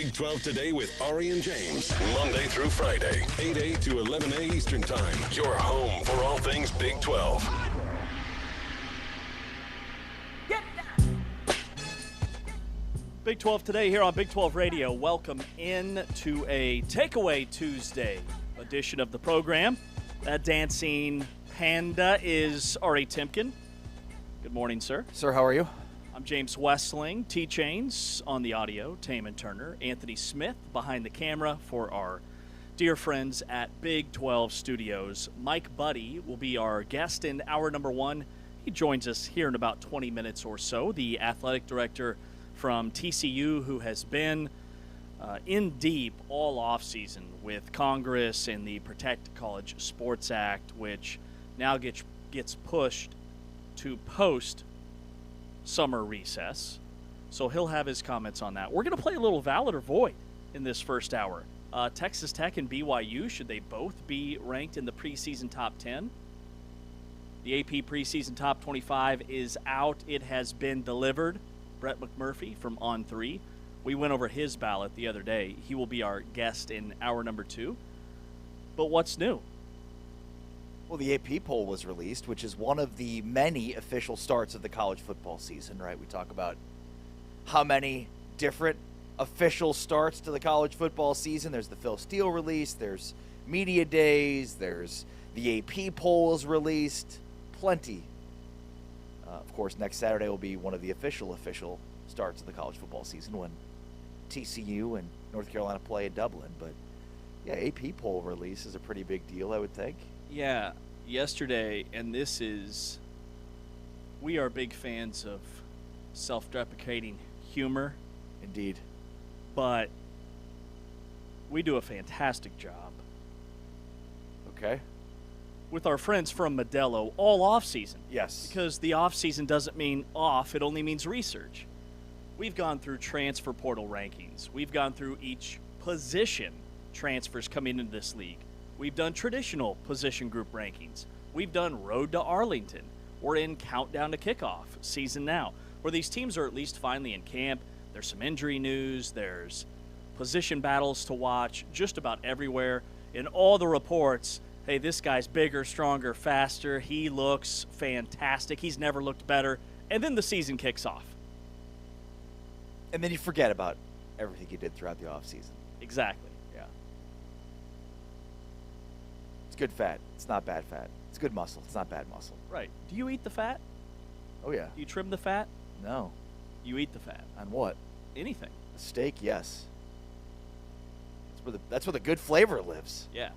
Big 12 Today with Ari and James. Monday through Friday, 8A to 11A Eastern Time. Your home for all things Big 12. Big 12 Today here on Big 12 Radio. Welcome in to a Takeaway Tuesday edition of the program. That dancing panda is Ari Timken. Good morning, sir. Sir, how are you? I'm James Westling. T-Chains on the audio, Taman Turner. Anthony Smith behind the camera for our dear friends at Big 12 Studios. Mike Buddy will be our guest in hour number one. He joins us here in about 20 minutes or so. The athletic director from TCU, who has been in deep all offseason with Congress and the Protect College Sports Act, which now gets pushed to post-summer recess. So he'll have his comments on that. We're going to play a little Valid or Void in this first hour. Texas Tech and BYU, should they both be ranked in the preseason top 10? The AP preseason top 25 is out. It has been delivered. Brett McMurphy from On3. We went over his ballot the other day. He will be our guest in hour number two. But what's new? Well, the AP poll was released, which is one of the many official starts of the college football season, right? We talk about how many different official starts to the college football season. There's the Phil Steele release. There's media days. There's the AP poll is released. Plenty. Of course, next Saturday will be one of the official starts of the college football season when TCU and North Carolina play in Dublin. But, yeah, AP poll release is a pretty big deal, I would think. Yeah, yesterday, and we are big fans of self-deprecating humor. Indeed. But we do a fantastic job. Okay. With our friends from Modelo all off-season. Yes. Because the off-season doesn't mean off, it only means research. We've gone through transfer portal rankings. We've gone through each position transfers coming into this league. We've done traditional position group rankings. We've done Road to Arlington. We're in Countdown to Kickoff season now, where these teams are at least finally in camp. There's some injury news. There's position battles to watch just about everywhere. In all the reports, hey, this guy's bigger, stronger, faster. He looks fantastic. He's never looked better. And then the season kicks off. And then you forget about everything you did throughout the offseason. Exactly. Yeah. It's good fat. It's not bad fat. It's good muscle. It's not bad muscle. Right. Do you eat the fat? Oh, yeah. Do you trim the fat? No. You eat the fat. On what? Anything. A steak, yes. That's where the good flavor lives. Yeah.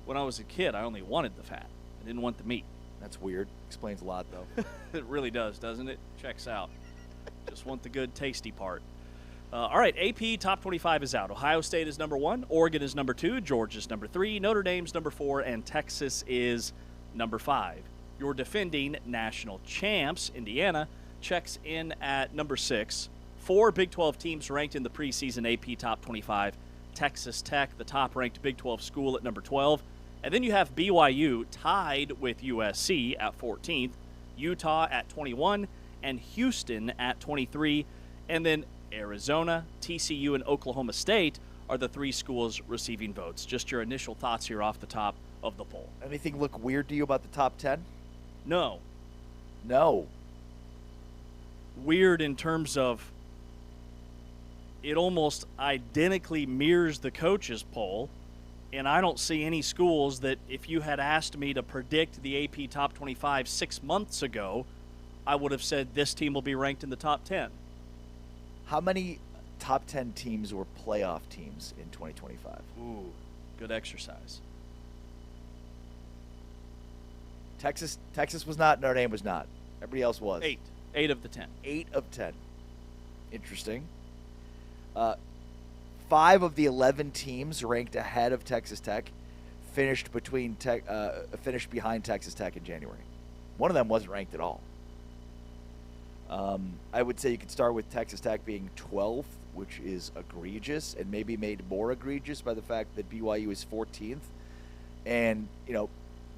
When I was a kid, I only wanted the fat. I didn't want the meat. That's weird. Explains a lot, though. It really does, doesn't it? Checks out. Just want the good, tasty part. All right, AP Top 25 is out. Ohio State is number 1. Oregon is number 2. Georgia's number 3. Notre Dame's number 4. And Texas is number 5. Your defending national champs, Indiana, checks in at number 6. 4 Big 12 teams ranked in the preseason AP Top 25. Texas Tech, the top-ranked Big 12 school, at number 12. And then you have BYU tied with USC at 14th, Utah at 21, and Houston at 23. And then Arizona, TCU, and Oklahoma State are the 3 schools receiving votes. Just your initial thoughts here off the top of the poll. Anything look weird to you about the top 10? No. No. Weird in terms of it almost identically mirrors the coaches poll, and I don't see any schools that if you had asked me to predict the AP Top 25 6 months ago, I would have said this team will be ranked in the top 10. How many top 10 teams were playoff teams in 2025? Ooh, good exercise. Texas was not. Notre Dame was not. Everybody else was. 8. 8 of the 10. 8 of 10. Interesting. 5 of the 11 teams ranked ahead of Texas Tech finished behind Texas Tech in January. One of them wasn't ranked at all. I would say you could start with Texas Tech being 12th, which is egregious, and maybe made more egregious by the fact that BYU is 14th. And,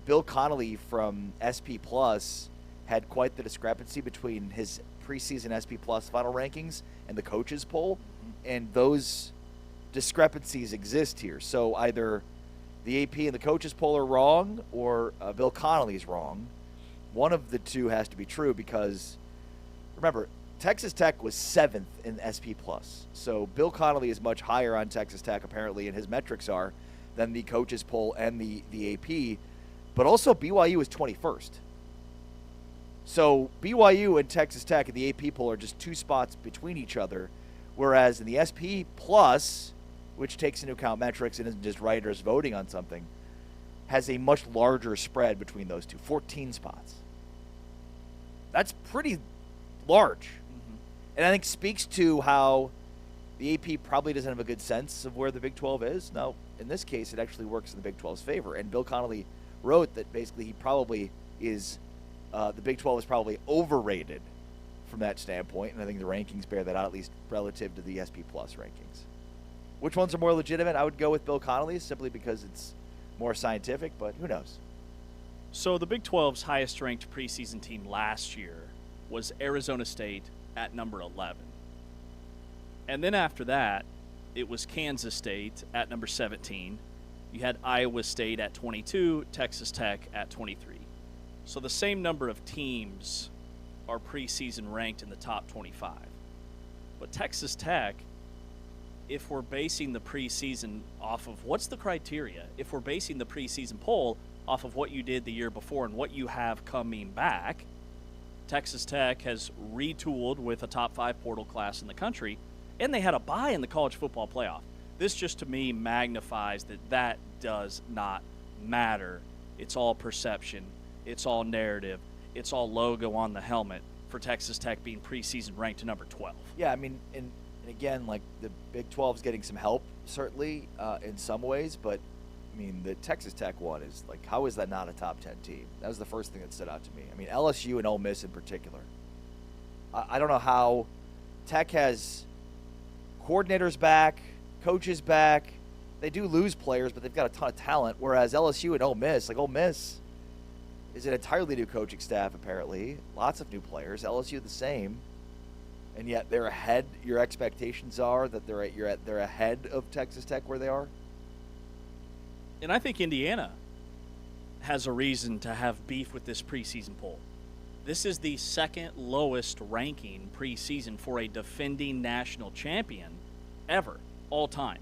Bill Connolly from SP Plus had quite the discrepancy between his preseason SP Plus final rankings and the coaches poll. And those discrepancies exist here. So either the AP and the coaches poll are wrong, or Bill Connolly's wrong. One of the two has to be true, because remember, Texas Tech was 7th in SP+. So Bill Connolly is much higher on Texas Tech, apparently, and his metrics are, than the coaches poll and the AP. But also BYU is 21st. So BYU and Texas Tech and the AP poll are just 2 spots between each other, whereas in the SP+, which takes into account metrics and isn't just writers voting on something, has a much larger spread between those two, 14 spots. That's pretty large. Mm-hmm. And I think speaks to how the AP probably doesn't have a good sense of where the Big 12 is. Now, in this case, it actually works in the Big 12's favor. And Bill Connolly wrote that basically he probably is, the Big 12 is probably overrated from that standpoint. And I think the rankings bear that out, at least relative to the SP Plus rankings. Which ones are more legitimate? I would go with Bill Connolly's simply because it's more scientific, but who knows? So the Big 12's highest-ranked preseason team last year was Arizona State at number 11. And then after that, it was Kansas State at number 17. You had Iowa State at 22, Texas Tech at 23. So the same number of teams are preseason ranked in the top 25. But Texas Tech, if we're basing the preseason off of what's the criteria? If we're basing the preseason poll off of what you did the year before and what you have coming back, Texas Tech has retooled with a top 5 portal class in the country, and they had a bye in the college football playoff. This just to me magnifies that does not matter. It's all perception. It's all narrative. It's all logo on the helmet for Texas Tech being preseason ranked to number 12. Yeah, I mean, and again, like the Big 12 is getting some help, certainly, in some ways, but I mean, the Texas Tech one is like, how is that not a top 10 team? That was the first thing that stood out to me. I mean, LSU and Ole Miss in particular. I don't know how Tech has coordinators back, coaches back. They do lose players, but they've got a ton of talent, whereas LSU and Ole Miss is an entirely new coaching staff, apparently. Lots of new players. LSU the same. And yet they're ahead. Your expectations are that they're ahead of Texas Tech where they are. And I think Indiana has a reason to have beef with this preseason poll. This is the second lowest ranking preseason for a defending national champion ever, all time,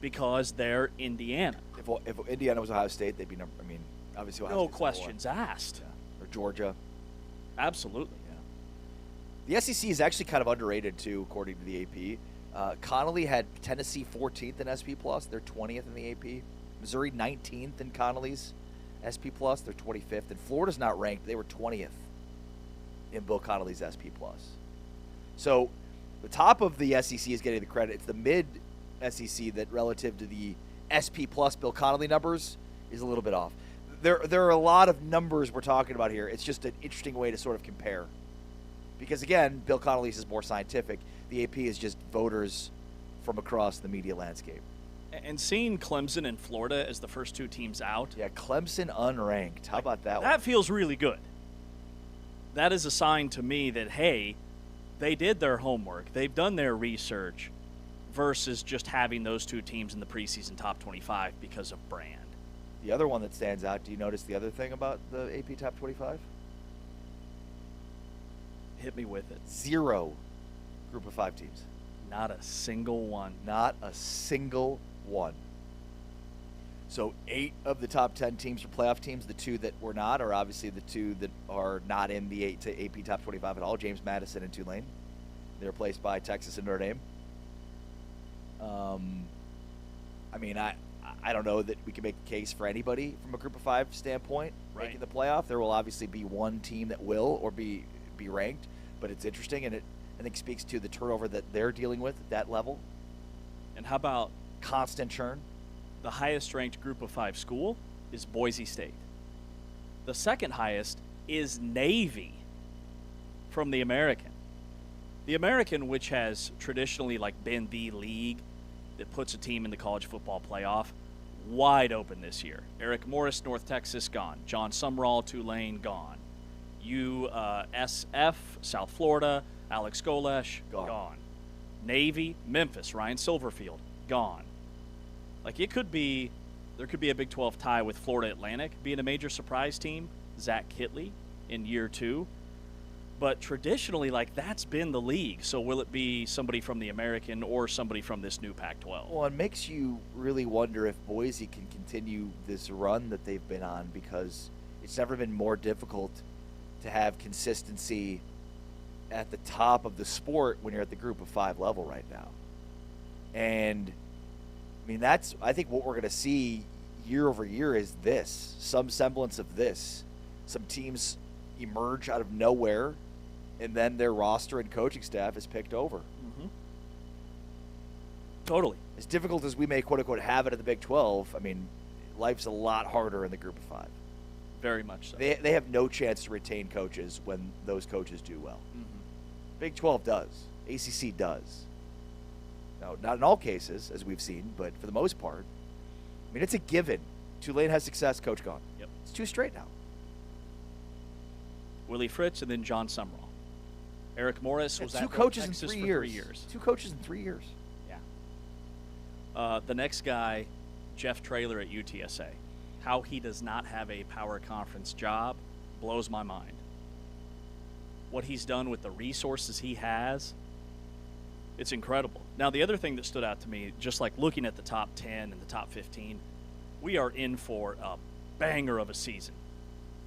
because they're Indiana. If Indiana was Ohio State, they'd be number. I mean, obviously Ohio no State's questions asked. Yeah. Or Georgia. Absolutely. The SEC is actually kind of underrated, too, according to the AP. Connolly had Tennessee 14th in SP+. They're 20th in the AP. Missouri 19th in Connolly's SP+. They're 25th. And Florida's not ranked. They were 20th in Bill Connolly's SP+. So the top of the SEC is getting the credit. It's the mid-SEC that, relative to the SP+ Bill Connolly numbers, is a little bit off. There are a lot of numbers we're talking about here. It's just an interesting way to sort of compare. Because, again, Bill Connolly's is more scientific. The AP is just voters from across the media landscape. And seeing Clemson and Florida as the first 2 teams out. Yeah, Clemson unranked. How about that one? That feels really good. That is a sign to me that, hey, they did their homework. They've done their research versus just having those 2 teams in the preseason top 25 because of brand. The other one that stands out, do you notice the other thing about the AP top 25? Hit me with it. 0 group of 5 teams. Not a single one. Not a single one. So 8 of the top 10 teams are playoff teams. The 2 that were not are obviously the 2 that are not in the AP top 25 at all. James Madison and Tulane. They're replaced by Texas and Notre Dame. I mean, I don't know that we can make the case for anybody from a group of 5 standpoint making the playoff. There will obviously be one team that will or be ranked, but it's interesting, and it I think speaks to the turnover that they're dealing with at that level. And how about constant churn? The highest ranked group of 5 school is Boise State. The second highest is Navy from the American. The American, which has traditionally been the league that puts a team in the college football playoff, wide open this year. Eric Morris, North Texas, gone. John Sumrall, Tulane, gone. USF, South Florida, Alex Golesh, gone. Navy, Memphis, Ryan Silverfield, gone. Like, there could be a Big 12 tie with Florida Atlantic being a major surprise team, Zach Kitley in year 2. But traditionally, like, that's been the league. So will it be somebody from the American or somebody from this new Pac-12? Well, it makes you really wonder if Boise can continue this run that they've been on, because it's never been more difficult to have consistency at the top of the sport when you're at the group of 5 level right now. And I mean, I think what we're going to see year over year is this, some semblance of this. Some teams emerge out of nowhere, and then their roster and coaching staff is picked over. Mm-hmm. Totally. As difficult as we may, quote unquote, have it at the Big 12, I mean, life's a lot harder in the group of 5. Very much so. They have no chance to retain coaches when those coaches do well. Mm-hmm. Big 12 does. ACC does. Now, not in all cases, as we've seen, but for the most part, I mean, it's a given. Tulane has success, coach gone. Yep. It's 2 straight now. Willie Fritz and then John Sumrall. Eric Morris was 2 at coaches Texas in 3 for years. 3 years. 2 coaches in 3 years. Yeah. The next guy, Jeff Traylor at UTSA. How he does not have a power conference job blows my mind. What he's done with the resources he has, it's incredible. Now, the other thing that stood out to me, just like looking at the top 10 and the top 15, we are in for a banger of a season.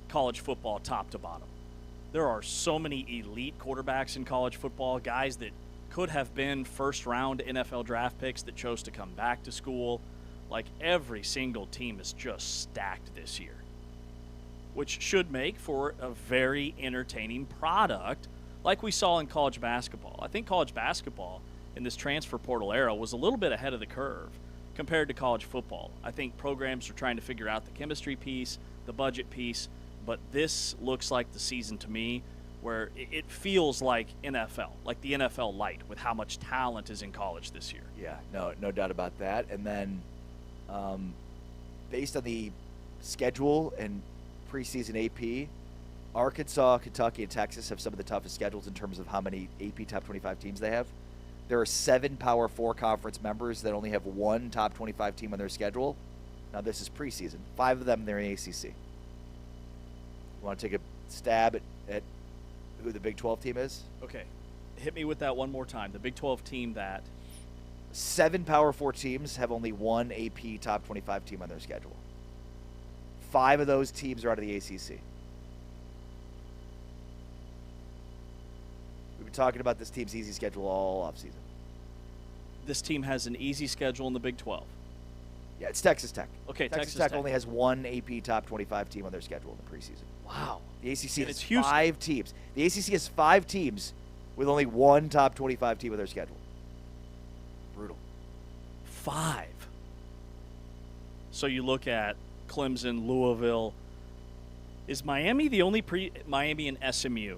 College football top to bottom. There are so many elite quarterbacks in college football, guys that could have been first-round NFL draft picks that chose to come back to school. Like, every single team is just stacked this year, which should make for a very entertaining product like we saw in college basketball. I think college basketball in this transfer portal era was a little bit ahead of the curve compared to college football. I think programs are trying to figure out the chemistry piece, the budget piece, but this looks like the season to me where it feels like NFL, like the NFL light with how much talent is in college this year. Yeah, no doubt about that. And then based on the schedule and preseason AP, Arkansas, Kentucky, and Texas have some of the toughest schedules in terms of how many AP top 25 teams they have. There are 7 Power 4 conference members that only have 1 top 25 team on their schedule. Now, this is preseason. 5 of them, they're in the ACC. You want to take a stab at who the Big 12 team is? Okay. Hit me with that one more time. The Big 12 team that 7 Power 4 teams have only 1 AP top 25 team on their schedule. 5 of those teams are out of the ACC. We've been talking about this team's easy schedule all offseason. this team has an easy schedule in the Big 12. Yeah, it's Texas Tech. Okay, Texas Tech only has 1 AP top 25 team on their schedule in the preseason. Wow. The ACC And has it's Houston. 5 teams. The ACC has 5 teams with only 1 top 25 team on their schedule. Brutal. 5. So you look at Clemson, Louisville. Is Miami the only Miami and SMU?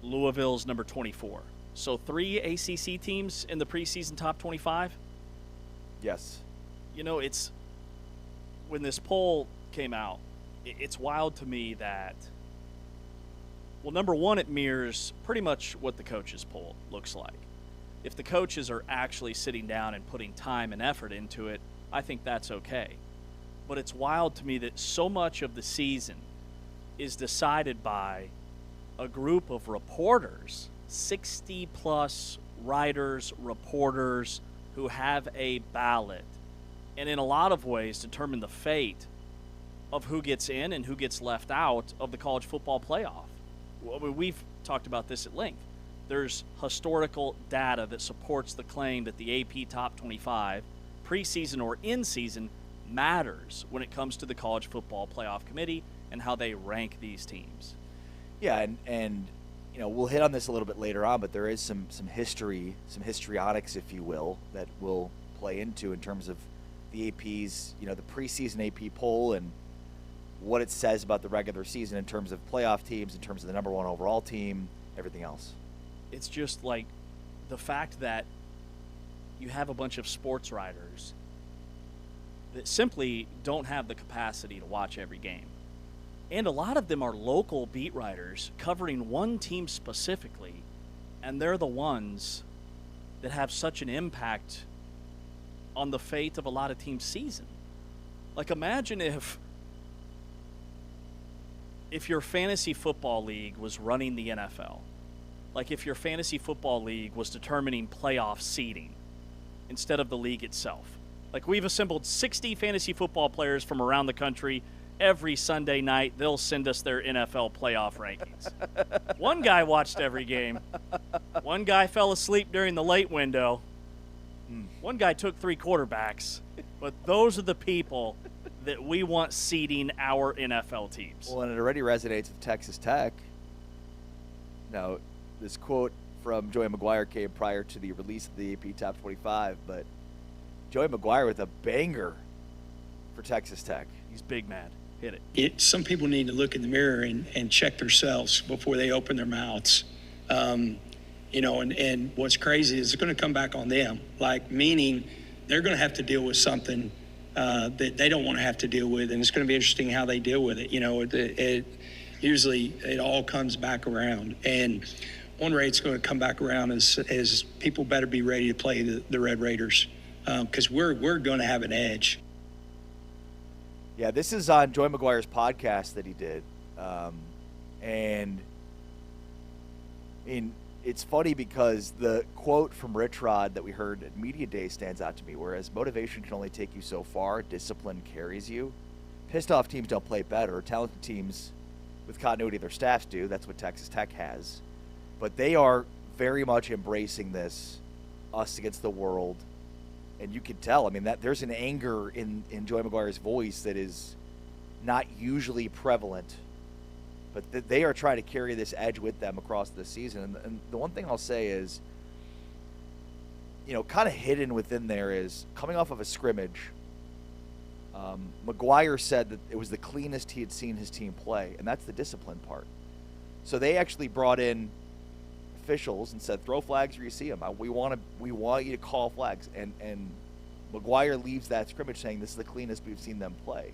Louisville's number 24. So 3 ACC teams in the preseason top 25? Yes. You know, it's when this poll came out, it's wild to me that, well, number one, it mirrors pretty much what the coaches poll looks like. If the coaches are actually sitting down and putting time and effort into it, I think that's okay. But it's wild to me that so much of the season is decided by a group of reporters, 60-plus writers, reporters who have a ballot, and in a lot of ways determine the fate of who gets in and who gets left out of the college football playoff. We've talked about this at length. There's historical data that supports the claim that the AP Top 25, preseason or in-season, matters when it comes to the College Football Playoff Committee and how they rank these teams. Yeah, and you know, we'll hit on this a little bit later on, but there is some history, some histrionics, if you will, that will play into in terms of the AP's, you know, the preseason AP poll and what it says about the regular season in terms of playoff teams, in terms of the number 1 overall team, everything else. It's just like the fact that you have a bunch of sports writers that simply don't have the capacity to watch every game. And a lot of them are local beat writers covering one team specifically, and they're the ones that have such an impact on the fate of a lot of teams' season. Like, imagine if your fantasy football league was running the NFL. Like, if your fantasy football league was determining playoff seeding instead of the league itself. Like, we've assembled 60 fantasy football players from around the country. Every Sunday night, they'll send us their NFL playoff rankings. One guy watched every game. One guy fell asleep during the late window. One guy took 3 quarterbacks. But those are the people that we want seeding our NFL teams. Well, and it already resonates with Texas Tech. Now, this quote from Joey McGuire came prior to the release of the AP Top 25, but Joey McGuire with a banger for Texas Tech. He's big mad. Hit it. Some people need to look in the mirror and check themselves before they open their mouths. And what's crazy is it's going to come back on them, like meaning they're going to have to deal with something that they don't want to have to deal with, and it's going to be interesting how they deal with it. Usually it all comes back around, and one way it's going to come back around is people better be ready to play the Red Raiders because we're going to have an edge. Yeah, this is on Joey McGuire's podcast that he did, it's funny because the quote from Rich Rod that we heard at Media Day stands out to me, whereas motivation can only take you so far, discipline carries you. Pissed off teams don't play better. Talented teams with continuity of their staffs do. That's what Texas Tech has. But they are very much embracing this, us against the world. And you can tell, that there's an anger in Joey McGuire's voice that is not usually prevalent. But they are trying to carry this edge with them across the season. And the one thing I'll say is, kind of hidden within there is coming off of a scrimmage. McGuire said that it was the cleanest he had seen his team play, and that's the discipline part. So they actually brought in officials and said, throw flags where you see them. We want you to call flags. And McGuire leaves that scrimmage saying this is the cleanest we've seen them play.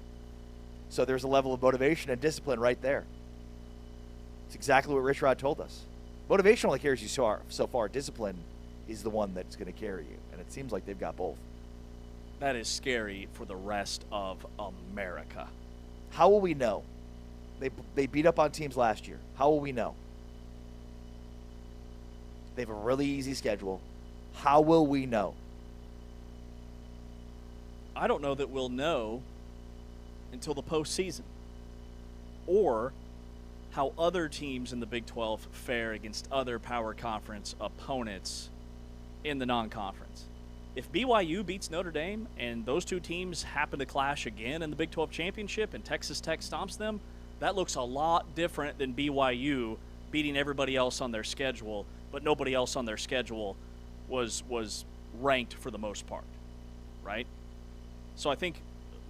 So there's a level of motivation and discipline right there. It's exactly what Rich Rod told us. Motivation only carries you so far. Discipline is the one that's going to carry you. And it seems like they've got both. That is scary for the rest of America. How will we know? They beat up on teams last year. How will we know? They have a really easy schedule. How will we know? I don't know that we'll know until the postseason, or how other teams in the Big 12 fare against other power conference opponents in the non-conference. If BYU beats Notre Dame and those two teams happen to clash again in the Big 12 championship and Texas Tech stomps them, that looks a lot different than BYU beating everybody else on their schedule, but nobody else on their schedule was ranked for the most part, right? So I think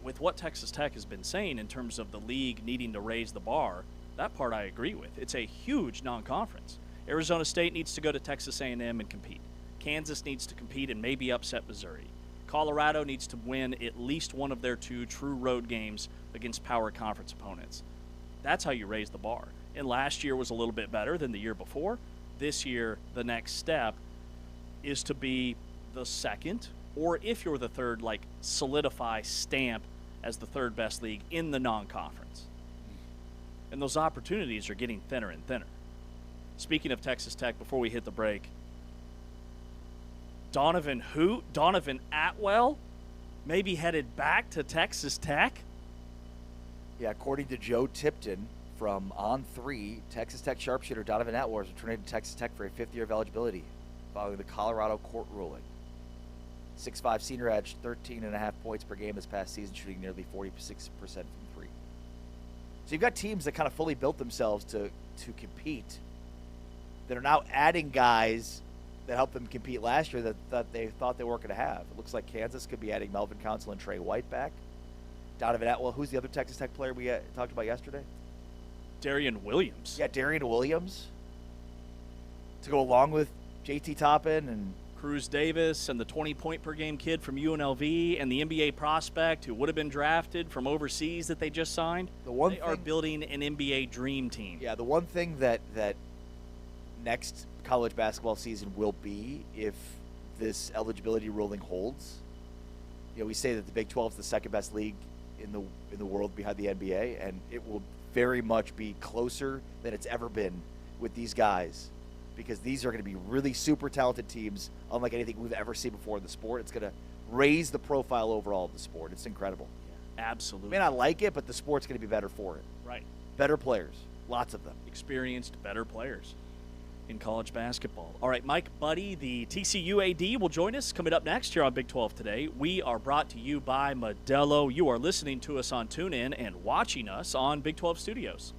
with what Texas Tech has been saying in terms of the league needing to raise the bar, that part I agree with. It's a huge non-conference. Arizona State needs to go to Texas A&M and compete. Kansas needs to compete and maybe upset Missouri. Colorado needs to win at least one of their 2 true road games against power conference opponents. That's how you raise the bar. And last year was a little bit better than the year before. This year, the next step is to be the second, or if you're the third, solidify, stamp as the third best league in the non-conference. And those opportunities are getting thinner and thinner. Speaking of Texas Tech, before we hit the break, Donovan Atwell maybe headed back to Texas Tech? Yeah, according to Joe Tipton from On3, Texas Tech sharpshooter Donovan Atwell is returning to Texas Tech for a 5th year of eligibility following the Colorado court ruling. 6'5" senior averaged 13.5 points per game this past season, shooting nearly 46% from 3. So you've got teams that kind of fully built themselves to compete that are now adding guys that helped them compete last year that they thought they weren't going to have. It looks like Kansas could be adding Melvin Council and Trey White back. Donovan Atwell, who's the other Texas Tech player we talked about yesterday? Darian Williams. Yeah, Darian Williams. To go along with JT Toppin and Cruz Davis and the 20-point-per-game kid from UNLV and the NBA prospect who would have been drafted from overseas that they just signed. They are building an NBA dream team. Yeah, the one thing that next college basketball season will be, if this eligibility ruling holds, we say that the Big 12 is the second best league in the world behind the NBA, and it will very much be closer than it's ever been with these guys, because these are going to be really super talented teams, unlike anything we've ever seen before in the sport. It's going to raise the profile overall of the sport. It's incredible. Yeah, absolutely. I mean, I like it, but the sport's going to be better for it. Right. Better players, lots of them. Experienced, better players in college basketball. All right, Mike Buddy, the TCU AD, will join us coming up next here on Big 12 Today. We are brought to you by Modelo. You are listening to us on TuneIn and watching us on Big 12 Studios.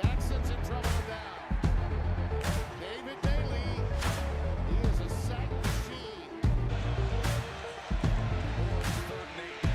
Jackson's in trouble down. David Bailey, he is a sack machine. Third and 8.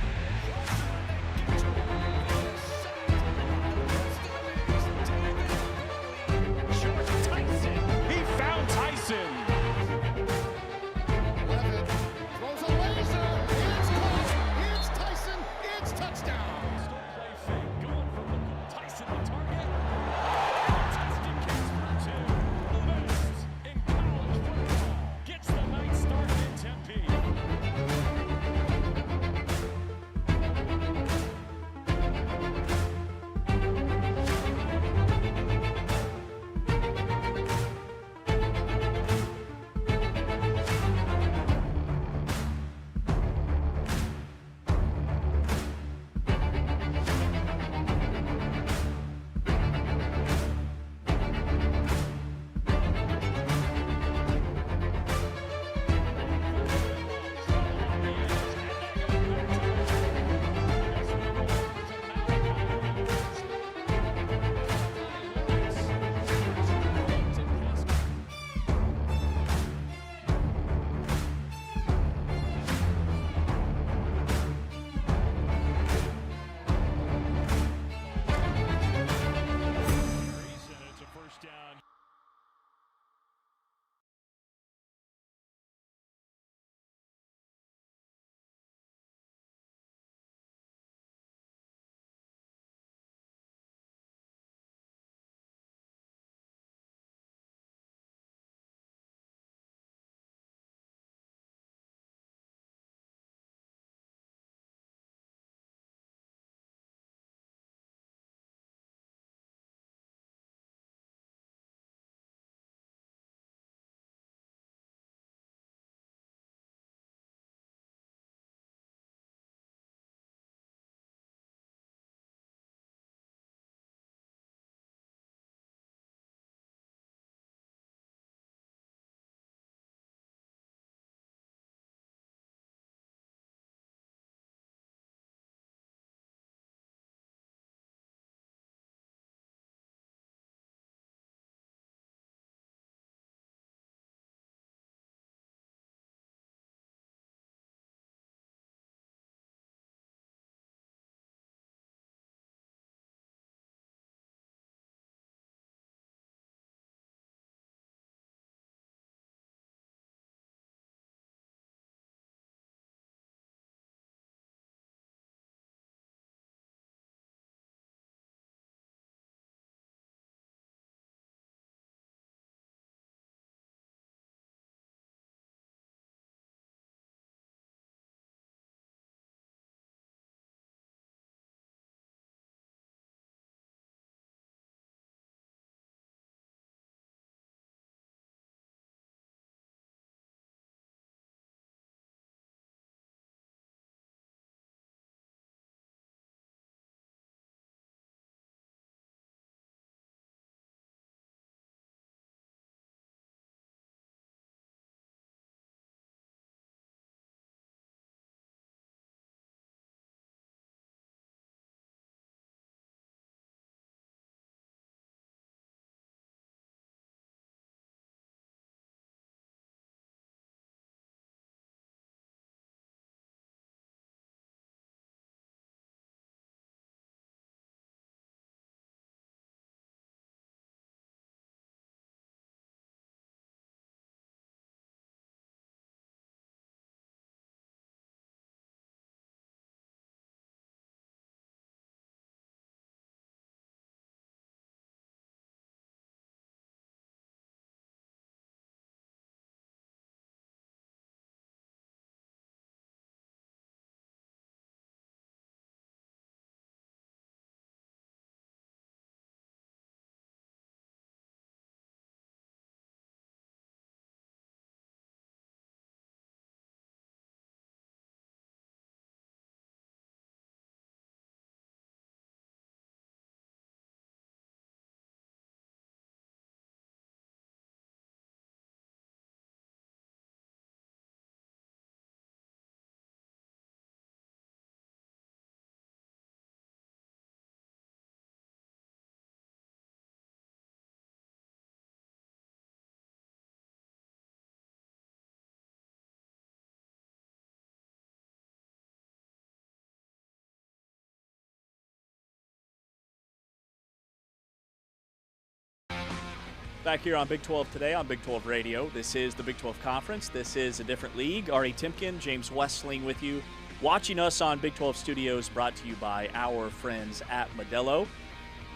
Back here on Big 12 today on Big 12 Radio. This is the Big 12 Conference. This is a different league. Ari Timken, James Westling with you. Watching us on Big 12 Studios, brought to you by our friends at Modelo.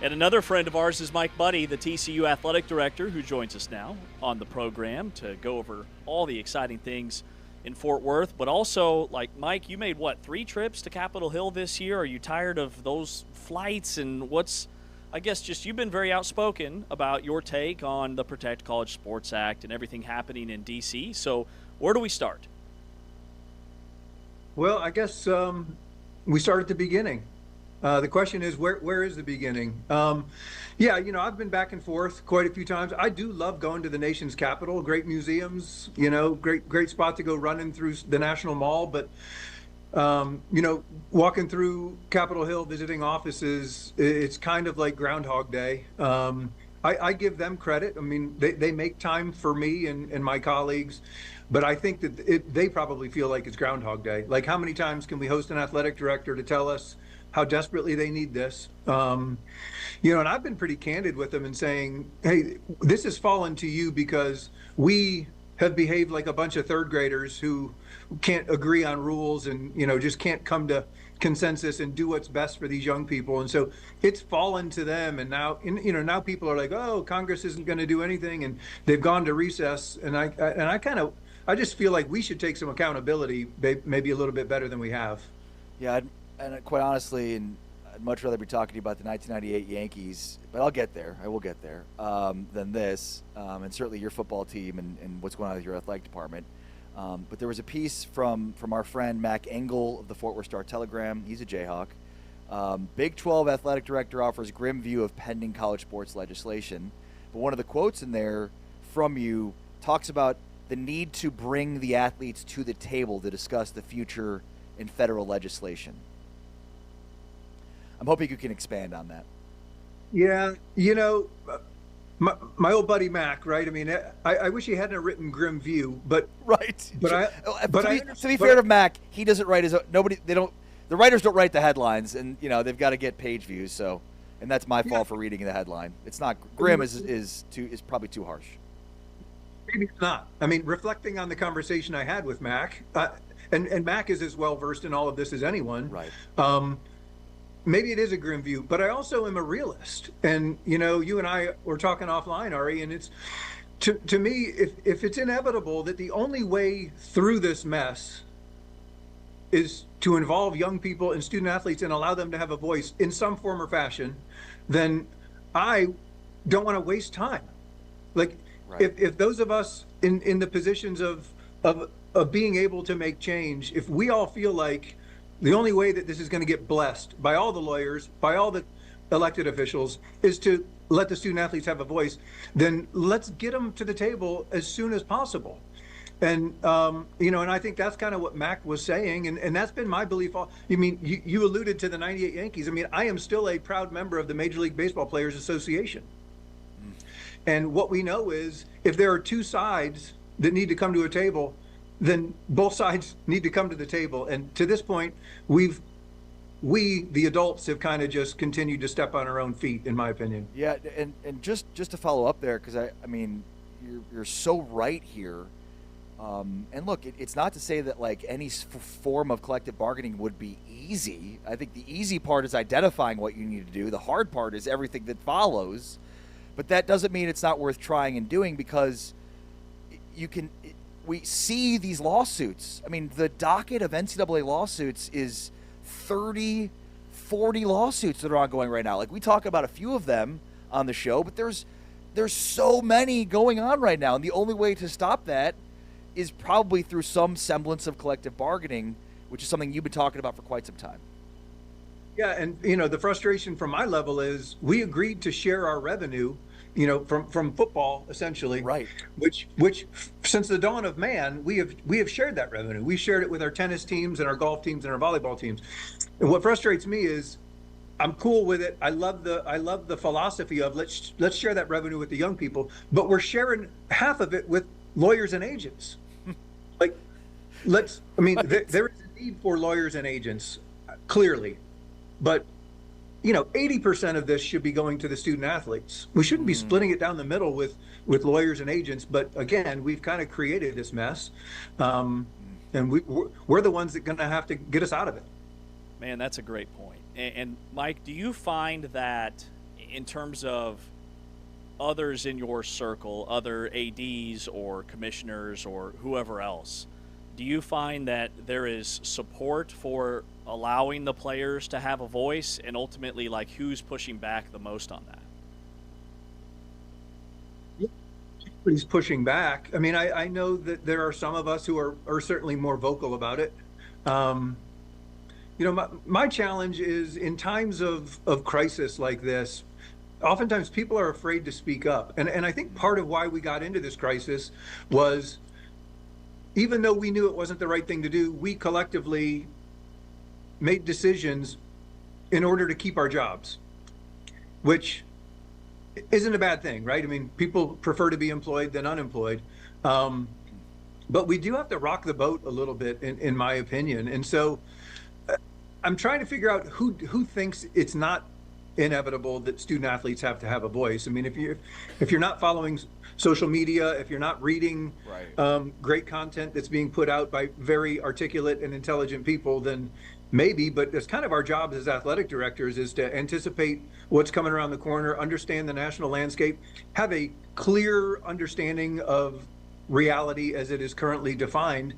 And another friend of ours is Mike Buddy, the TCU athletic director, who joins us now on the program to go over all the exciting things in Fort Worth. But also, like, Mike, you made, 3 trips to Capitol Hill this year? Are you tired of those flights? And I guess just you've been very outspoken about your take on the Protect College Sports Act and everything happening in D.C. So where do we start? Well, I guess we start at the beginning. The question is, where is the beginning? I've been back and forth quite a few times. I do love going to the nation's capital. Great museums, great spot to go running through the National Mall. But walking through Capitol Hill, visiting offices, it's kind of like Groundhog Day. I give them credit. I mean, they make time for me and my colleagues, but I think that they probably feel like it's Groundhog Day. Like, how many times can we host an athletic director to tell us how desperately they need this? And I've been pretty candid with them and saying, hey, this has fallen to you because we have behaved like a bunch of third graders who can't agree on rules and, just can't come to consensus and do what's best for these young people. And so it's fallen to them. And now, now people are like, oh, Congress isn't going to do anything. And they've gone to recess. And I just feel like we should take some accountability, maybe a little bit better than we have. Yeah, and quite honestly, I'd much rather be talking to you about the 1998 Yankees, but I'll get there. I will get there, than this, and certainly your football team and what's going on with your athletic department. But there was a piece from our friend Mac Engel of the Fort Worth Star-Telegram. He's a Jayhawk. Big 12 athletic director offers grim view of pending college sports legislation. But one of the quotes in there from you talks about the need to bring the athletes to the table to discuss the future in federal legislation. I'm hoping you can expand on that. Yeah, my old buddy Mac, right? I mean, I wish he hadn't written grim view, but right. But to be fair to Mac, he doesn't write his own. The writers don't write the headlines, and they've got to get page views. So, and that's my fault for reading the headline. It's not grim is probably too harsh. Maybe it's not. I mean, reflecting on the conversation I had with Mac, and Mac is as well versed in all of this as anyone. Right. Maybe it is a grim view, but I also am a realist. And, you and I were talking offline, Ari, and it's, to me, if it's inevitable that the only way through this mess is to involve young people and student athletes and allow them to have a voice in some form or fashion, then I don't want to waste time. Like, right. if those of us in the positions of being able to make change, if we all feel like the only way that this is going to get blessed by all the lawyers, by all the elected officials, is to let the student athletes have a voice, then let's get them to the table as soon as possible. And, and I think that's kind of what Mac was saying. And that's been my belief. You alluded to the 98 Yankees. I mean, I am still a proud member of the Major League Baseball Players Association. And what we know is if there are two sides that need to come to a table, then both sides need to come to the table. And to this point, we, the adults, have kind of just continued to step on our own feet, in my opinion. Yeah, and just to follow up there, because I mean, you're so right here. And look, it's not to say that like any form of collective bargaining would be easy. I think the easy part is identifying what you need to do. The hard part is everything that follows. But that doesn't mean it's not worth trying and doing, because we see these lawsuits. I mean, the docket of NCAA lawsuits is 30, 40 lawsuits that are ongoing right now. Like, we talk about a few of them on the show, but there's so many going on right now. And the only way to stop that is probably through some semblance of collective bargaining, which is something you've been talking about for quite some time. Yeah, and the frustration from my level is we agreed to share our revenue, from football essentially. Right. Which since the dawn of man, we have shared that revenue. We shared it with our tennis teams and our golf teams and our volleyball teams. And what frustrates me is I'm cool with it. I love the philosophy of let's share that revenue with the young people, but we're sharing half of it with lawyers and agents. Like, there is a need for lawyers and agents, clearly. But 80% of this should be going to the student athletes. We shouldn't be splitting it down the middle with lawyers and agents. But again, we've kind of created this mess, and we're the ones that are going to have to get us out of it. Man, that's a great point. And Mike, do you find that in terms of others in your circle, other ADs or commissioners or whoever else, do you find that there is support for allowing the players to have a voice, and ultimately, like, who's pushing back the most on that? Everybody's pushing back. I mean, I know that there are some of us who are certainly more vocal about it. My challenge is in times of crisis like this, oftentimes people are afraid to speak up. And I think part of why we got into this crisis was, even though we knew it wasn't the right thing to do, we collectively made decisions in order to keep our jobs, which isn't a bad thing, right? I mean, people prefer to be employed than unemployed. But we do have to rock the boat a little bit, in my opinion. And so I'm trying to figure out who thinks it's not inevitable that student athletes have to have a voice. I mean, if you're not following social media, if you're not reading great content that's being put out by very articulate and intelligent people, then maybe. But it's kind of our job as athletic directors is to anticipate what's coming around the corner, understand the national landscape, have a clear understanding of reality as it is currently defined.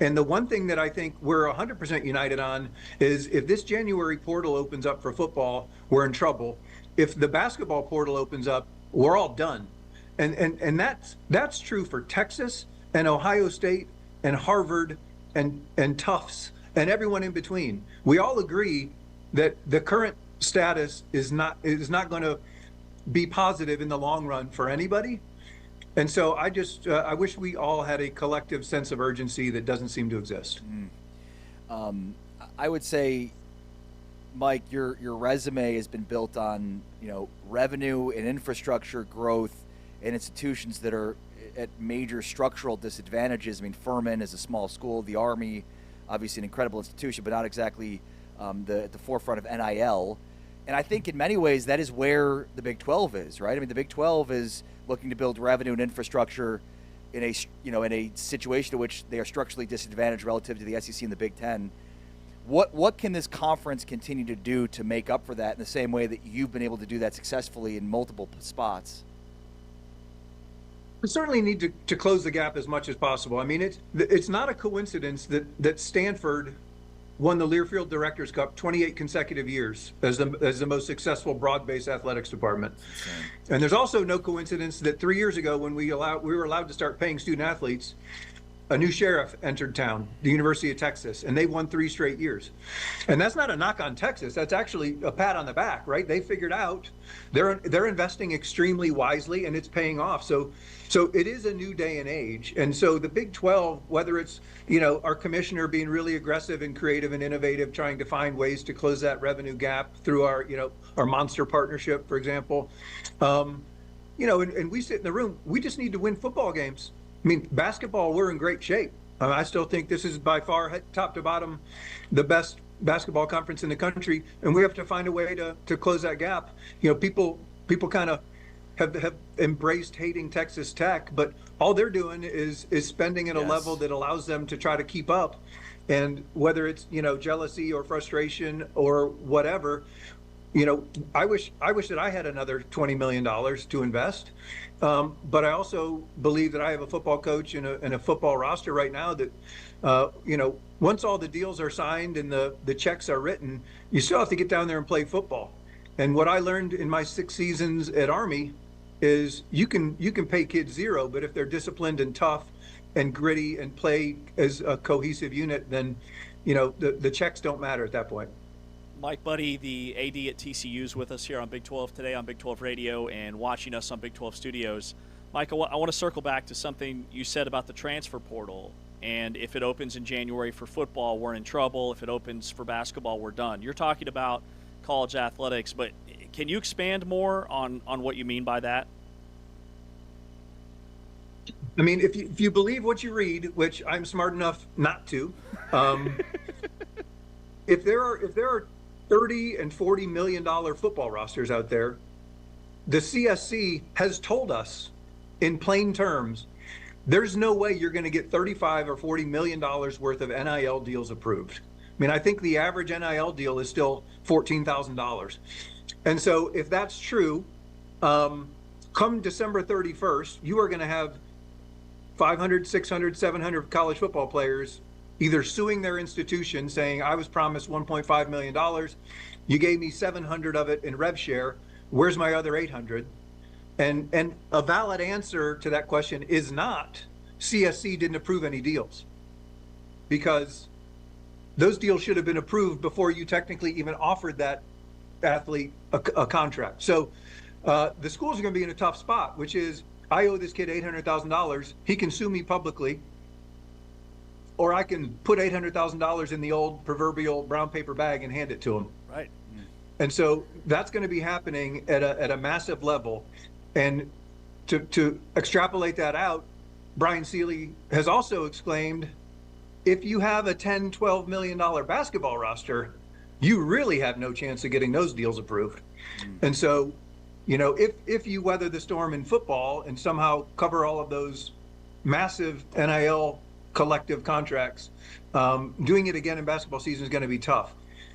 And the one thing that I think we're 100% united on is, if this January portal opens up for football, we're in trouble. If the basketball portal opens up, we're all done. And that's true for Texas and Ohio State and Harvard and Tufts and everyone in between. We all agree that the current status is not going to be positive in the long run for anybody. And so I wish we all had a collective sense of urgency that doesn't seem to exist. I would say, Mike, your resume has been built on, revenue and infrastructure growth in institutions that are at major structural disadvantages. I mean, Furman is a small school. The Army, obviously an incredible institution, but not exactly at the forefront of NIL. And I think in many ways that is where the Big 12 is, right? I mean, the Big 12 is looking to build revenue and infrastructure in a situation in which they are structurally disadvantaged relative to the SEC and the Big 10. What can this conference continue to do to make up for that in the same way that you've been able to do that successfully in multiple spots? We certainly need to close the gap as much as possible. I mean, it's not a coincidence that Stanford won the Learfield Directors Cup 28 consecutive years as the most successful broad-based athletics department. And there's also no coincidence that 3 years ago, when we were allowed to start paying student athletes, a new sheriff entered town, the University of Texas, and they won 3 straight years. And that's not a knock on Texas. That's actually a pat on the back, right? They figured out they're investing extremely wisely, and it's paying off. So it is a new day and age. And so the Big 12, whether it's, our commissioner being really aggressive and creative and innovative, trying to find ways to close that revenue gap through our Monster partnership, for example, and we sit in the room, we just need to win football games. I mean, basketball, we're in great shape. I still think this is by far, top to bottom, the best basketball conference in the country, and we have to find a way to close that gap. People kind of have embraced hating Texas Tech, but all they're doing is spending at a level that allows them to try to keep up. And whether it's jealousy or frustration or whatever, I wish that I had another $20 million to invest. But I also believe that I have a football coach and a football roster right now that, once all the deals are signed and the checks are written, you still have to get down there and play football. And what I learned in my 6 seasons at Army is you can pay kids zero, but if they're disciplined and tough and gritty and play as a cohesive unit, then, the checks don't matter at that point. Mike Buddy, the AD at TCU, is with us here on Big 12 today on Big 12 Radio and watching us on Big 12 Studios. Mike, I want to circle back to something you said about the transfer portal. And if it opens in January for football, we're in trouble. If it opens for basketball, we're done. You're talking about college athletics, but can you expand more on what you mean by that? I mean, if you believe what you read, which I'm smart enough not to, if there are $30 and $40 million football rosters out there. The CSC has told us in plain terms, there's no way you're going to get $35 or $40 million worth of NIL deals approved. I mean, I think the average NIL deal is still $14,000. And so if that's true, come December 31st, you are going to have 500, 600, 700 college football players either suing their institution saying, I was promised $1.5 million. You gave me 700 of it in rev share. Where's my other 800? And a valid answer to that question is not CSC didn't approve any deals, because those deals should have been approved before you technically even offered that athlete a contract. So the schools are going to be in a tough spot, which is I owe this kid $800,000. He can sue me publicly, or I can put $800,000 in the old proverbial brown paper bag and hand it to him. Right. And so that's going to be happening at a massive level. And to extrapolate that out, Brian Seeley has also exclaimed, if you have a $10, $12 million basketball roster, you really have no chance of getting those deals approved. And so, you know, if you weather the storm in football and somehow cover all of those massive NIL collective contracts, doing it again in basketball season is going to be tough,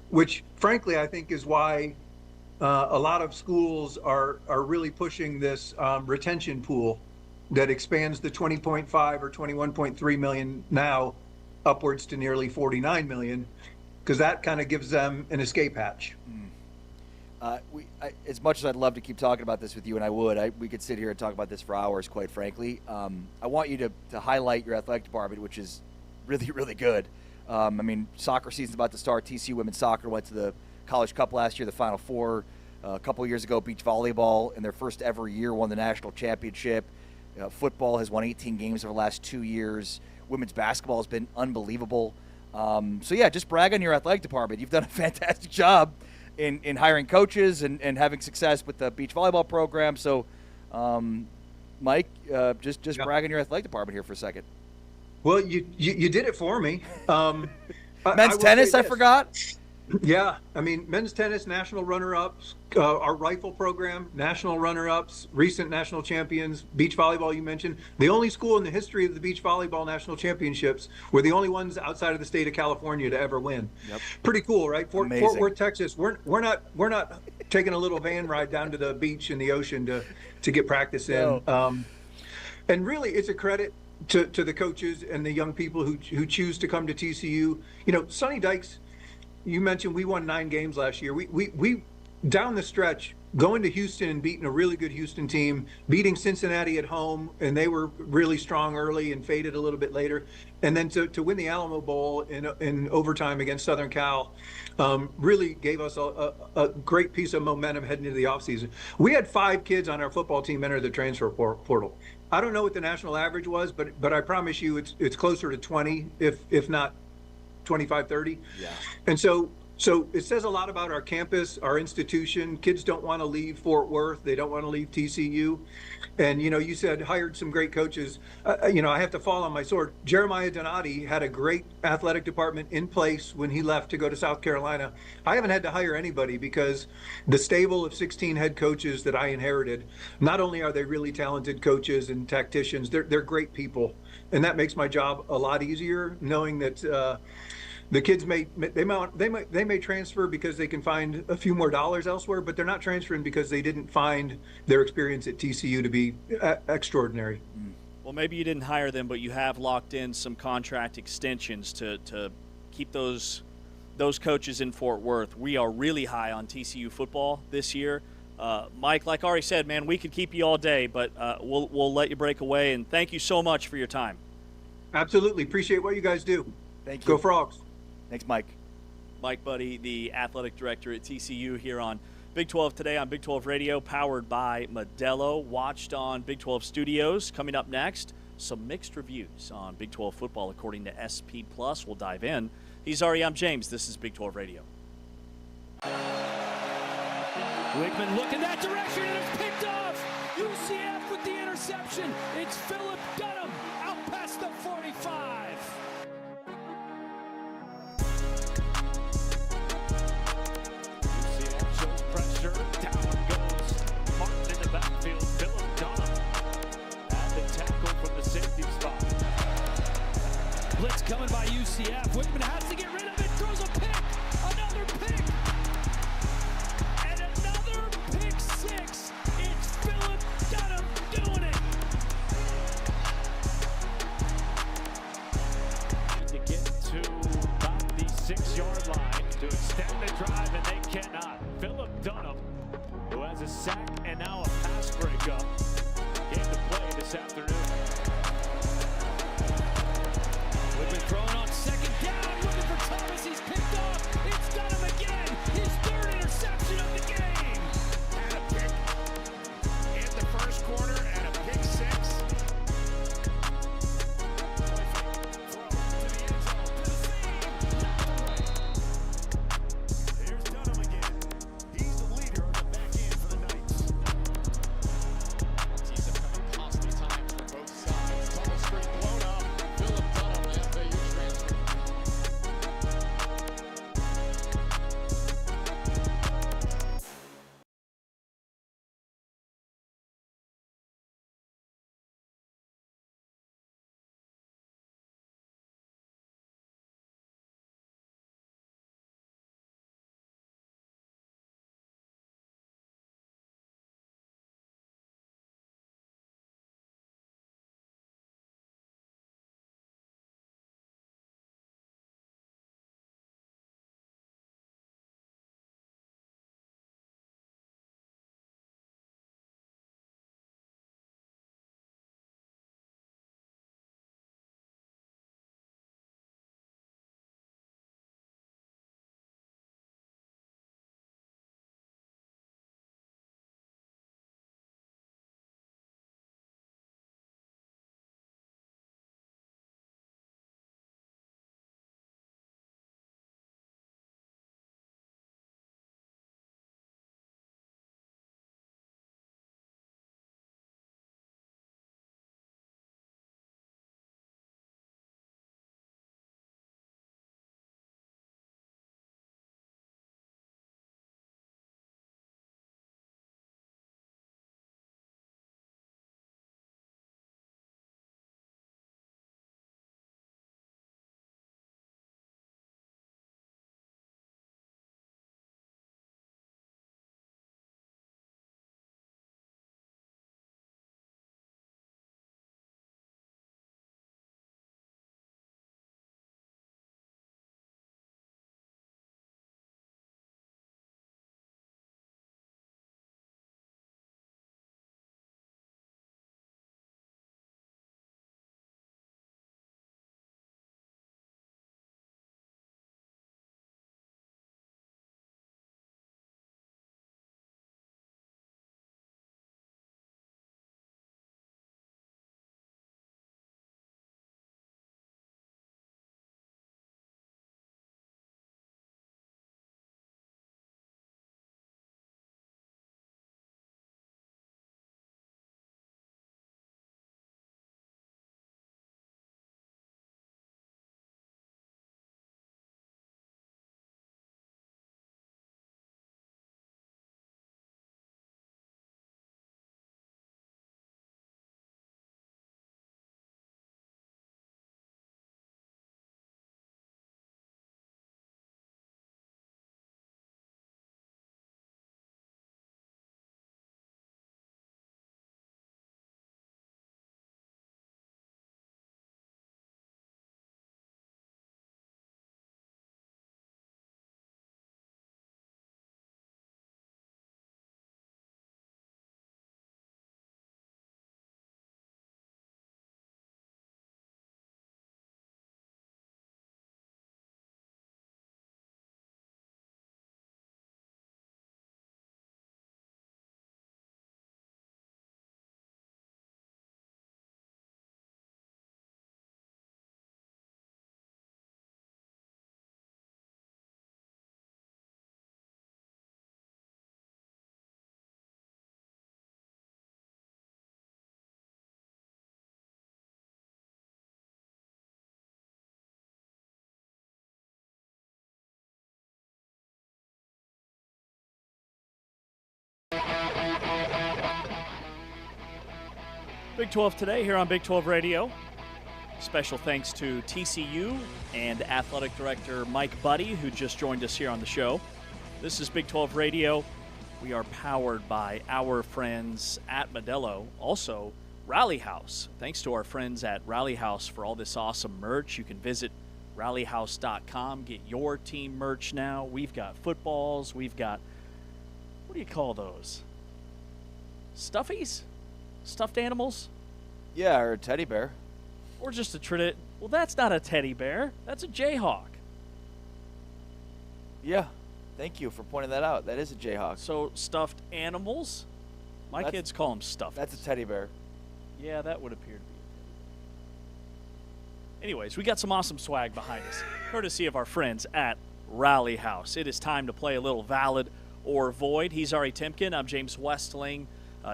which frankly, I think is why a lot of schools are really pushing this retention pool that expands the 20.5 or 21.3 million now upwards to nearly 49 million, because that kind of gives them an escape hatch. As much as I'd love to keep talking about this with you, and I would, we could sit here and talk about this for hours, quite frankly. I want you to highlight your athletic department, which is really, really good. I mean, soccer season's about to start. TCU women's soccer went to the College Cup last year, the Final Four. A couple of years ago, beach volleyball in their first ever year won the national championship. Football has won 18 games over the last 2 years. Women's basketball has been unbelievable. So yeah, just brag on your athletic department. You've done a fantastic job in hiring coaches and having success with the beach volleyball program. So, Mike, just brag on your athletic department here for a second. Well, you did it for me. Men's tennis, I forgot. Yeah, I mean, men's tennis, national runner-ups, our rifle program, national runner-ups, recent national champions, beach volleyball you mentioned. The only school in the history of the beach volleyball national championships, we're the only ones outside of the state of California to ever win. Yep. Pretty cool, right? Fort Worth, Texas. We're not taking a little van ride down to the beach in the ocean to get practice in. No. And really, it's a credit to the coaches and the young people who choose to come to TCU. You know, Sonny Dykes. You mentioned we won 9 games last year. We down the stretch, going to Houston and beating a really good Houston team, beating Cincinnati at home, and they were really strong early and faded a little bit later. And then to win the Alamo Bowl in overtime against Southern Cal really gave us a great piece of momentum heading into the offseason. We had 5 kids on our football team enter the transfer portal. I don't know what the national average was, but I promise you it's closer to 20, if not 25, 30. Yeah. And so it says a lot about our campus, our institution. Kids don't want to leave Fort Worth. They don't want to leave TCU. And, you know, you said hired some great coaches. You know, I have to fall on my sword. Jeremiah Donati had a great athletic department in place when he left to go to South Carolina. I haven't had to hire anybody because the stable of 16 head coaches that I inherited, not only are they really talented coaches and tacticians, they're great people. And that makes my job a lot easier, knowing that the kids may transfer because they can find a few more dollars elsewhere, but they're not transferring because they didn't find their experience at TCU to be extraordinary. Well, maybe you didn't hire them, but you have locked in some contract extensions to keep those coaches in Fort Worth. We are really high on TCU football this year. Mike, like Ari said, man, we could keep you all day, but we'll let you break away. And thank you so much for your time. Absolutely. Appreciate what you guys do. Thank you. Go Frogs. Thanks, Mike. Mike Buddy, the athletic director at TCU, here on Big 12 Today on Big 12 Radio, powered by Modelo, watched on Big 12 Studios. Coming up next, some mixed reviews on Big 12 football according to SP+. We'll dive in. He's Ari, I'm James. This is Big 12 Radio. Wickman looking that direction, and it's picked off. UCF with the interception. It's Philip Dunham out past the 45. Blitz coming by UCF. Wickman has to get rid of it. Throws a pick. Another pick. And another pick six. It's Philip Dunham doing it. To get to about the 6-yard line to extend the drive, and they cannot. Philip Dunham, who has a sack and now a pass breakup, came to play this afternoon. We've been thrown on second down, looking for Thomas. He's picked off. It's Dunham again. His third interception of the game. And a pick in the first quarter and a pick six. Here's Dunham again. He's the leader on the back end for the Knights. Teams have come in costly times for both sides. Tunnel screen blown up. Philip Dunham, the FAU transfer. Big 12 today here on Big 12 Radio. Special thanks to TCU and Athletic Director Mike Buddy, who just joined us here on the show. This is Big 12 Radio. We are powered by our friends at Modelo. Also, Rally House. Thanks to our friends at Rally House for all this awesome merch. You can visit rallyhouse.com, get your team merch now. We've got footballs. We've got, what do you call those? Stuffies? Stuffed animals? Yeah, or a teddy bear. Or just a well, that's not a teddy bear. That's a Jayhawk. Yeah, thank you for pointing that out. That is a Jayhawk. So stuffed animals? My kids call them stuffed. That's a teddy bear. Yeah, that would appear to be. Anyways, we got some awesome swag behind us, courtesy of our friends at Rally House. It is time to play a little Valid or Void. He's Ari Timken. I'm James Westling.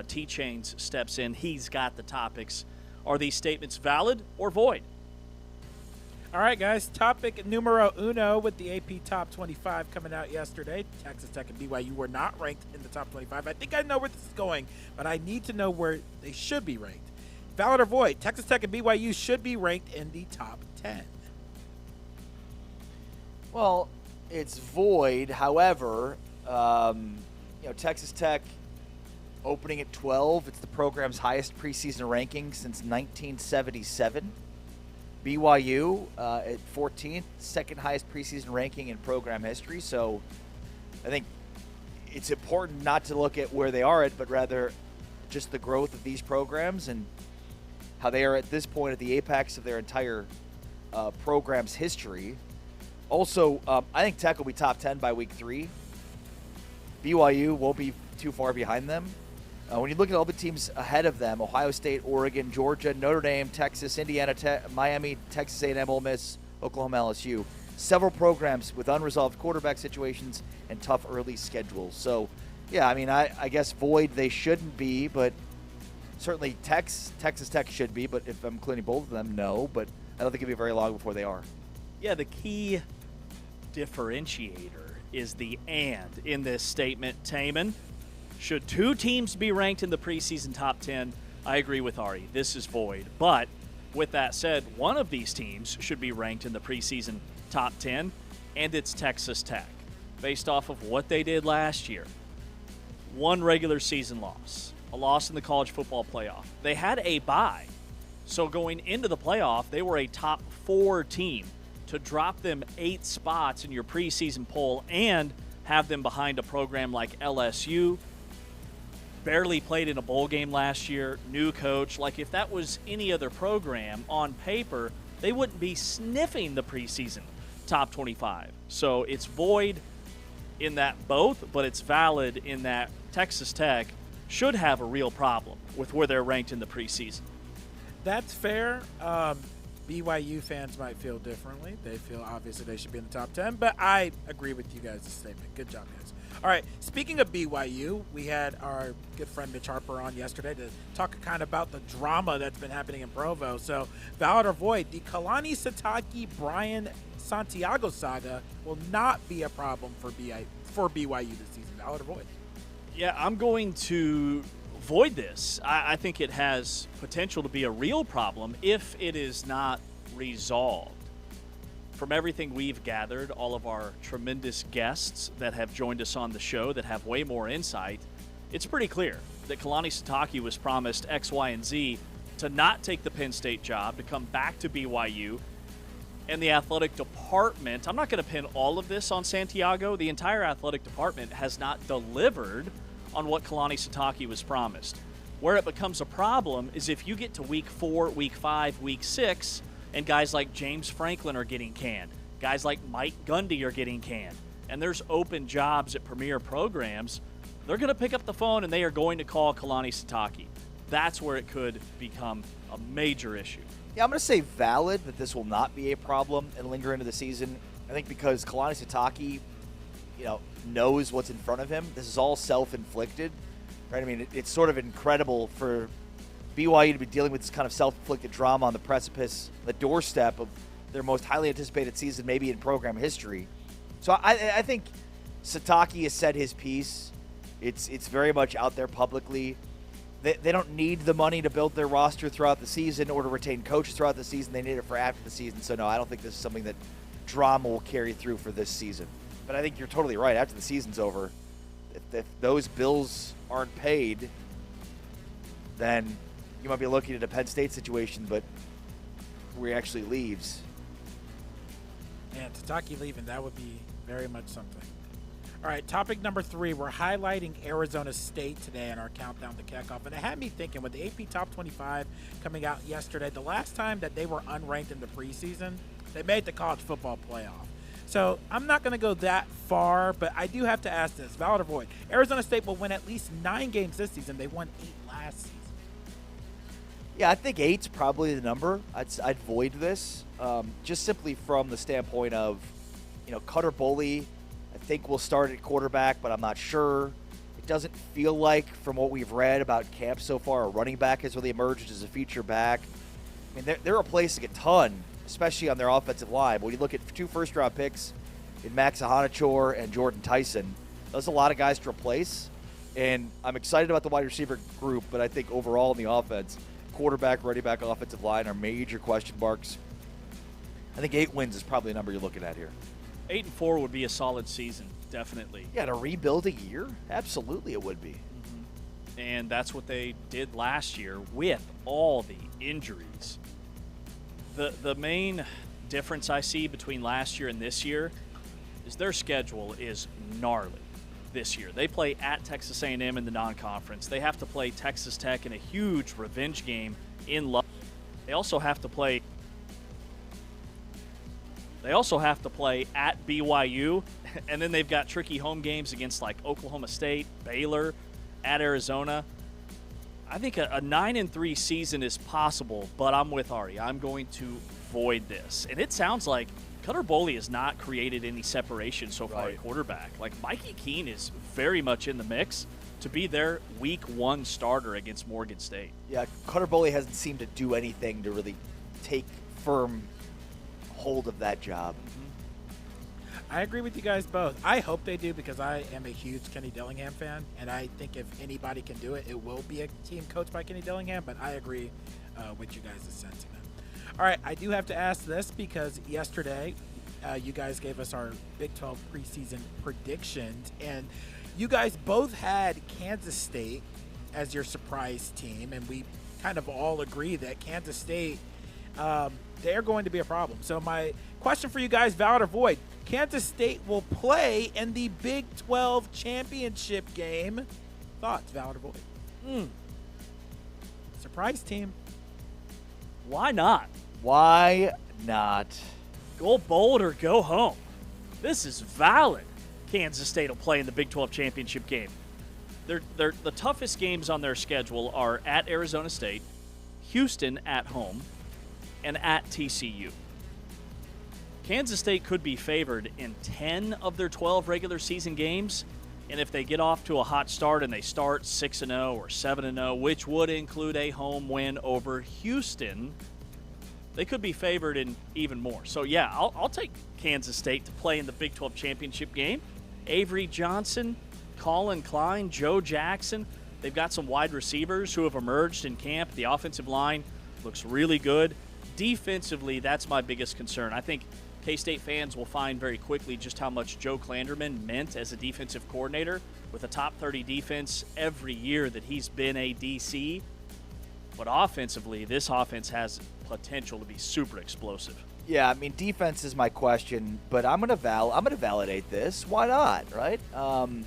T-Chains steps in. He's got the topics. Are these statements valid or void? All right, guys. Topic numero uno with the AP Top 25 coming out yesterday. Texas Tech and BYU were not ranked in the Top 25. I think I know where this is going, but I need to know where they should be ranked. Valid or void? Texas Tech and BYU should be ranked in the top 10. Well, it's void. However, Texas Tech opening at 12. It's the program's highest preseason ranking since 1977. BYU at 14th, second highest preseason ranking in program history. So I think it's important not to look at where they are at, but rather just the growth of these programs and how they are at this point at the apex of their entire program's history. Also, I think Tech will be top 10 by week 3. BYU won't be too far behind them. When you look at all the teams ahead of them, Ohio State, Oregon, Georgia, Notre Dame, Texas, Indiana, Miami, Texas A&M, Ole Miss, Oklahoma, LSU, several programs with unresolved quarterback situations and tough early schedules. So, yeah, I mean, I guess void they shouldn't be, but certainly Texas Tech should be. But if I'm including both of them, no. But I don't think it'll be very long before they are. Yeah, the key differentiator is the and in this statement, Taman. Should two teams be ranked in the preseason top 10? I agree with Ari. This is void. But with that said, one of these teams should be ranked in the preseason top 10, and it's Texas Tech, based off of what they did last year. One regular season loss, a loss in the college football playoff. They had a bye. So going into the playoff, they were a top 4 team. To drop them 8 spots in your preseason poll and have them behind a program like LSU, barely played in a bowl game last year, new coach. Like, if that was any other program on paper, they wouldn't be sniffing the preseason top 25. So it's void in that both, but it's valid in that Texas Tech should have a real problem with where they're ranked in the preseason. That's fair. BYU fans might feel differently. They feel obviously they should be in the top 10, but I agree with you guys' statement. Good job, guys. All right, speaking of BYU, we had our good friend Mitch Harper on yesterday to talk kind of about the drama that's been happening in Provo. So, valid or void, the Kalani Sitake Brian Santiago saga will not be a problem for BYU this season. Valid or void? Yeah, I'm going to void this. I think it has potential to be a real problem if it is not resolved. From everything we've gathered, all of our tremendous guests that have joined us on the show that have way more insight, it's pretty clear that Kalani Sitake was promised X, Y, and Z to not take the Penn State job, to come back to BYU. And the athletic department, I'm not going to pin all of this on Santiago. The entire athletic department has not delivered on what Kalani Sitake was promised. Where it becomes a problem is if you get to week 4, week 5, week 6, and guys like James Franklin are getting canned. Guys like Mike Gundy are getting canned. And there's open jobs at premier programs. They're going to pick up the phone and they are going to call Kalani Sitake. That's where it could become a major issue. Yeah, I'm going to say valid that this will not be a problem and linger into the season. I think because Kalani Sitake, knows what's in front of him. This is all self-inflicted, right? I mean, it's sort of incredible for BYU to be dealing with this kind of self-inflicted drama on the precipice, the doorstep of their most highly anticipated season maybe in program history. So I think Sitake has said his piece. It's very much out there publicly. they don't need the money to build their roster throughout the season or to retain coaches throughout the season. They need it for after the season. So, no, I don't think this is something that drama will carry through for this season. But I think you're totally right. After the season's over, if those bills aren't paid, then you might be looking at a Penn State situation, but where he actually leaves. And Tataki leaving, that would be very much something. All right, topic number 3. We're highlighting Arizona State today in our countdown to kickoff. And it had me thinking, with the AP Top 25 coming out yesterday, the last time that they were unranked in the preseason, they made the college football playoff. So I'm not going to go that far, but I do have to ask this. Valid or void? Arizona State will win at least 9 games this season. They won 8 last season. Yeah, I think 8's probably the number. I'd void this, just simply from the standpoint of, Cutter Boley, I think will start at quarterback, but I'm not sure. It doesn't feel like, from what we've read about camp so far, a running back has really emerged as a feature back. I mean, they're replacing a ton, especially on their offensive line. But when you look at 2 first-round picks in Max Ahanachor and Jordan Tyson, those are a lot of guys to replace. And I'm excited about the wide receiver group, but I think overall in the offense, quarterback, running back, offensive line are major question marks. I think 8 wins is probably the number you're looking at here. 8-4 would be a solid season, definitely. Yeah, to rebuild a year? Absolutely it would be. And that's what they did last year with all the injuries. The main difference I see between last year and this year is their schedule is gnarly this year. They play at Texas A&M in the non-conference. They have to play Texas Tech in a huge revenge game in Lubbock. They also have to play at BYU, and then they've got tricky home games against like Oklahoma State, Baylor, at Arizona. I think a 9-3 season is possible, but I'm with Ari. I'm going to void this. And it sounds like Cutter Boley has not created any separation so far at quarterback. Like, Mikey Keene is very much in the mix to be their week 1 starter against Morgan State. Yeah, Cutter Boley hasn't seemed to do anything to really take firm hold of that job. I agree with you guys both. I hope they do, because I am a huge Kenny Dillingham fan, and I think if anybody can do it, it will be a team coached by Kenny Dillingham, but I agree with you guys' sentiment. All right, I do have to ask this, because yesterday you guys gave us our Big 12 preseason predictions, and you guys both had Kansas State as your surprise team, and we kind of all agree that Kansas State, they're going to be a problem. So my question for you guys, valid or void, Kansas State will play in the Big 12 championship game. Thoughts, valid or void? Surprise team. Why not? Why not? Go bold or go home. This is valid. Kansas State will play in the Big 12 championship game. The toughest games on their schedule are at Arizona State, Houston at home, and at TCU. Kansas State could be favored in 10 of their 12 regular season games, and if they get off to a hot start and they start 6-0 or 7-0, which would include a home win over Houston, they could be favored in even more. So, yeah, I'll take Kansas State to play in the Big 12 championship game. Avery Johnson, Colin Klein, Joe Jackson. They've got some wide receivers who have emerged in camp. The offensive line looks really good. Defensively, that's my biggest concern. I think K-State fans will find very quickly just how much Joe Klanderman meant as a defensive coordinator with a top 30 defense every year that he's been a DC. But offensively, this offense has potential to be super explosive. Yeah, I mean, defense is my question, but I'm gonna validate this. Why not, right? And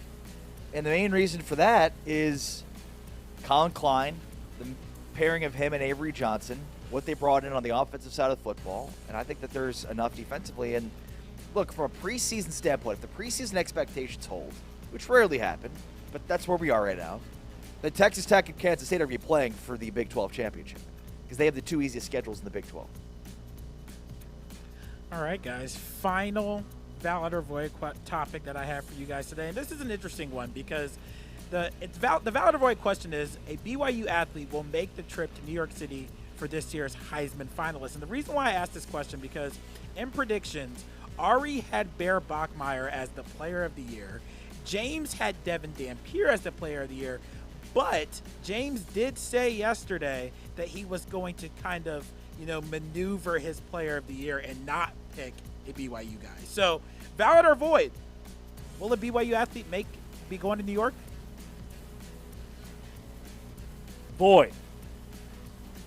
the main reason for that is Colin Klein, the pairing of him and Avery Johnson, what they brought in on the offensive side of the football, and I think that there's enough defensively. And look, from a preseason standpoint, if the preseason expectations hold, which rarely happen, but that's where we are right now, then Texas Tech and Kansas State are going to be playing for the Big 12 championship because they have the 2 easiest schedules in the Big 12. All right, guys. Final valid or void topic that I have for you guys today, and this is an interesting one because the valid or void question is: a BYU athlete will make the trip to New York City for this year's Heisman finalists. And the reason why I asked this question, because in predictions, Ari had Bear Bachmeier as the player of the year. James had Devin Dampier as the player of the year. But James did say yesterday that he was going to kind of, maneuver his player of the year and not pick a BYU guy. So, valid or void? Will a BYU athlete be going to New York? Boy,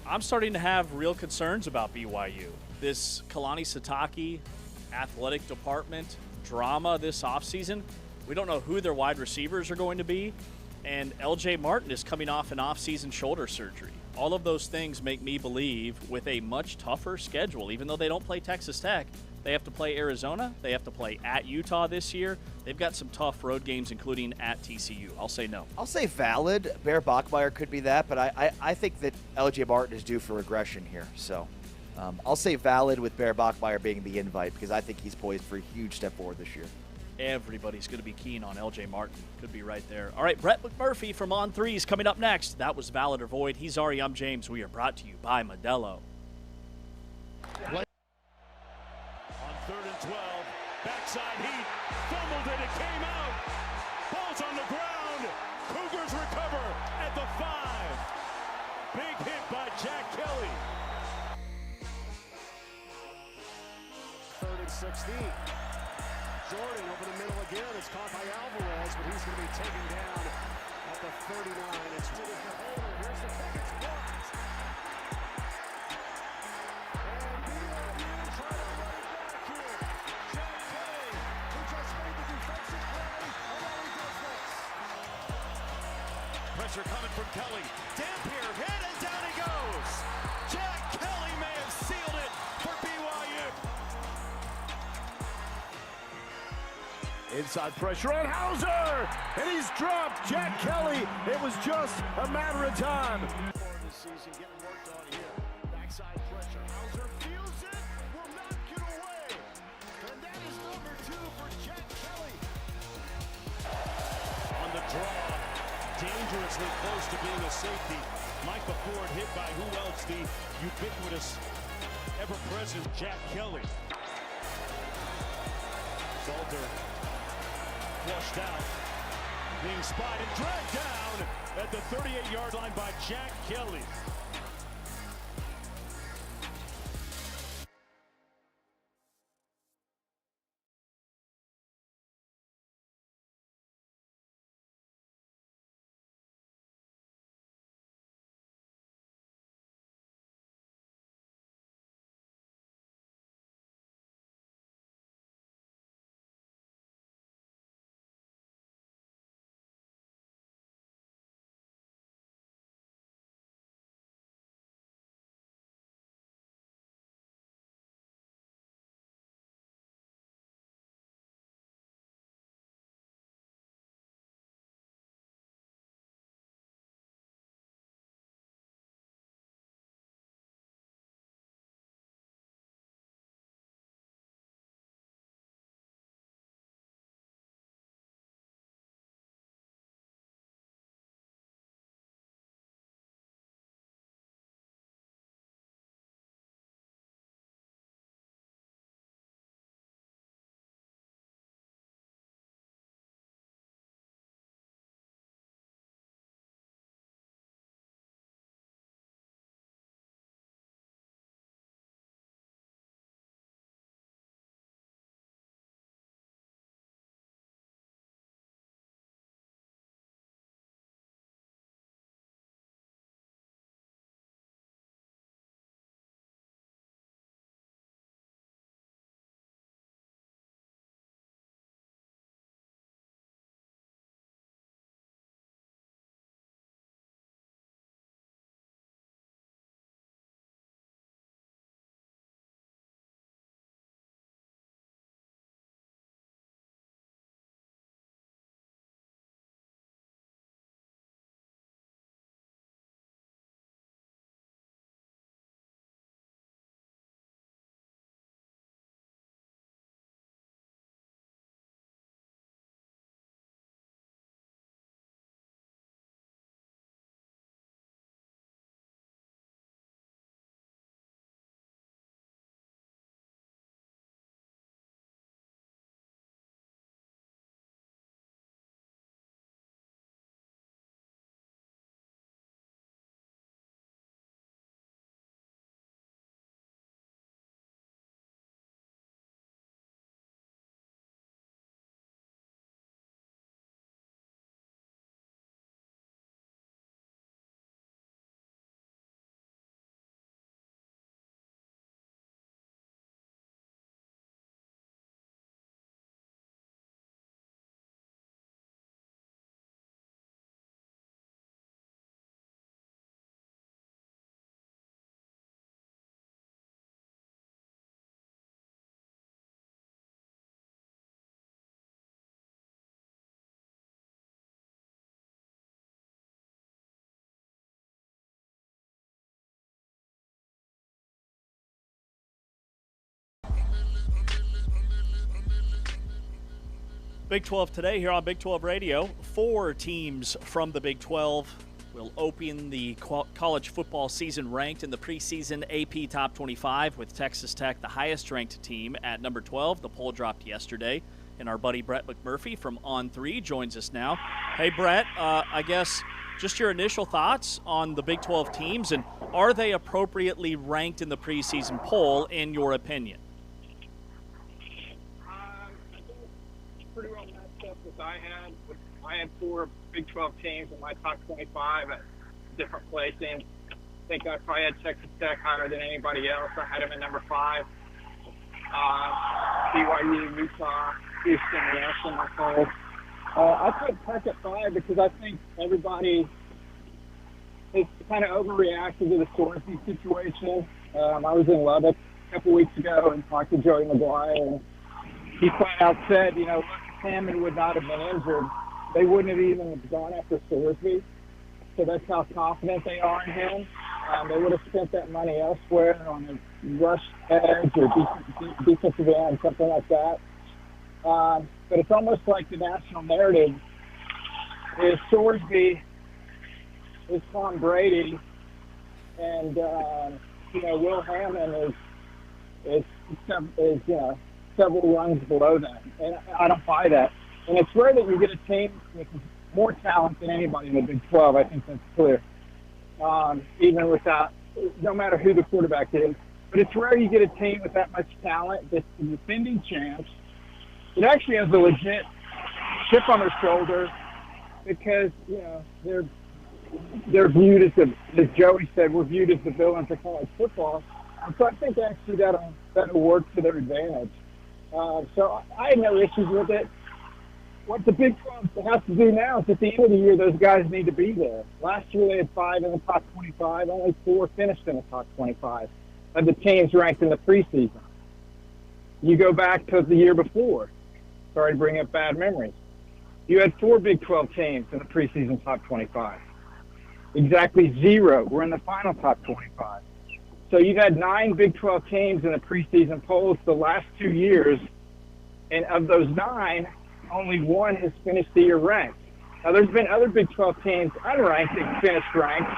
I'm starting to have real concerns about BYU. This Kalani Sitake athletic department drama this offseason, we don't know who their wide receivers are going to be, and LJ Martin is coming off an offseason shoulder surgery. All of those things make me believe with a much tougher schedule, even though they don't play Texas Tech, they have to play Arizona, they have to play at Utah this year. They've got some tough road games, including at TCU. I'll say no. I'll say valid. Bear Bachmeier could be that, but I think that LJ Martin is due for regression here. So I'll say valid with Bear Bachmeier being the invite because I think he's poised for a huge step forward this year. Everybody's going to be keen on LJ Martin. Could be right there. All right, Brett McMurphy from On Threes coming up next. That was Valid or Void. He's Ari, I'm James. We are brought to you by Modelo. On 3rd and 12, backside heat, fumbled it, it came out. Ball's on the ground. Cougars recover at the 5. Big hit by Jack Kelly. 3rd and 16. Jordan over the middle again. It's caught by Alvarez, but he's going to be taken down at the 39. It's to the holder. Here's the pick. It's blocked. And BYU trying to run it back here. Jack Kelly, who just made the defensive play. Oh, now he does this. Pressure coming from Kelly. Dampier hit and down he goes. Jack Kelly may have sealed it for BYU. Inside pressure on Hauser, and he's dropped. Jack Kelly, it was just a matter of time. For the season, getting worked on here. Backside pressure. Hauser feels it, will not get away. And that is number 2 for Jack Kelly. On the draw, dangerously close to being a safety. Micah Ford hit by who else? The ubiquitous, ever-present Jack Kelly. Salter flushed out, being spotted, dragged down at the 38-yard line by Jack Kelly. Big 12 today here on Big 12 Radio. 4 teams from the Big 12 will open the college football season ranked in the preseason AP Top 25 with Texas Tech, the highest-ranked team, at number 12. The poll dropped yesterday, and our buddy Brett McMurphy from On3 joins us now. Hey, Brett, I guess just your initial thoughts on the Big 12 teams, and are they appropriately ranked in the preseason poll, in your opinion? Pretty well matched up as I had 4 Big 12 teams in my top 25 at different placings. I think I probably had Texas Tech higher than anybody else. I had them at number 5. BYU, Utah, Houston, yes, in my poll. I put Tech at 5 because I think everybody has kind of overreacted to the Sorsby situation. I was in Lubbock a couple weeks ago and talked to Joey McGuire, and he flat out said, look, Hammond would not have been injured. They wouldn't have even gone after Sorsby. So that's how confident they are in him. They would have spent that money elsewhere on a rush edge or defensive end, something like that. But it's almost like the national narrative is Sorsby is Tom Brady, and Will Hammond is several rungs below that, and I don't buy that. And it's rare that you get a team with more talent than anybody in the Big 12. I think that's clear. Even without, no matter who the quarterback is, but it's rare you get a team with that much talent that's the defending champs. It actually has a legit chip on their shoulder because they're viewed as Joey said, we're viewed as the villains of college football. And so I think actually that'll work to their advantage. So I have no issues with it. What the Big 12 has to do now is at the end of the year, those guys need to be there. Last year they had 5 in the top 25. Only 4 finished in the top 25 of the teams ranked in the preseason. You go back to the year before. Sorry to bring up bad memories. You had 4 Big 12 teams in the preseason top 25. Exactly 0 were in the final top 25. So you've had 9 Big 12 teams in the preseason polls the last 2 years, and of those 9, only 1 has finished the year ranked. Now, there's been other Big 12 teams unranked that finished ranked,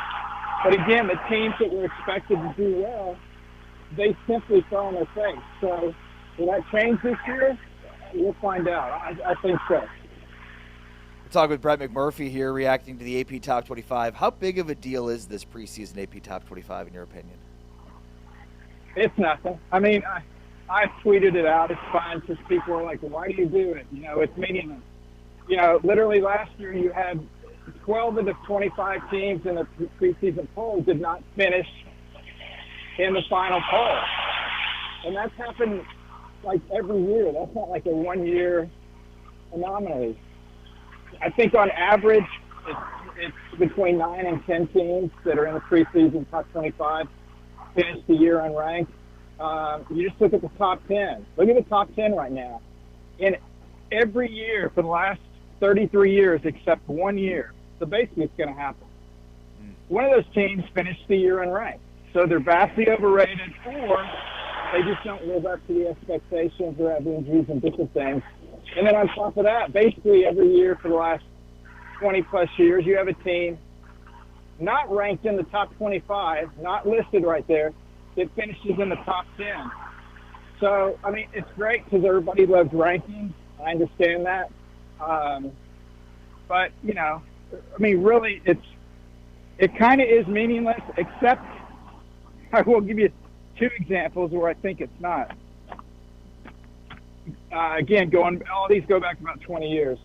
but again, the teams that were expected to do well, they simply fell on their face. So will that change this year? We'll find out. I think so. We're talking with Brett McMurphy here, reacting to the AP Top 25. How big of a deal is this preseason AP Top 25 in your opinion? It's nothing. I mean, I tweeted it out. It's fine because people are like, well, why do you do it? It's meaningless. Literally last year you had 12 of the 25 teams in the preseason poll did not finish in the final poll. And that's happened like every year. That's not like a one-year anomaly. I think on average it's between 9 and 10 teams that are in the preseason top 25 finish the year unranked. You just look at the top 10. Look at the top 10 right now. In every year for the last 33 years except 1 year, so basically it's going to happen. One of those teams finished the year unranked. So they're vastly overrated, or they just don't live up to the expectations or have injuries and different things. And then on top of that, basically every year for the last 20-plus years, you have a team not ranked in the top 25, not listed right there, that finishes in the top 10. So, I mean, it's great because everybody loves rankings. I understand that. But, really, it kind of is meaningless, except I will give you 2 examples where I think it's not. Again, all these go back about 20 years.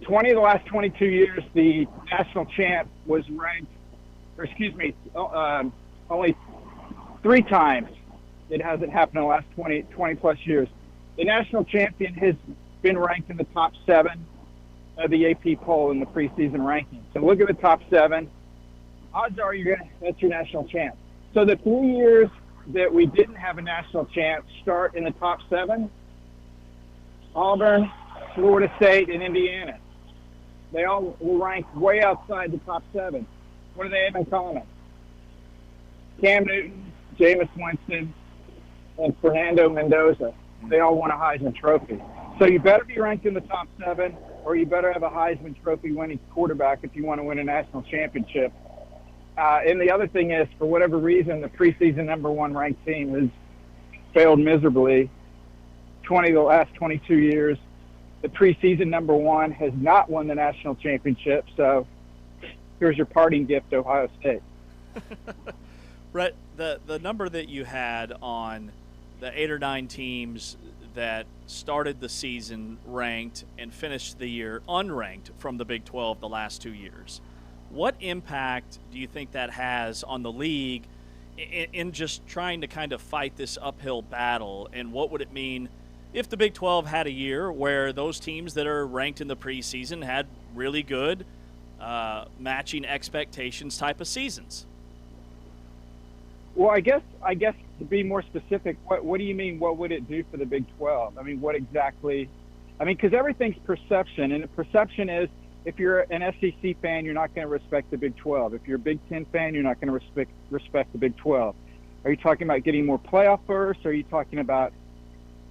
20 of the last 22 years, the national champ was ranked, only 3 times. It hasn't happened in the last 20 plus years. The national champion has been ranked in the top 7 of the AP poll in the preseason ranking. So look at the top 7. Odds are that's your national champ. So the 3 years that we didn't have a national champ start in the top 7, Auburn, Florida State, and Indiana. They all were ranked way outside the top 7. What do they have in common? Cam Newton, Jameis Winston, and Fernando Mendoza. They all won a Heisman Trophy. So you better be ranked in the top 7, or you better have a Heisman Trophy winning quarterback if you want to win a national championship. And the other thing is, for whatever reason, the preseason number 1 ranked team has failed miserably. The last 22 years, the preseason number 1 has not won the national championship. So here's your parting gift, Ohio State. Brett, the number that you had on the 8 or 9 teams that started the season ranked and finished the year unranked from the Big 12 the last 2 years, what impact do you think that has on the league in just trying to kind of fight this uphill battle? And what would it mean if the Big 12 had a year where those teams that are ranked in the preseason had really good matching expectations type of seasons? Well, I guess to be more specific, what do you mean? What would it do for the Big 12? I mean, what exactly? I mean, because everything's perception, and the perception is if you're an SEC fan, you're not going to respect the Big 12. If you're a Big 10 fan, you're not going to respect the Big 12. Are you talking about getting more playoff berths? Are you talking about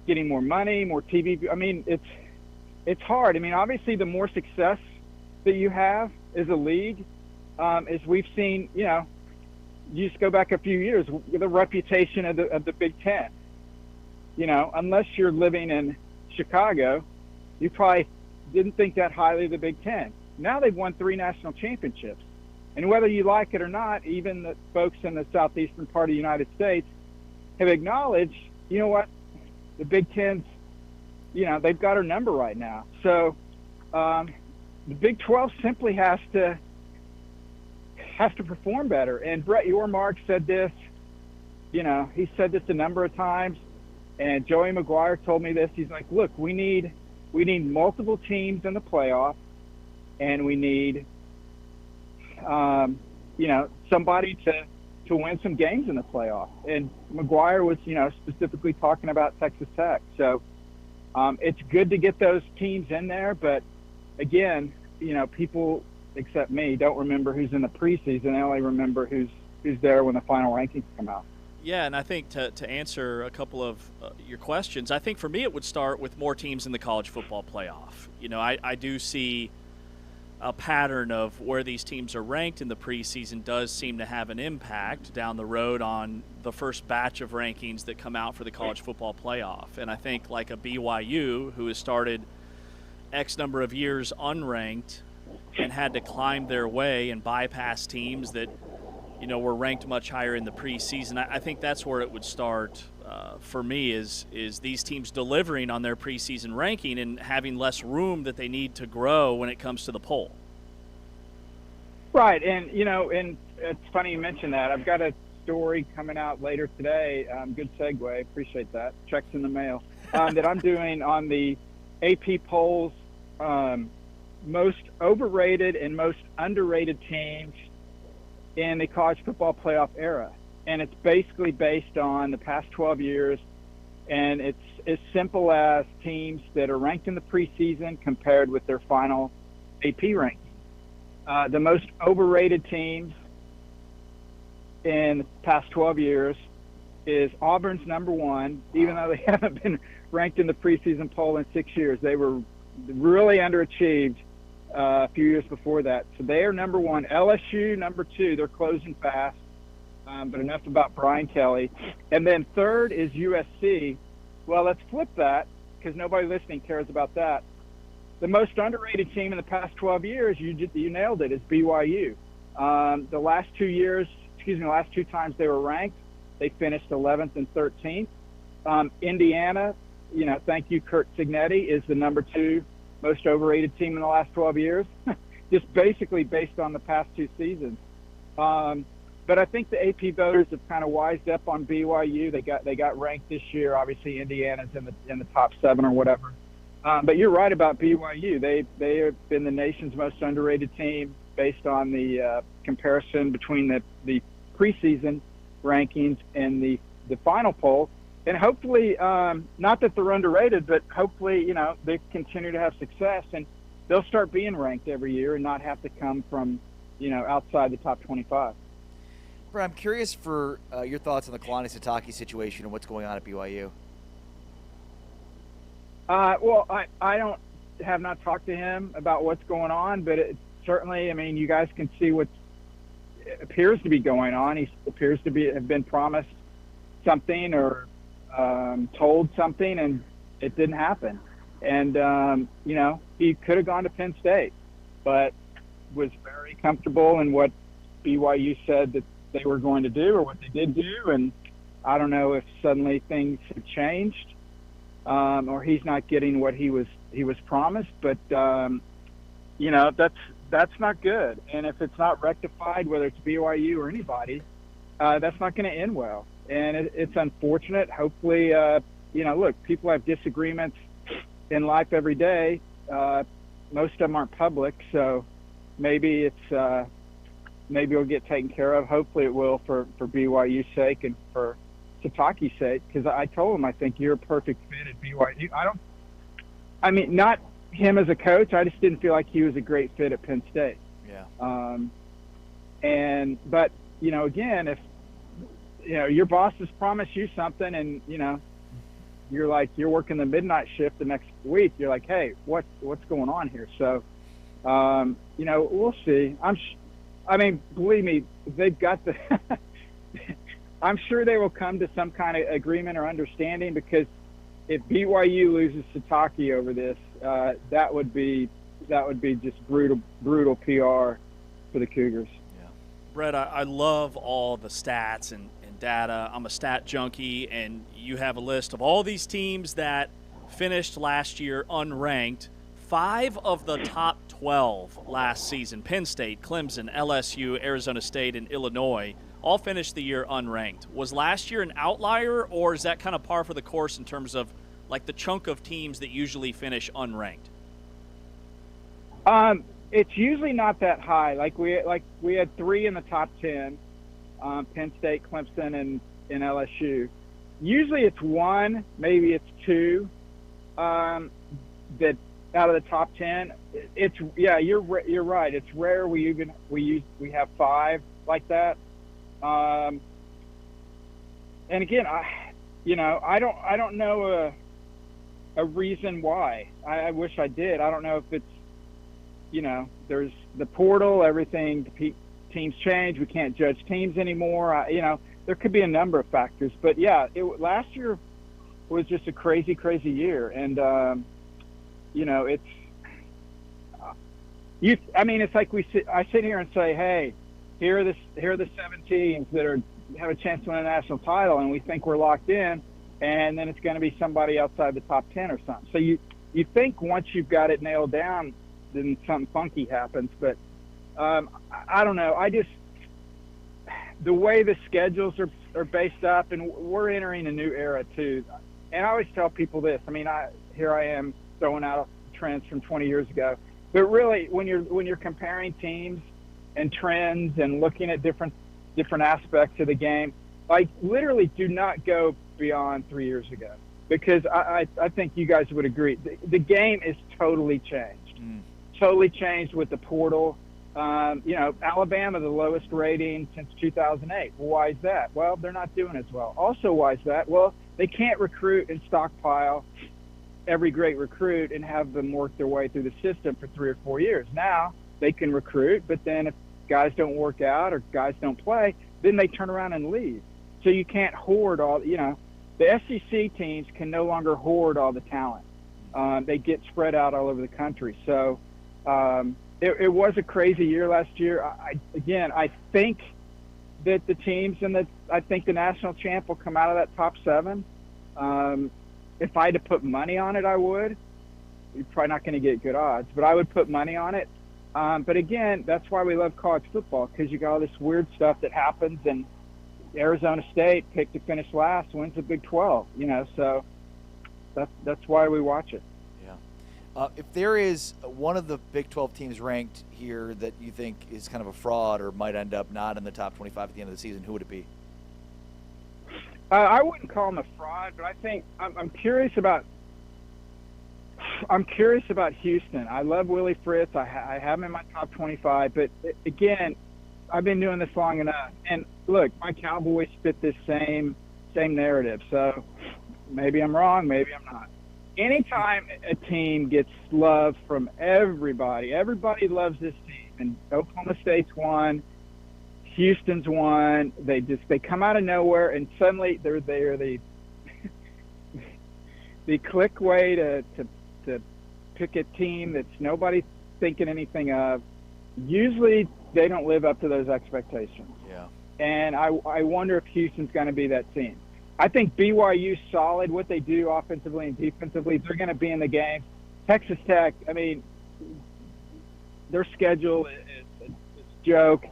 getting more money, more TV? I mean, it's hard. I mean, obviously, the more success that you have as a league, as we've seen, you just go back a few years, the reputation of the Big Ten. Unless you're living in Chicago, you probably didn't think that highly of the Big Ten. Now they've won 3 national championships. And whether you like it or not, even the folks in the southeastern part of the United States have acknowledged, you know what, the Big Ten's, they've got our number right now. So the Big 12 simply has to perform better. And Brett Yormark said this, he said this a number of times, and Joey McGuire told me this. He's like, look, we need multiple teams in the playoff, and we need, somebody to win some games in the playoff. And McGuire was, specifically talking about Texas Tech. So it's good to get those teams in there, but again, people except me don't remember who's in the preseason. They only remember who's there when the final rankings come out. Yeah, and I think to answer a couple of your questions, I think for me it would start with more teams in the college football playoff. I do see a pattern of where these teams are ranked in the preseason does seem to have an impact down the road on the first batch of rankings that come out for the college football playoff. And I think like a BYU, who has started X number of years unranked and had to climb their way and bypass teams that were ranked much higher in the preseason. I think that's where it would start for me is these teams delivering on their preseason ranking and having less room that they need to grow when it comes to the poll. Right, and and it's funny you mentioned that. I've got a story coming out later today. Good segue, appreciate that. Checks in the mail that I'm doing on the AP polls, most overrated and most underrated teams in the college football playoff era. And it's basically based on the past 12 years. And it's as simple as teams that are ranked in the preseason compared with their final AP ranking. The most overrated teams in the past 12 years is Auburn's number 1, even though they haven't been ranked in the preseason poll in 6 years. They were really underachieved a few years before that. So they are number 1. LSU, number 2. They're closing fast, but enough about Brian Kelly. And then third is USC. Well, let's flip that because nobody listening cares about that. The most underrated team in the past 12 years, you nailed it, is BYU. The last 2 times they were ranked, they finished 11th and 13th. Indiana, thank you, Kurt Cignetti, is the number 2 most overrated team in the last 12 years, just basically based on the past 2 seasons. But I think the AP voters have kind of wised up on BYU. They got ranked this year. Obviously, Indiana's in the top 7 or whatever. But you're right about BYU. They have been the nation's most underrated team based on the comparison between the preseason rankings and the final poll. And hopefully, not that they're underrated, but hopefully, they continue to have success and they'll start being ranked every year and not have to come from, outside the top 25. Brett, I'm curious for your thoughts on the Kalani Sitake situation and what's going on at BYU. Well, I don't have not talked to him about what's going on, but it certainly, I mean, you guys can see what appears to be going on. He appears to have been promised something or told something, and it didn't happen. And he could have gone to Penn State, but was very comfortable in what BYU said that they were going to do or what they did do. And I don't know if suddenly things have changed. Or he's not getting what he was promised, but that's not good. And if it's not rectified, whether it's BYU or anybody, that's not going to end well. And it's unfortunate. Hopefully, look, people have disagreements in life every day. Most of them aren't public, so maybe maybe it'll get taken care of. Hopefully, it will for BYU's sake and for Sitake's sake, because I told him I think you're a perfect fit at BYU. Not him as a coach. I just didn't feel like he was a great fit at Penn State. Yeah. But again, if your boss has promised you something, and you're working the midnight shift the next week, you're like, hey, what's going on here? So, we'll see. Believe me, they've got the. I'm sure they will come to some kind of agreement or understanding, because if BYU loses Sitake over this, that would be just brutal PR for the Cougars. Yeah, Brett, I love all the stats and data. I'm a stat junkie, and you have a list of all these teams that finished last year unranked. 5 of the top 12 last season, Penn State, Clemson, LSU, Arizona State, and Illinois, all finished the year unranked. Was last year an outlier, or is that kind of par for the course in terms of like the chunk of teams that usually finish unranked? It's usually not that high. We had 3 in the top 10, Penn State, Clemson, and LSU. Usually it's 1, maybe it's 2 that out of the top 10. You're right. It's rare we have 5 like that. And again, I don't know a reason why. I wish I did. I don't know if it's, there's the portal, everything, teams change. We can't judge teams anymore. There could be a number of factors, but yeah, last year was just a crazy, crazy year. And, it's like I sit here and say, hey, here are the 7 teams that have a chance to win a national title, and we think we're locked in, and then it's going to be somebody outside the top 10 or something. So you think once you've got it nailed down, then something funky happens. But I don't know. The way the schedules are based up, and we're entering a new era too. And I always tell people this. Here I am throwing out trends from 20 years ago. But really, when you're comparing teams and trends and looking at different aspects of the game, like literally do not go beyond 3 years ago, because I think you guys would agree. The game is totally changed. Totally changed with the portal. Alabama, the lowest rating since 2008. Well, why is that? Well, they're not doing as well. Also, why is that? Well, they can't recruit and stockpile every great recruit and have them work their way through the system for 3 or 4 years. Now they can recruit, but then if guys don't work out or guys don't play, then they turn around and leave. So you can't hoard all, the SEC teams can no longer hoard all the talent. They get spread out all over the country. So it was a crazy year last year. I think that the teams I think the national champ will come out of that top 7. If I had to put money on it, I would. You're probably not going to get good odds, but I would put money on it. But again, that's why we love college football, because you got all this weird stuff that happens, and Arizona State picked to finish last, wins the Big 12, so that's why we watch it. Yeah. If there is one of the Big 12 teams ranked here that you think is kind of a fraud or might end up not in the top 25 at the end of the season, who would it be? I wouldn't call him a fraud, but I think I'm curious about Houston. I love Willie Fritz. I have him in my top 25, but again, I've been doing this long enough. And look, my Cowboys fit this same narrative. So maybe I'm wrong, maybe I'm not. anytime a team gets love from everybody loves this team. And Oklahoma State's won, Houston's won. They come out of nowhere and suddenly they're the the quick way to pick a team that's nobody thinking anything of. Usually they don't live up to those expectations. Yeah. And I wonder if Houston's going to be that team. I think BYU's solid. What they do offensively and defensively, they're going to be in the game. Texas Tech, I mean, their schedule is a joke.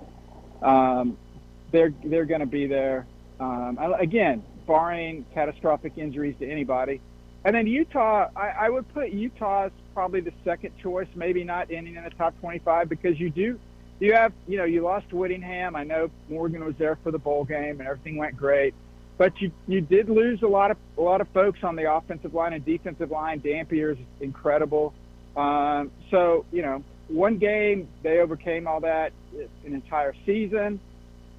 They're going to be there. Again, barring catastrophic injuries to anybody. And then Utah, I would put Utah as probably the second choice, maybe not ending in the top 25 because you lost Whittingham. I know Morgan was there for the bowl game and everything went great. But you did lose a lot of folks on the offensive line and defensive line. Dampier's incredible. So, one game, they overcame all that. An entire season.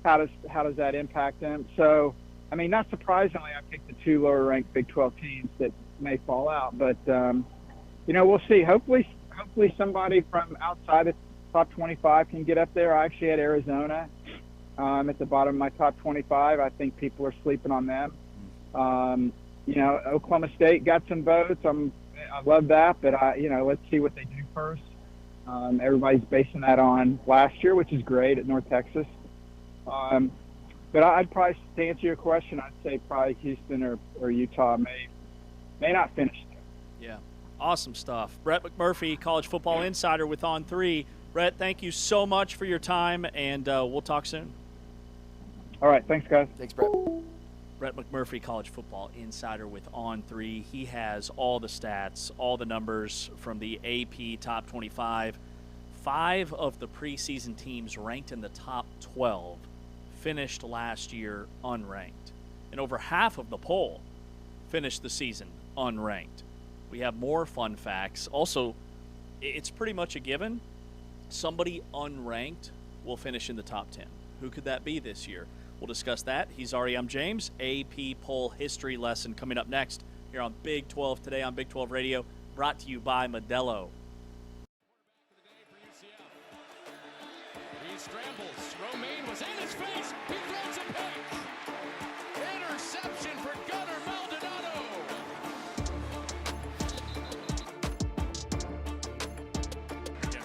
How does that impact them? So, I mean, not surprisingly, I picked the two lower-ranked Big 12 teams that may fall out. But, we'll see. Hopefully somebody from outside the top 25 can get up there. I actually had Arizona at the bottom of my top 25. I think people are sleeping on them. Oklahoma State got some votes. I love that, but let's see what they do first. Everybody's basing that on last year, which is great at North Texas. But I'd probably, to answer your question, I'd say probably Houston or Utah may not finish there. Yeah, awesome stuff. Brett McMurphy, College Football Insider with On3. Brett, thank you so much for your time, and we'll talk soon. All right, thanks, guys. Thanks, Brett. Brett McMurphy, College Football Insider with On3. He has all the stats, all the numbers from the AP Top 25. 5 of the preseason teams ranked in the top 12 finished last year unranked. And over half of the poll finished the season unranked. We have more fun facts. Also, it's pretty much a given. Somebody unranked will finish in the top 10. Who could that be this year? We'll discuss that. He's I'm James. AP poll history lesson coming up next here on Big 12 Today on Big 12 Radio, brought to you by Modelo. He scrambles. Romaine was in his face. He throws a pick. Interception for Gunnar Maldonado.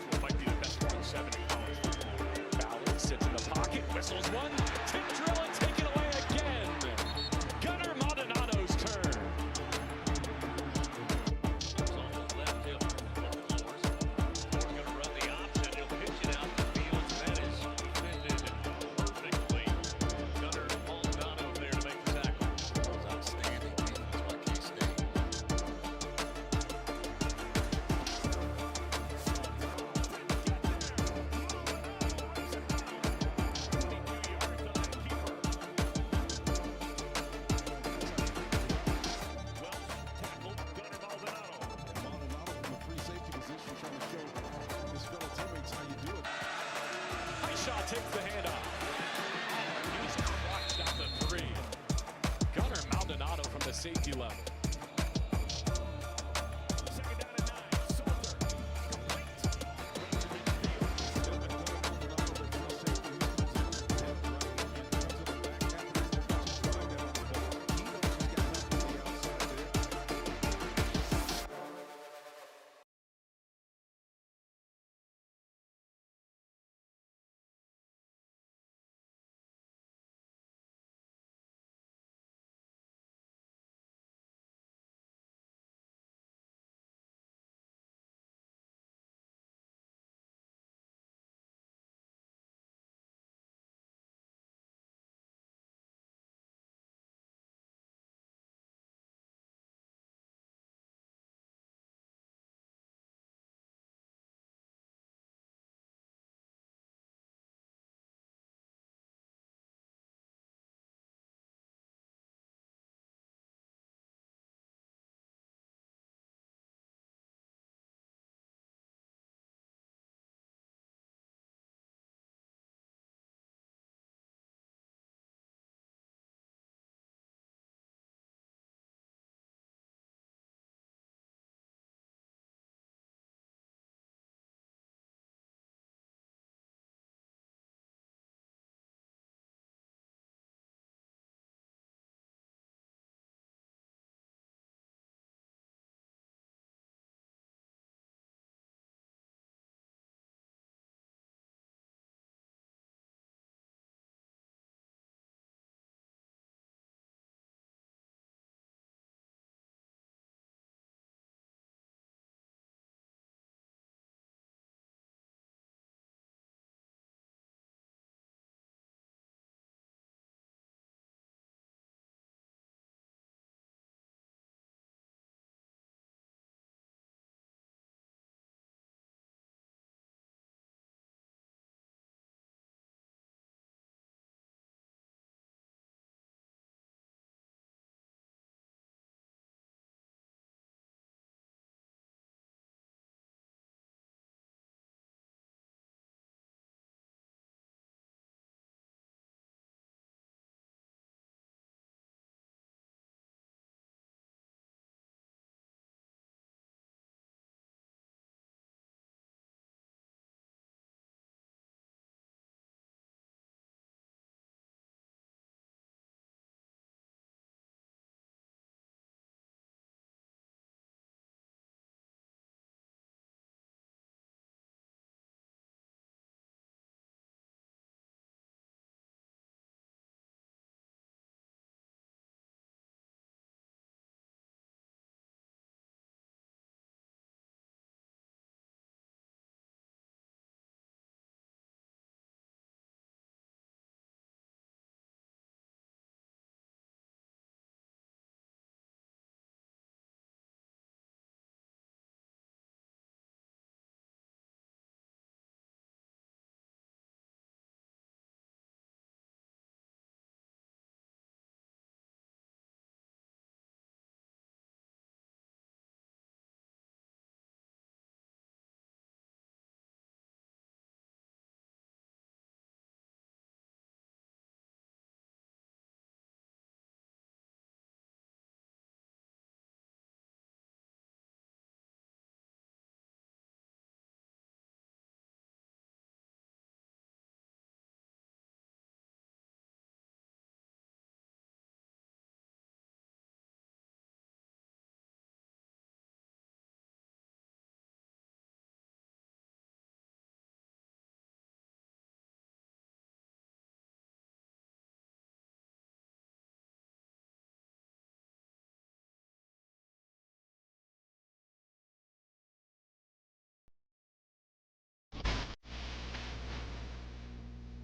What might be the best 170 college football. Ballard sits in the pocket, whistles one. Tip drill and take it away again. Gunnar Maldonado's turn. Takes the handoff. He's clutched out the 3. Gunnar Maldonado from the safety level.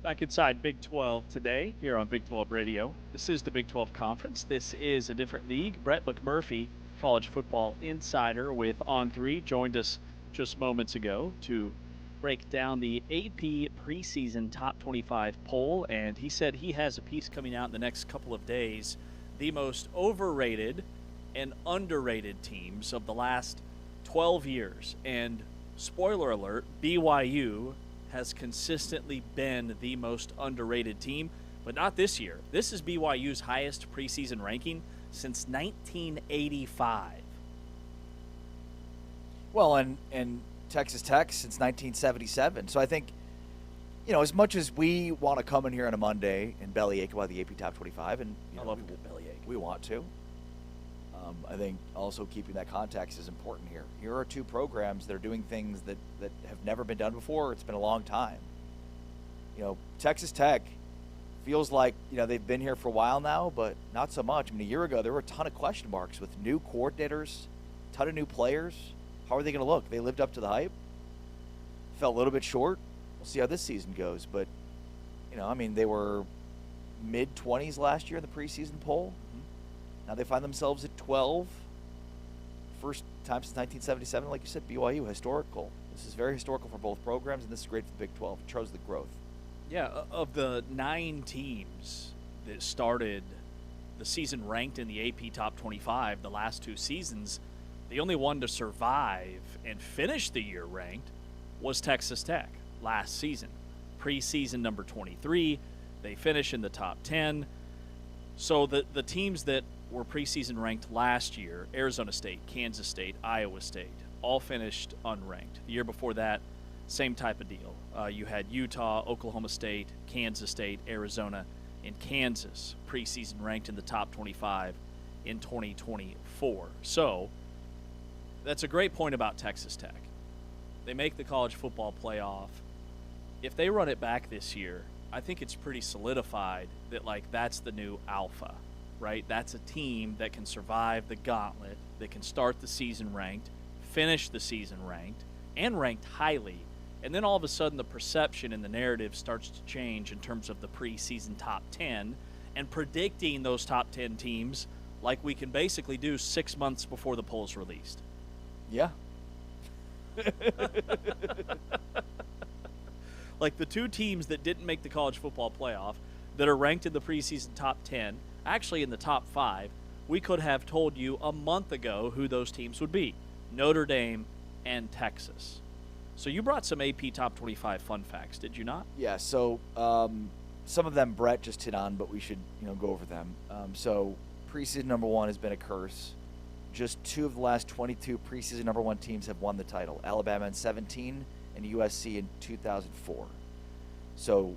Back inside Big 12 today here on Big 12 Radio. This is the Big 12 Conference. This is a different league. Brett McMurphy, college football insider with On3, joined us just moments ago to break down the AP preseason top 25 poll, and he said he has a piece coming out in the next couple of days, the most overrated and underrated teams of the last 12 years. And spoiler alert, BYU has consistently been the most underrated team, but not this year. This is BYU's highest preseason ranking since 1985. Well, and Texas Tech since 1977. So I think, as much as we want to come in here on a Monday and bellyache about the AP Top 25, and I love a good bellyache. We want to. I think also keeping that context is important here. Here are two programs that are doing things that have never been done before. It's been a long time. Texas Tech feels like, they've been here for a while now, but not so much. A year ago, there were a ton of question marks with new coordinators, a ton of new players. How are they going to look? They lived up to the hype. Fell a little bit short. We'll see how this season goes. But, they were mid-20s last year in the preseason poll. Now they find themselves at 12. First time since 1977. Like you said, BYU, historical. This is very historical for both programs, and this is great for the Big 12. It shows the growth. Yeah, of the 9 teams that started the season ranked in the AP Top 25 the last 2 seasons, the only one to survive and finish the year ranked was Texas Tech last season. Preseason number 23, they finish in the top 10. So the teams that were preseason ranked last year, Arizona State, Kansas State, Iowa State, all finished unranked. The year before that, same type of deal. You had Utah, Oklahoma State, Kansas State, Arizona, and Kansas preseason ranked in the top 25 in 2024. So that's a great point about Texas Tech. They make the college football playoff. If they run it back this year, I think it's pretty solidified that, that's the new alpha, right? That's a team that can survive the gauntlet, that can start the season ranked, finish the season ranked, and ranked highly. And then all of a sudden the perception and the narrative starts to change in terms of the preseason top 10 and predicting those top 10 teams like we can basically do 6 months before the poll's released. Yeah. Like the 2 teams that didn't make the college football playoff that are ranked in the preseason top 10, actually in the top 5, we could have told you a month ago who those teams would be: Notre Dame and Texas. So you brought some AP Top 25 fun facts, did you not? Yeah, so some of them Brett just hit on, but we should go over them. So preseason number 1 has been a curse. Just 2 of the last 22 preseason number 1 teams have won the title: Alabama in 17 and USC in 2004. So,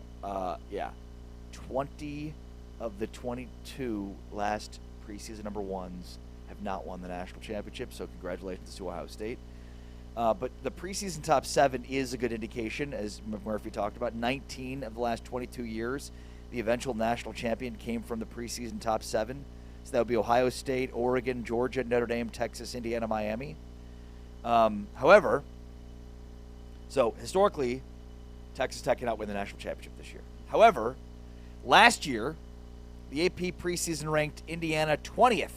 20 of the 22 last preseason number 1s have not won the national championship, so congratulations to Ohio State. But the preseason top 7 is a good indication, as McMurphy talked about. 19 of the last 22 years, the eventual national champion came from the preseason top 7. So that would be Ohio State, Oregon, Georgia, Notre Dame, Texas, Indiana, Miami. However, so historically, Texas Tech cannot win the national championship this year. However, last year, the AP preseason ranked Indiana 20th.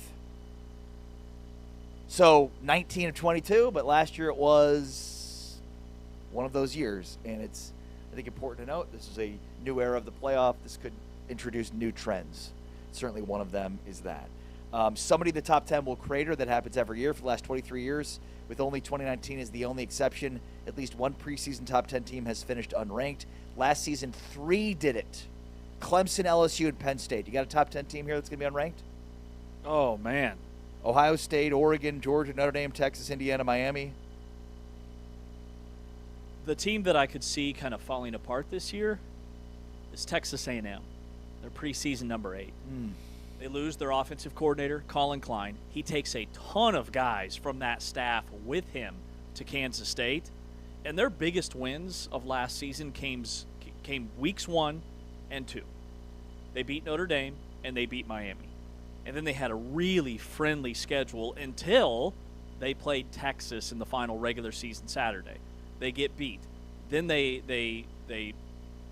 So 19 of 22, but last year it was one of those years. And it's, I think, important to note, this is a new era of the playoff. This could introduce new trends. Certainly one of them is that. Somebody in the top 10 will crater. That happens every year for the last 23 years, with only 2019 as the only exception. At least one preseason top 10 team has finished unranked. Last season, 3 did it. Clemson, LSU, and Penn State. You got a top 10 team here that's going to be unranked? Oh, man. Ohio State, Oregon, Georgia, Notre Dame, Texas, Indiana, Miami. The team that I could see kind of falling apart this year is Texas A&M. They're preseason number 8. They lose their offensive coordinator, Colin Klein. He takes a ton of guys from that staff with him to Kansas State. And their biggest wins of last season came weeks 1 and 2. They beat Notre Dame and they beat Miami. And then they had a really friendly schedule until they played Texas in the final regular season Saturday. They get beat. Then they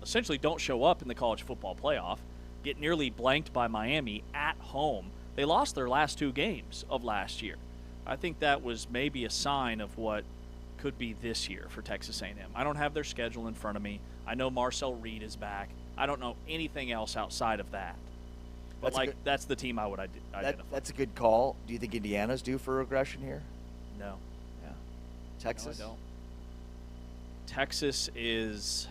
essentially don't show up in the college football playoff, get nearly blanked by Miami at home. They lost their last 2 games of last year. I think that was maybe a sign of what could be this year for Texas A&M. I don't have their schedule in front of me. I know Marcel Reed is back. I don't know anything else outside of that. But that's the team I would identify. That's a good call. Do you think Indiana's due for regression here? No. Yeah. Texas? No, I don't. Texas is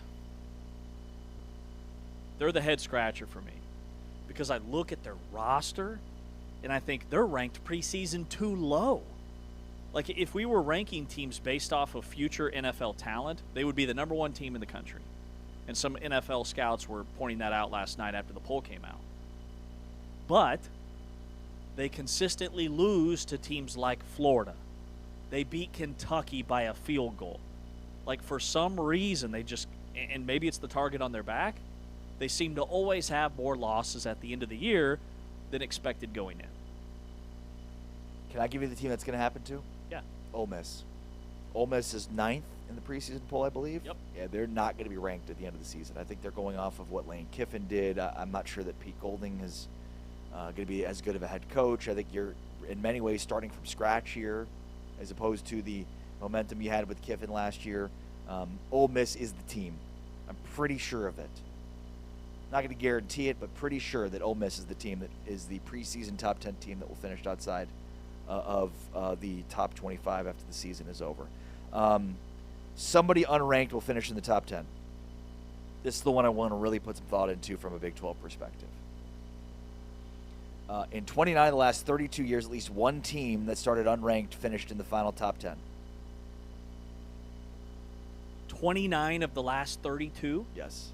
– they're the head scratcher for me because I look at their roster and I think they're ranked preseason too low. Like, if we were ranking teams based off of future NFL talent, they would be the number 1 team in the country. And some NFL scouts were pointing that out last night after the poll came out. But they consistently lose to teams like Florida. They beat Kentucky by a field goal. Like, for some reason, they just – and maybe it's the target on their back – they seem to always have more losses at the end of the year than expected going in. Can I give you the team that's going to happen to? Yeah. Ole Miss. Ole Miss is 9th in the preseason poll, I believe. Yep. Yeah, they're not going to be ranked at the end of the season. I think they're going off of what Lane Kiffin did. I'm not sure that Pete Golding is going to be as good of a head coach. I think you're, in many ways, starting from scratch here as opposed to the momentum you had with Kiffin last year. Ole Miss is the team. I'm pretty sure of it. Not going to guarantee it, but pretty sure that Ole Miss is the team that is the preseason top 10 team that will finish outside of the top 25 after the season is over. Somebody unranked will finish in the top 10. This is the one I want to really put some thought into from a Big 12 perspective. In 29 of the last 32 years, at least one team that started unranked finished in the final top 10. 29 of the last 32? Yes.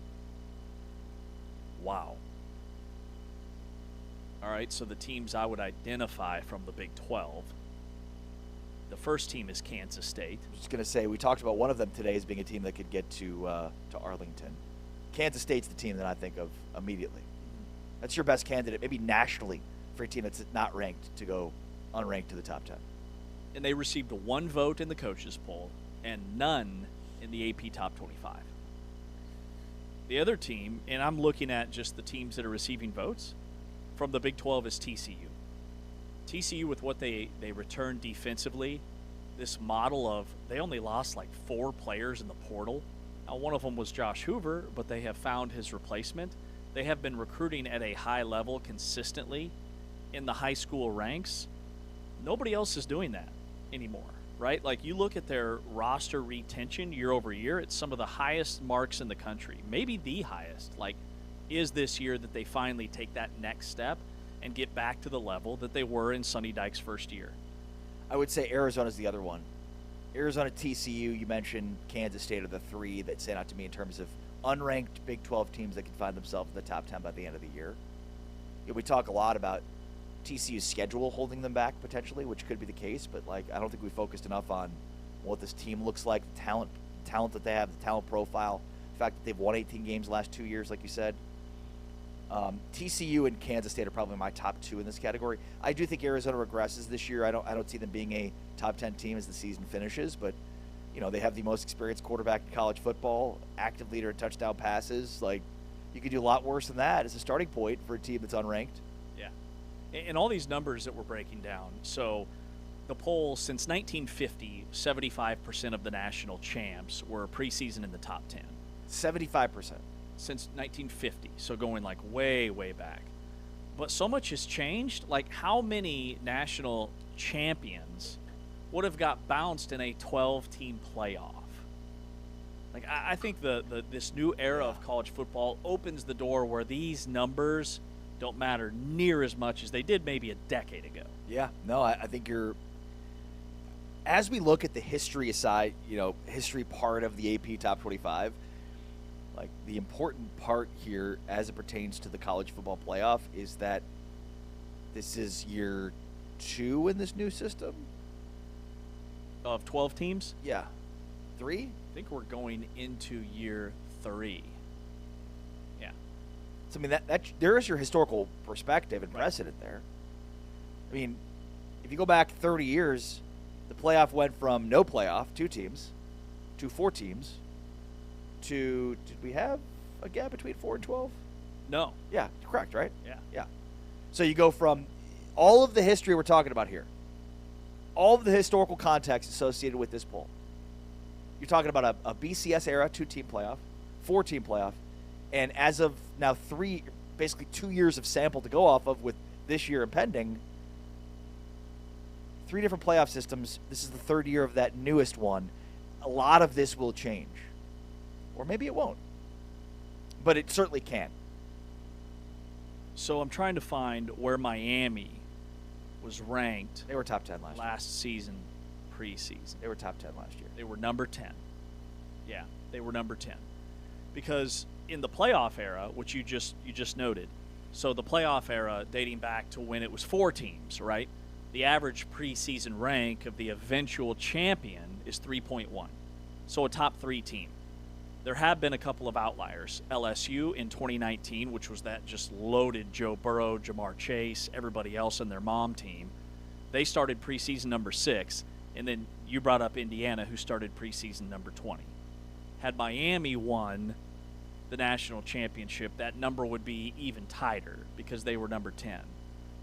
Wow. All right, so the teams I would identify from the Big 12. The first team is Kansas State. I was just going to say, we talked about one of them today as being a team that could get to Arlington. Kansas State's the team that I think of immediately. That's your best candidate, maybe nationally, for a team that's not ranked to go unranked to the top 10. And they received 1 vote in the coaches poll and none in the AP Top 25. The other team, and I'm looking at just the teams that are receiving votes, from the Big 12 is TCU. TCU, with what they returned defensively, this model of they only lost like 4 players in the portal. Now, one of them was Josh Hoover, but they have found his replacement. They have been recruiting at a high level consistently in the high school ranks. Nobody else is doing that anymore, right? Like, you look at their roster retention year over year, it's some of the highest marks in the country, maybe the highest. Like, is this year that they finally take that next step and get back to the level that they were in Sonny Dykes' first year? I would say Arizona's the other one. Arizona, TCU, you mentioned Kansas State are the 3 that stand out to me in terms of unranked Big 12 teams that can find themselves in the top 10 by the end of the year. We talk a lot about TCU's schedule holding them back potentially, which could be the case, but like, I don't think we focused enough on what this team looks like, the talent that they have, the talent profile, the fact that they've won 18 games the last 2 years, like you said. TCU and Kansas State are probably my top 2 in this category. I do think Arizona regresses this year. I don't see them being a top 10 team as the season finishes, but you know, they have the most experienced quarterback in college football, active leader in touchdown passes. Like, you could do a lot worse than that as a starting point for a team that's unranked. Yeah. And all these numbers that we're breaking down. So the poll, since 1950, 75% of the national champs were preseason in the top 10. 75%. Since 1950, so going like way, way back. But so much has changed. Like, how many national champions would have got bounced in a 12-team playoff? Like, I think this new era of college football opens the door where these numbers don't matter near as much as they did maybe a decade ago. Yeah, no, I think you're. As we look at the history aside, history part of the AP Top 25, like, the important part here as it pertains to the college football playoff is that this is year 2 in this new system. Of 12 teams? Yeah. 3? I think we're going into year 3. Yeah. So, I mean, that there is your historical perspective and precedent there. I mean, if you go back 30 years, the playoff went from no playoff, 2 teams, to 4 teams, to, did we have a gap between 4 and 12? No. Yeah, correct, right? Yeah. Yeah. So you go from all of the history we're talking about here, all of the historical context associated with this poll. You're talking about a BCS era 2-team playoff, 4-team playoff, and as of now basically 2 years of sample to go off of with this year impending, 3 different playoff systems. This is the 3rd year of that newest one. A lot of this will change. Or maybe it won't. But it certainly can. So I'm trying to find where Miami was ranked. They were top 10 last season, preseason. They were top 10 last year. They were number 10. Yeah, they were number 10. Because in the playoff era, which you just noted, so the playoff era dating back to when it was 4 teams, right? The average preseason rank of the eventual champion is 3.1. So a top 3 team. There have been a couple of outliers. LSU in 2019, which was that just loaded Joe Burrow, Jamar Chase, everybody else in their mom team. They started preseason number 6, and then you brought up Indiana, who started preseason number 20. Had Miami won the national championship, that number would be even tighter because they were number 10.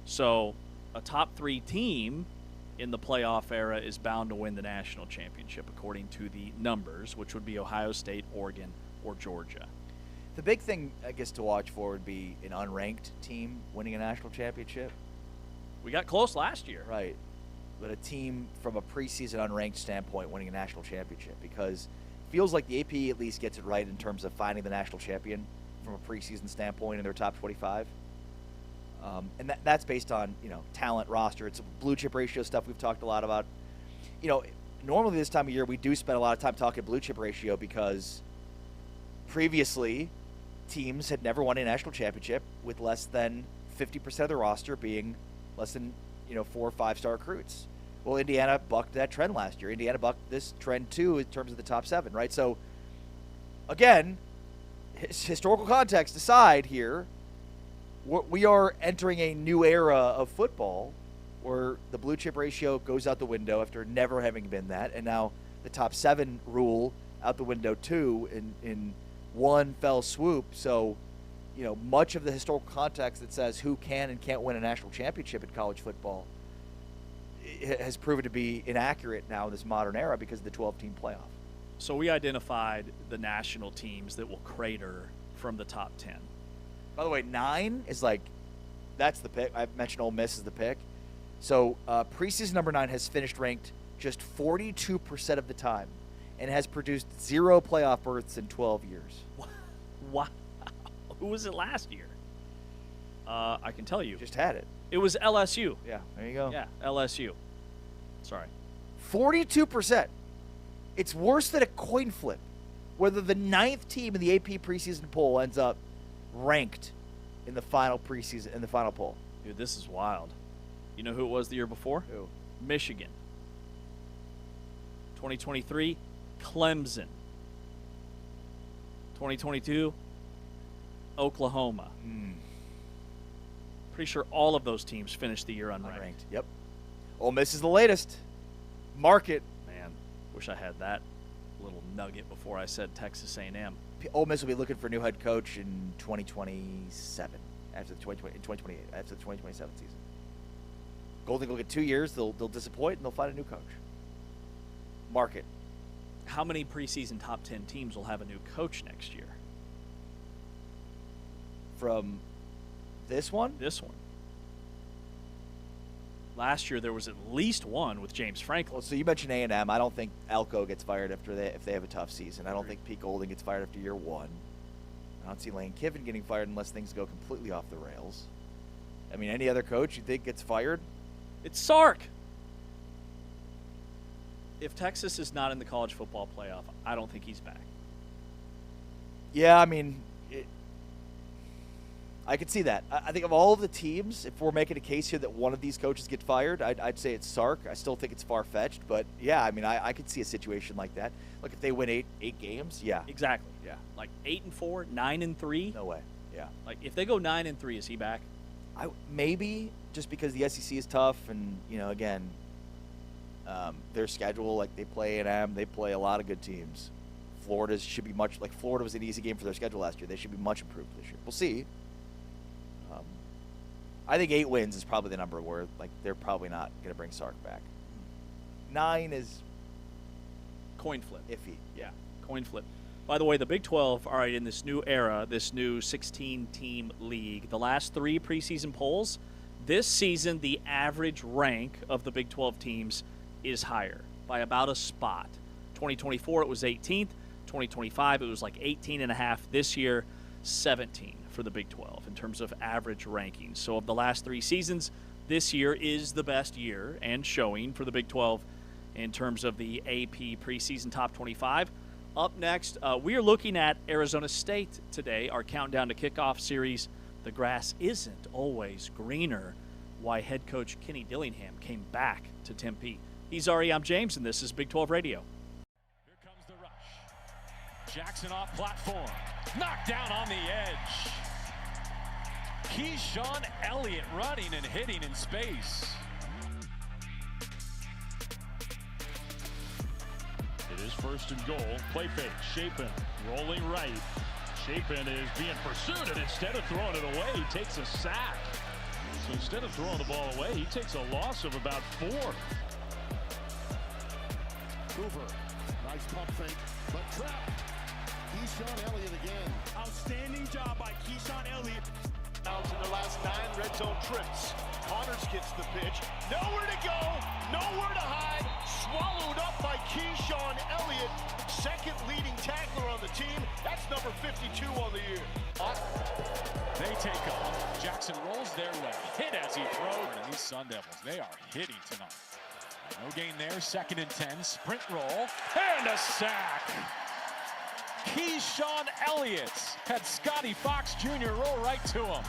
So a top 3 team in the playoff era is bound to win the national championship according to the numbers, which would be Ohio State, Oregon, or Georgia. The big thing, I guess, to watch for would be an unranked team winning a national championship. We got close last year. Right. But a team from a preseason unranked standpoint winning a national championship, because it feels like the AP at least gets it right in terms of finding the national champion from a preseason standpoint in their top 25. And that's based on, talent, roster. It's blue chip ratio stuff we've talked a lot about. Normally this time of year we do spend a lot of time talking blue chip ratio because previously teams had never won a national championship with less than 50% of the roster being less than, 4 or 5-star recruits. Well, Indiana bucked that trend last year. Indiana bucked this trend too in terms of the top 7, right? So, again, historical context aside here, we are entering a new era of football where the blue chip ratio goes out the window after never having been that, and now the top 7 rule out the window too in one fell swoop. So, much of the historical context that says who can and can't win a national championship in college football has proven to be inaccurate now in this modern era because of the 12-team playoff. So we identified the national teams that will crater from the top 10. By the way, 9 is that's the pick. I mentioned Ole Miss is the pick. So preseason number 9 has finished ranked just 42% of the time and has produced 0 playoff berths in 12 years. Wow. Who was it last year? I can tell you. Just had it. It was LSU. Yeah, there you go. Yeah, LSU. Sorry. 42%. It's worse than a coin flip. Whether the 9th team in the AP preseason poll ends up ranked in the final poll. Dude, this is wild. You know who it was the year before? Who? Michigan. 2023, Clemson. 2022, Oklahoma. Pretty sure all of those teams finished the year unranked. Yep. Ole Miss is the latest. Mark it. Man, wish I had that little nugget before I said Texas A&M. Ole Miss will be looking for a new head coach in 2027 after the 2028 after the 2027 season. Golden will get 2 years. They'll disappoint and they'll find a new coach. Mark it. How many preseason top 10 teams will have a new coach next year? From this one? This one. Last year there was at least one with James Franklin. Well, so you mentioned A&M. I don't think Elko gets fired if they have a tough season. I don't think Pete Golding gets fired after year 1. I don't see Lane Kiffin getting fired unless things go completely off the rails. I mean, any other coach you think gets fired? It's Sark. If Texas is not in the college football playoff, I don't think he's back. Yeah, I mean, I could see that. I think of all of the teams, if we're making a case here that one of these coaches get fired, I'd say it's Sark. I still think it's far-fetched, but yeah, I mean, I could see a situation like that. Like if they win eight games, yeah. Exactly. Yeah. Like 8-4, 9-3. No way. Yeah. Like if they go 9-3, is he back? Maybe just because the SEC is tough, and again, their schedule, like they play A&M, they play a lot of good teams. Florida should be much like Florida was an easy game for their schedule last year. They should be much improved this year. We'll see. I think 8 wins is probably the number where they're probably not going to bring Sark back. 9 is Coin flip. iffy. Yeah, coin flip. By the way, the Big 12, all right, in this new era, this new 16-team league, the last 3 preseason polls, this season the average rank of the Big 12 teams is higher by about a spot. 2024 it was 18th. 2025 it was like 18.5. This year, 17 for the Big 12 in terms of average rankings. So of the last 3 seasons, this year is the best year and showing for the Big 12 in terms of the AP preseason top 25. Up next, we are looking at Arizona State today, our countdown to kickoff series. The grass isn't always greener. Why head coach Kenny Dillingham came back to Tempe. He's Ari, I'm James, and this is Big 12 Radio. Here comes the rush. Jackson off platform. Knocked down on the edge. Keyshawn Elliott running and hitting in space. It is first and goal. Play fake. Chapin rolling right. Chapin is being pursued, and instead of throwing it away, he takes a sack. So instead of throwing the ball away, he takes a loss of about 4. Hoover, nice pump fake, but trapped. Keyshawn Elliott again. Outstanding job by Keyshawn Elliott. In the last 9 red zone trips. Connors gets the pitch. Nowhere to go, nowhere to hide. Swallowed up by Keyshawn Elliott. Second leading tackler on the team. That's number 52 on the year. They take off. Jackson rolls their way. Hit as he throws. And these Sun Devils, they are hitting tonight. No gain there. 2nd and 10. Sprint roll. And a sack. Keyshawn Elliott had Scotty Fox Jr. roll right to him.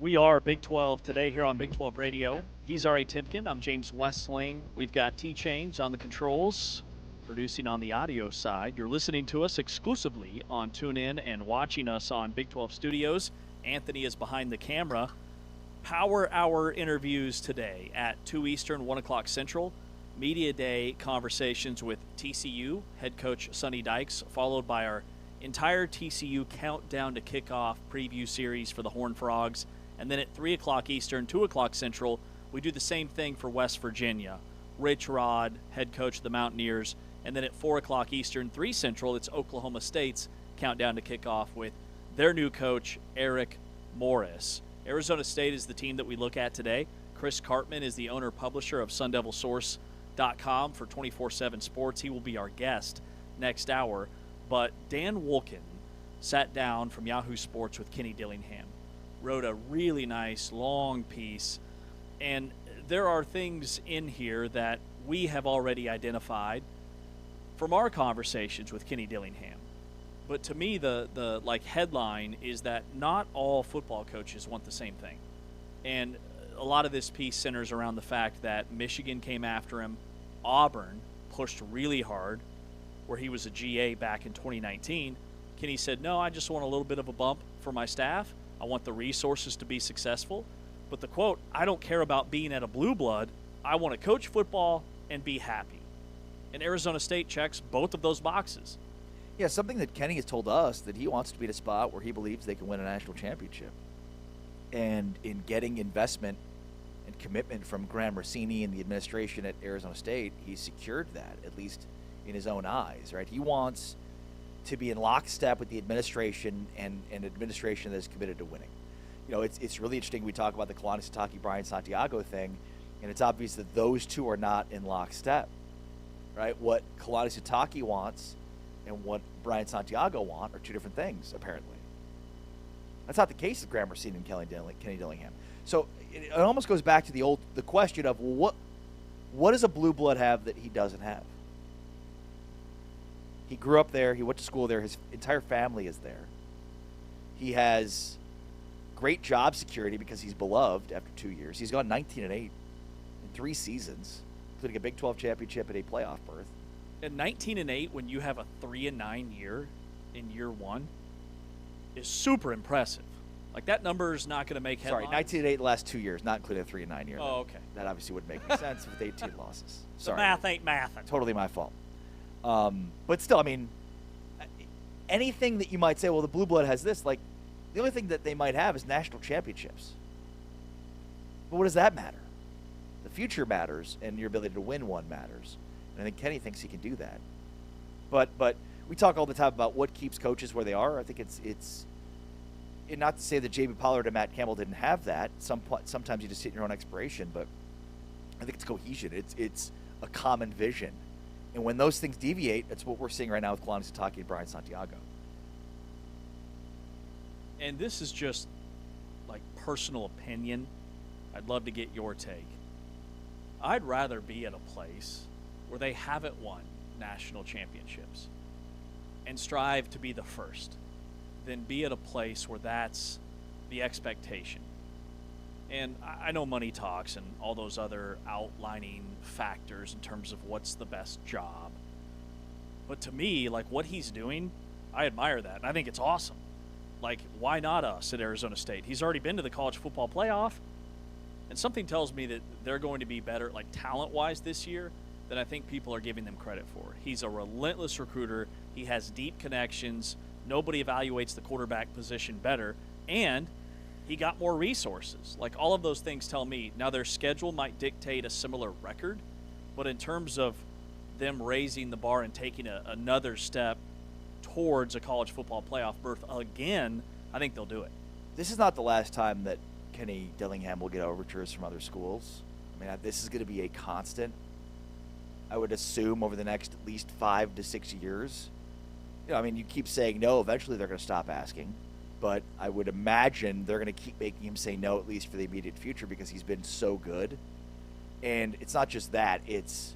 We are Big 12 today here on Big 12 Radio. He's R.A. Timken. I'm James Westling. We've got T-Chains on the controls, producing on the audio side. You're listening to us exclusively on TuneIn and watching us on Big 12 Studios. Anthony is behind the camera. Power Hour interviews today at 2 Eastern, 1 o'clock Central. Media Day conversations with TCU head coach Sonny Dykes, followed by our entire TCU countdown to kickoff preview series for the Horned Frogs. And then at 3 o'clock Eastern, 2 o'clock Central, we do the same thing for West Virginia. Rich Rod, head coach of the Mountaineers. And then at 4 o'clock Eastern, 3 Central, it's Oklahoma State's countdown to kickoff with their new coach, Eric Morris. Arizona State is the team that we look at today. Chris Cartman is the owner-publisher of SunDevilSource.com for 24/7 Sports. He will be our guest next hour. But Dan Wolken sat down from Yahoo Sports with Kenny Dillingham, wrote a really nice long piece, and there are things in here that we have already identified from our conversations with Kenny Dillingham. But to me, the headline is that not all football coaches want the same thing. And a lot of this piece centers around the fact that Michigan came after him, Auburn pushed really hard, where he was a GA back in 2019. Kenny said, no, I just want a little bit of a bump for my staff. I want the resources to be successful. But the quote, I don't care about being at a blue blood. I want to coach football and be happy. And Arizona State checks both of those boxes. Yeah, something that Kenny has told us, that he wants to be at a spot where he believes they can win a national championship. And in getting investment and commitment from Graham Rossini and the administration at Arizona State, he's secured that, at least in his own eyes, right? He wants to be in lockstep with the administration and an administration that is committed to winning. You know, it's really interesting. We talk about the Kalani Sitake, Brian Santiago thing, and it's obvious that those two are not in lockstep, right? What Kalani Sitake wants and what Brian Santiago want are two different things, apparently. That's not the case with Graham Rossini and Kenny Dillingham. So it almost goes back to the question of, well, what does a blue blood have that he doesn't have? He grew up there. He went to school there. His entire family is there. He has great job security because he's beloved after 2 years. He's gone 19-8 in 3 seasons, including a Big 12 championship and a playoff berth. And 19-8 when you have a 3-9 year in year one is super impressive. Like, that number is not going to make headlines. Sorry, 19-8 the last 2 years, not including a 3-9 year. Oh, okay. That obviously wouldn't make any sense with 18 losses. Sorry. The math ain't math. Totally my fault. But still, I mean, anything that you might say, well, the blue blood has this, like, the only thing that they might have is national championships. But what does that matter? The future matters, and your ability to win one matters. And I think Kenny thinks he can do that. But we talk all the time about what keeps coaches where they are. I think it's and not to say that J.B. Pollard and Matt Campbell didn't have that. Sometimes you just hit in your own expiration, but I think it's cohesion. It's a common vision. And when those things deviate, that's what we're seeing right now with Kalani Sitake and Brian Santiago. And this is just, like, personal opinion. I'd love to get your take. I'd rather be at a place where they haven't won national championships and strive to be the first than be at a place where that's the expectation. And I know money talks and all those other outlining factors in terms of what's the best job. But to me, like, what he's doing, I admire that. And I think it's awesome. Like, why not us at Arizona State? He's already been to the college football playoff. And something tells me that they're going to be better, like, talent-wise this year than I think people are giving them credit for. He's a relentless recruiter. He has deep connections. Nobody evaluates the quarterback position better. And he got more resources. Like, all of those things tell me, now their schedule might dictate a similar record, but in terms of them raising the bar and taking another step towards a college football playoff berth again, I think they'll do it. This is not the last time that Kenny Dillingham will get overtures from other schools. I mean, this is going to be a constant, I would assume, over the next at least 5 to 6 years. You know, I mean, you keep saying no, eventually they're going to stop asking. But I would imagine they're going to keep making him say no, at least for the immediate future, because he's been so good. And it's not just that. It's,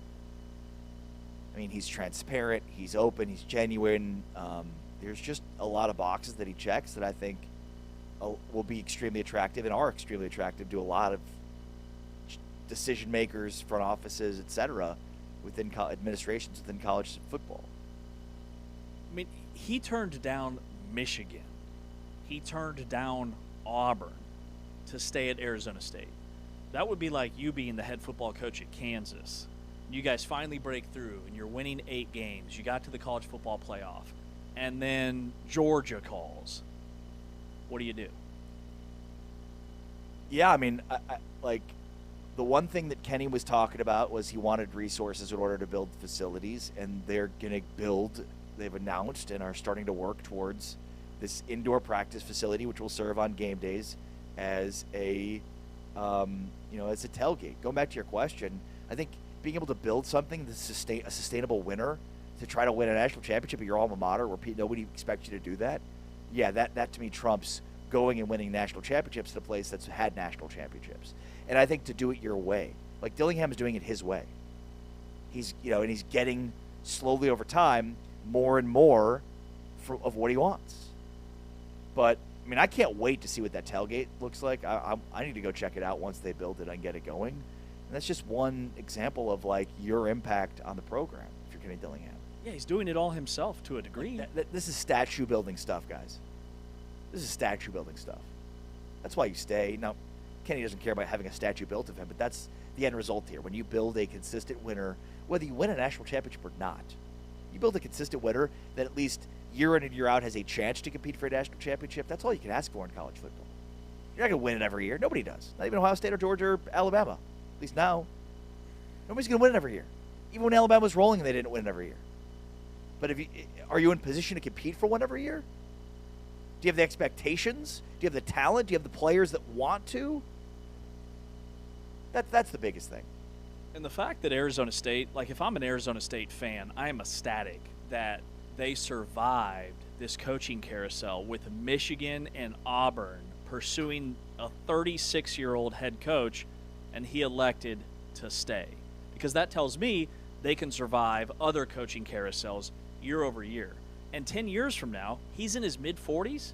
I mean, he's transparent, he's open, he's genuine. There's just a lot of boxes that he checks that I think will be extremely attractive and are extremely attractive to a lot of decision makers, front offices, etc., within administrations within college football. I mean, he turned down Michigan. He turned down Auburn to stay at Arizona State. That would be like you being the head football coach at Kansas. You guys finally break through and you're winning 8 games. You got to the college football playoff. And then Georgia calls. What do you do? Yeah, I mean, like the one thing that Kenny was talking about was he wanted resources in order to build facilities, and they're going to build, they've announced and are starting to work towards this indoor practice facility, which will serve on game days as a, as a tailgate. Going back to your question, I think being able to build something that's a sustainable winner to try to win a national championship at your alma mater where nobody expects you to do that, yeah, that to me trumps going and winning national championships at a place that's had national championships. And I think to do it your way, like Dillingham's doing it his way. He's, and he's getting slowly over time more and more of what he wants. But I mean, I can't wait to see what that tailgate looks like. I need to go check it out once they build it and get it going. And that's just one example of like your impact on the program if you're Kenny Dillingham. Yeah, he's doing it all himself to a degree. This is statue building stuff, guys. This is statue building stuff. That's why you stay. Now, Kenny doesn't care about having a statue built of him, but that's the end result here. When you build a consistent winner, whether you win a national championship or not, you build a consistent winner that at least year in and year out has a chance to compete for a national championship. That's all you can ask for in college football. You're not going to win it every year. Nobody does. Not even Ohio State or Georgia or Alabama. At least now. Nobody's going to win it every year. Even when Alabama was rolling, they didn't win it every year. But are you in position to compete for one every year? Do you have the expectations? Do you have the talent? Do you have the players that want to? That's the biggest thing. And the fact that Arizona State, like if I'm an Arizona State fan, I am ecstatic that they survived this coaching carousel with Michigan and Auburn pursuing a 36-year-old head coach, and he elected to stay. Because that tells me they can survive other coaching carousels year over year. And 10 years from now, he's in his mid-40s.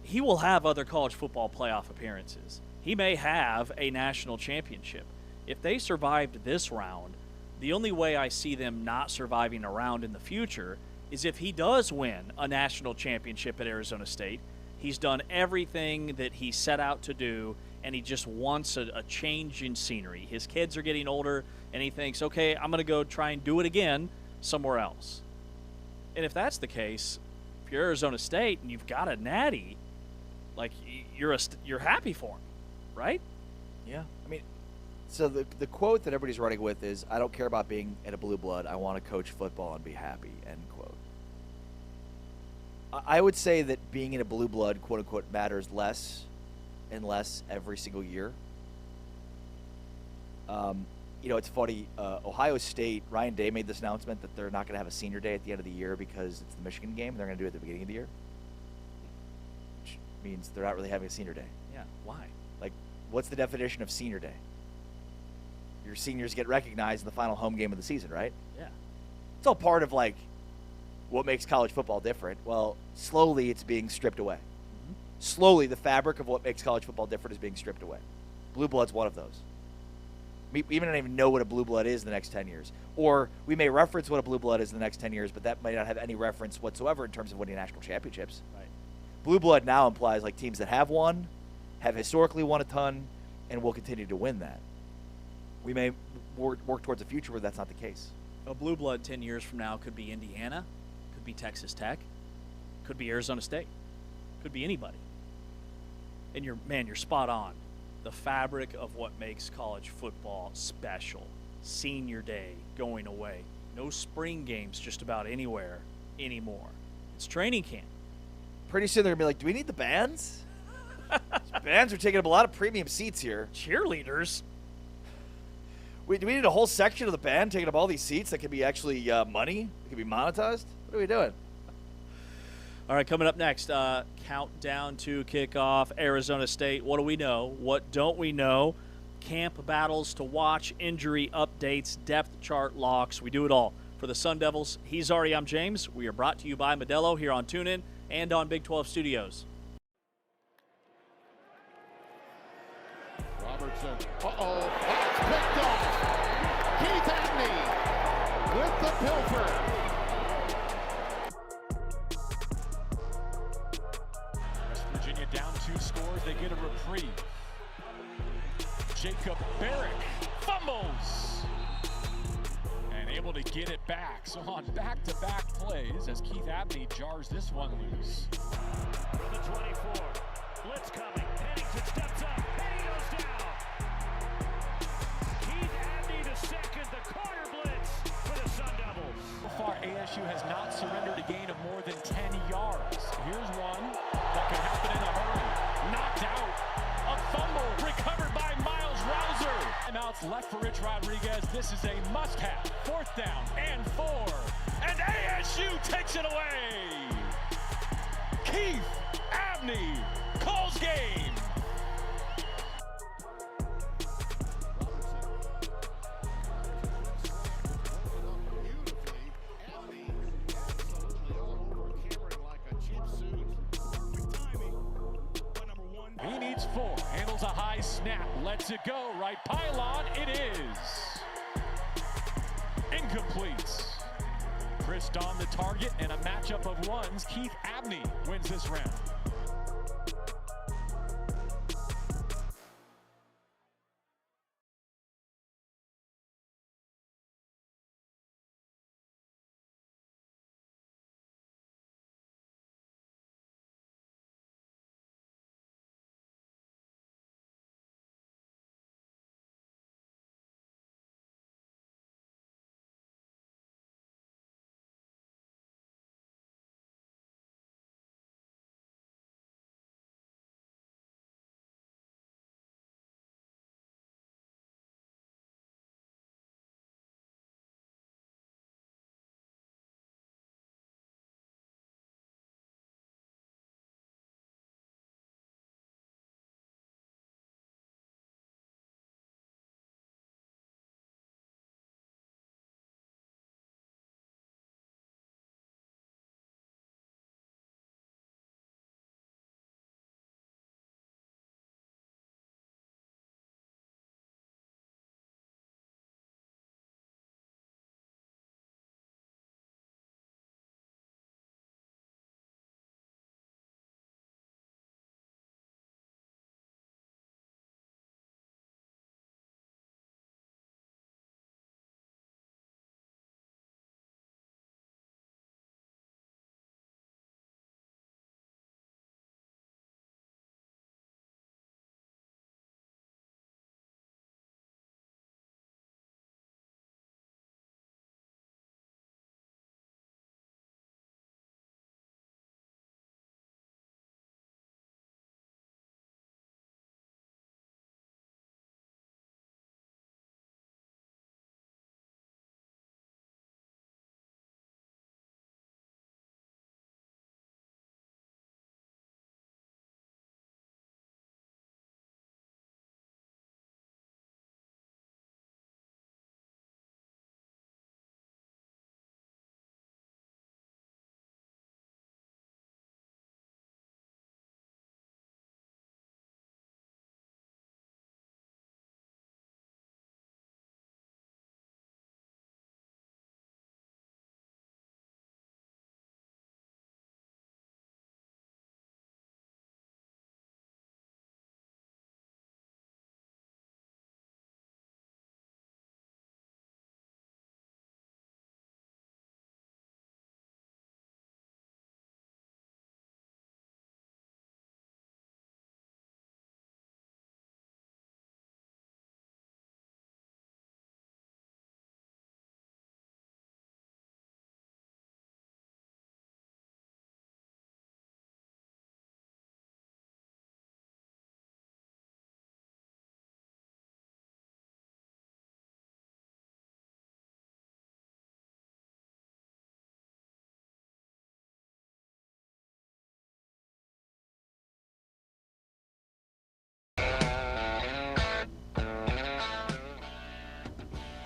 He will have other college football playoff appearances. He may have a national championship. If they survived this round, the only way I see them not surviving a round in the future is if he does win a national championship at Arizona State. He's done everything that he set out to do, and he just wants a change in scenery. His kids are getting older, and he thinks, okay, I'm going to go try and do it again somewhere else. And if that's the case, if you're Arizona State and you've got a natty, like you're happy for him, right? Yeah. I mean, so the quote that everybody's running with is, I don't care about being in a blue blood. I want to coach football and be happy, end quote. I would say that being in a blue blood, quote unquote, matters less and less every single year. It's funny. Ohio State, Ryan Day made this announcement that they're not going to have a senior day at the end of the year because it's the Michigan game. They're going to do it at the beginning of the year, which means they're not really having a senior day. Yeah, why? Like, what's the definition of senior day? Your seniors get recognized in the final home game of the season, right? Yeah. It's all part of, like, what makes college football different. Well, slowly it's being stripped away. Mm-hmm. Slowly the fabric of what makes college football different is being stripped away. Blue blood's one of those. We don't even know what a blue blood is in the next 10 years. Or we may reference what a blue blood is in the next 10 years, but that might not have any reference whatsoever in terms of winning national championships. Right. Blue blood now implies like teams that have won, have historically won a ton, and will continue to win that. We may work towards a future where that's not the case. A blue blood 10 years from now could be Indiana, could be Texas Tech, could be Arizona State, could be anybody. And you're spot on. The fabric of what makes college football special. Senior day going away. No spring games just about anywhere anymore. It's training camp. Pretty soon they're going to be like, do we need the bands? Bands are taking up a lot of premium seats here. Cheerleaders. Do we need a whole section of the band taking up all these seats that could be actually money? That could be monetized? What are we doing? All right, coming up next, countdown to kickoff, Arizona State. What do we know? What don't we know? Camp battles to watch, injury updates, depth chart locks. We do it all. For the Sun Devils, he's Ari, I'm James. We are brought to you by Modelo here on TuneIn and on Big 12 Studios. Johnson. Uh-oh. That's picked off. Keith Abney with the pilfer. West Virginia down 2 scores. They get a reprieve. Jacob Barrick fumbles. And able to get it back. So on back-to-back plays as Keith Abney jars this one loose. From the 24. Blitz coming. Pennington steps up. And he goes down. Keith Abney to second. The corner blitz for the Sun Devils. So far, ASU has not surrendered a gain of more than 10 yards. Here's one that can happen in a hurry. Knocked out. A fumble recovered by Miles Rouser. Timeouts left for Rich Rodriguez. This is a must-have. 4th down and 4. And ASU takes it away. Keith Abney calls game. He needs 4. Handles a high snap. Lets it go. Right pylon. It is. Incomplete. Chris Dawn the target and a matchup of ones. Keith Abney wins this round.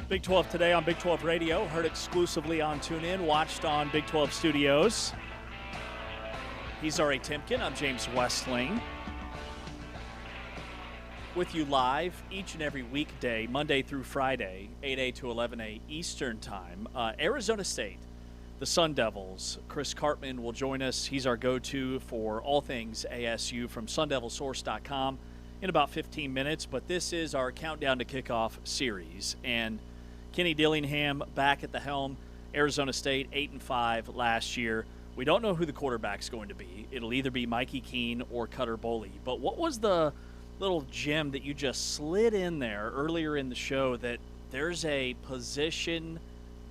Big 12 today on Big 12 Radio, heard exclusively on TuneIn, watched on Big 12 Studios. He's R.A. Timken. I'm James Westling. with you live each and every weekday, Monday through Friday, 8 a to 11 a Eastern Time. Arizona State, the Sun Devils. Chris Cartman will join us. He's our go-to for all things ASU from sundevilsource.com in about 15 minutes. But this is our Countdown to Kickoff series. And Kenny Dillingham back at the helm. Arizona State 8-5 last year. We don't know who the quarterback's going to be. It'll either be Mikey Keene or Cutter Boley. But what was the little gem that you just slid in there earlier in the show, that there's a position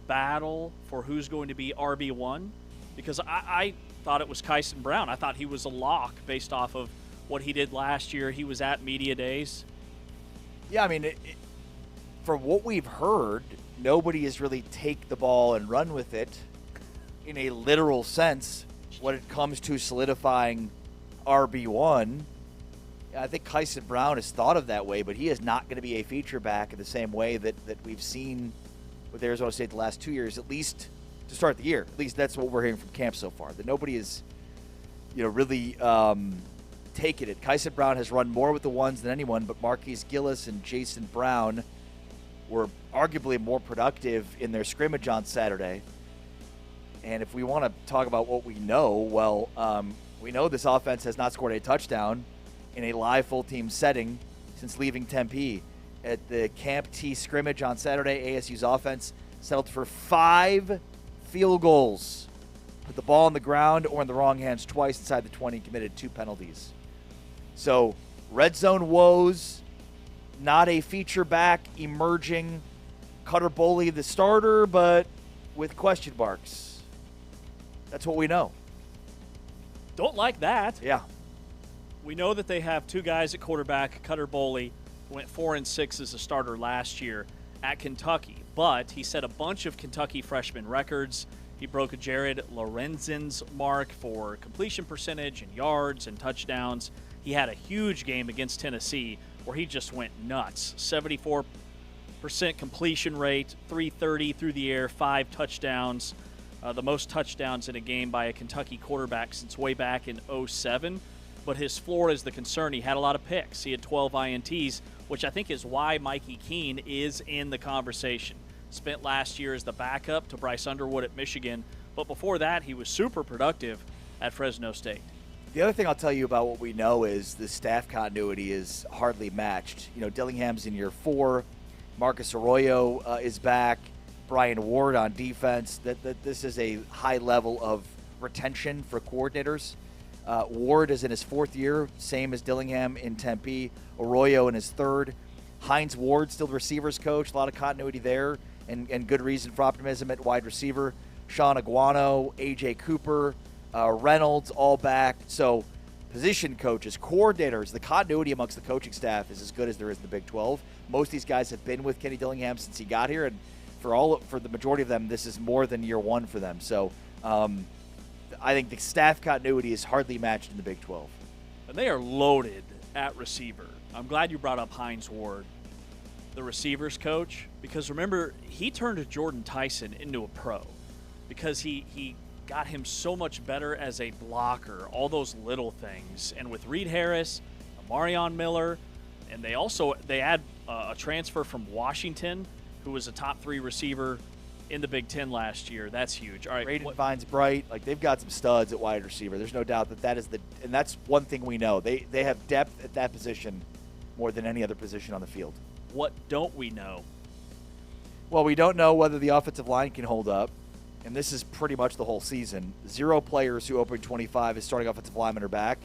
battle for who's going to be RB1? Because I thought it was Kyson Brown. I thought he was a lock based off of what he did last year. He was at media days. Yeah, I mean, from what we've heard, nobody has really take the ball and run with it in a literal sense when it comes to solidifying RB1. I think Kyson Brown is thought of that way, but he is not going to be a feature back in the same way that we've seen with Arizona State the last 2 years, at least to start the year. At least that's what we're hearing from camp so far, that nobody is, really taken it. Kyson Brown has run more with the ones than anyone, but Marquise Gillis and Jason Brown were arguably more productive in their scrimmage on Saturday. And if we want to talk about what we know, well, we know this offense has not scored a touchdown in a live full-team setting since leaving Tempe. At the Camp T scrimmage on Saturday, ASU's offense settled for 5 field goals. Put the ball on the ground or in the wrong hands twice inside the 20, committed 2 penalties. So, red zone woes, not a feature back emerging. Cutter Boley the starter, but with question marks. That's what we know. Don't like that. Yeah. We know that they have 2 guys at quarterback. Cutter Boley went 4-6 as a starter last year at Kentucky, but he set a bunch of Kentucky freshman records. He broke a Jared Lorenzen's mark for completion percentage and yards and touchdowns. He had a huge game against Tennessee where he just went nuts. 74% completion rate, 330 through the air, 5 touchdowns. The most touchdowns in a game by a Kentucky quarterback since way back in 2007. But his floor is the concern. He had a lot of picks. He had 12 INTs, which I think is why Mikey Keene is in the conversation. Spent last year as the backup to Bryce Underwood at Michigan, but before that he was super productive at Fresno State. The other thing I'll tell you about what we know is the staff continuity is hardly matched. Dillingham's in year 4. Marcus Arroyo is back. Brian Ward on defense. That this is a high level of retention for coordinators. Ward is in his 4th year, same as Dillingham in Tempe. Arroyo in his 3rd. Hines Ward, still the receivers coach. A lot of continuity there and good reason for optimism at wide receiver. Sean Aguano, A.J. Cooper, Reynolds, all back. So position coaches, coordinators, the continuity amongst the coaching staff is as good as there is in the Big 12. Most of these guys have been with Kenny Dillingham since he got here, and for the majority of them, this is more than year 1 for them. So I think the staff continuity is hardly matched in the Big 12. And they are loaded at receiver. I'm glad you brought up Hines Ward, the receivers coach, because remember, he turned Jordan Tyson into a pro because he got him so much better as a blocker, all those little things. And with Reed Harris, Amarion Miller, and they add a transfer from Washington who was a top 3 receiver in the Big Ten last year. That's huge. All right, Braden Vines Bright, they've got some studs at wide receiver. There's no doubt that is and that's one thing we know. They have depth at that position more than any other position on the field. What don't we know? Well, we don't know whether the offensive line can hold up, and this is pretty much the whole season. 0 players who opened 25 as starting offensive linemen are back,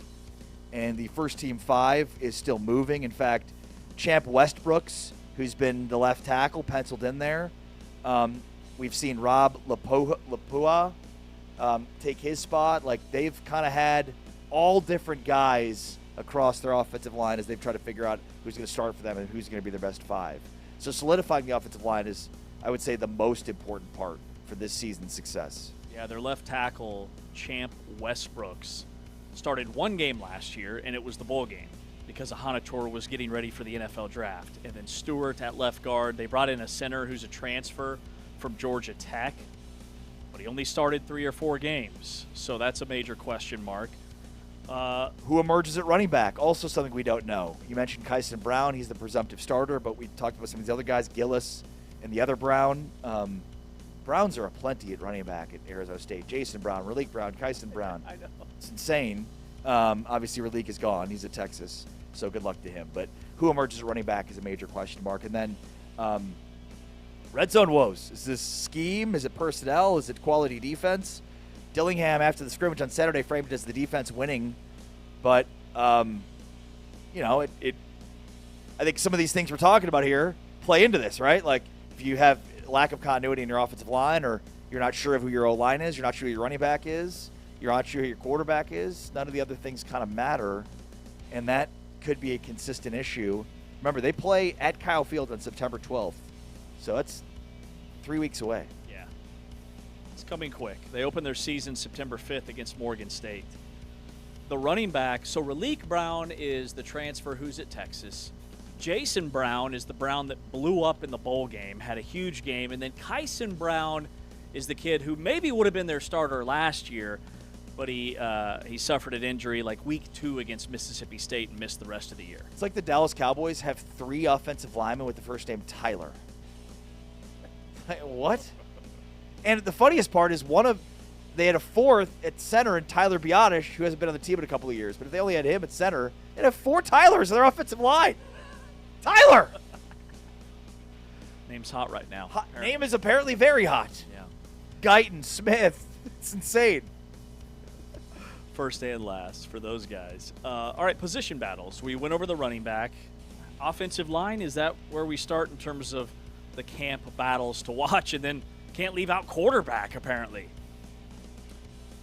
and the first team 5 is still moving. In fact, Champ Westbrooks, who's been the left tackle, penciled in there. We've seen Rob Lapua take his spot. They've kind of had all different guys across their offensive line as they've tried to figure out who's going to start for them and who's going to be their best 5. So solidifying the offensive line is, I would say, the most important part for this season's success. Yeah, their left tackle, Champ Westbrooks, started 1 game last year, and it was the bowl game because Ahanator was getting ready for the NFL draft. And then Stewart at left guard. They brought in a center who's a transfer from Georgia Tech, but he only started 3 or 4 games, so that's a major question mark. Who emerges at running back? Also something we don't know. You mentioned Kyson Brown. He's the presumptive starter, but we talked about some of these other guys, Gillis and the other Brown. Browns are aplenty at running back at Arizona State. Jason Brown, Raleek Brown, Kyson Brown. I know. It's insane. Obviously, Raleek is gone. He's at Texas, so good luck to him. But who emerges at running back is a major question mark. And then red zone woes. Is this scheme? Is it personnel? Is it quality defense? Dillingham, after the scrimmage on Saturday, framed it as the defense winning. But, I think some of these things we're talking about here play into this, right? Like, if you have lack of continuity in your offensive line, or you're not sure of who your O-line is, you're not sure who your running back is, you're not sure who your quarterback is, none of the other things kind of matter, and that could be a consistent issue. Remember, they play at Kyle Field on September 12th, so that's 3 weeks away. Yeah. It's coming quick. They open their season September 5th against Morgan State. The running back, so Raleek Brown is the transfer who's at Texas. Jason Brown is the Brown that blew up in the bowl game, had a huge game, and then Kyson Brown is the kid who maybe would have been their starter last year, but he suffered an injury like week 2 against Mississippi State and missed the rest of the year. It's like the Dallas Cowboys have 3 offensive linemen with the first name Tyler. What? And the funniest part is they had a 4th at center in Tyler Biotish, who hasn't been on the team in a couple of years. But if they only had him at center, they'd have 4 Tylers on their offensive line. Tyler! Name's hot right now. Name is apparently very hot. Yeah. Guyton, Smith. It's insane. First and last for those guys. All right, position battles. We went over the running back. Offensive line, is that where we start in terms of the camp battles to watch? And then can't leave out quarterback, apparently.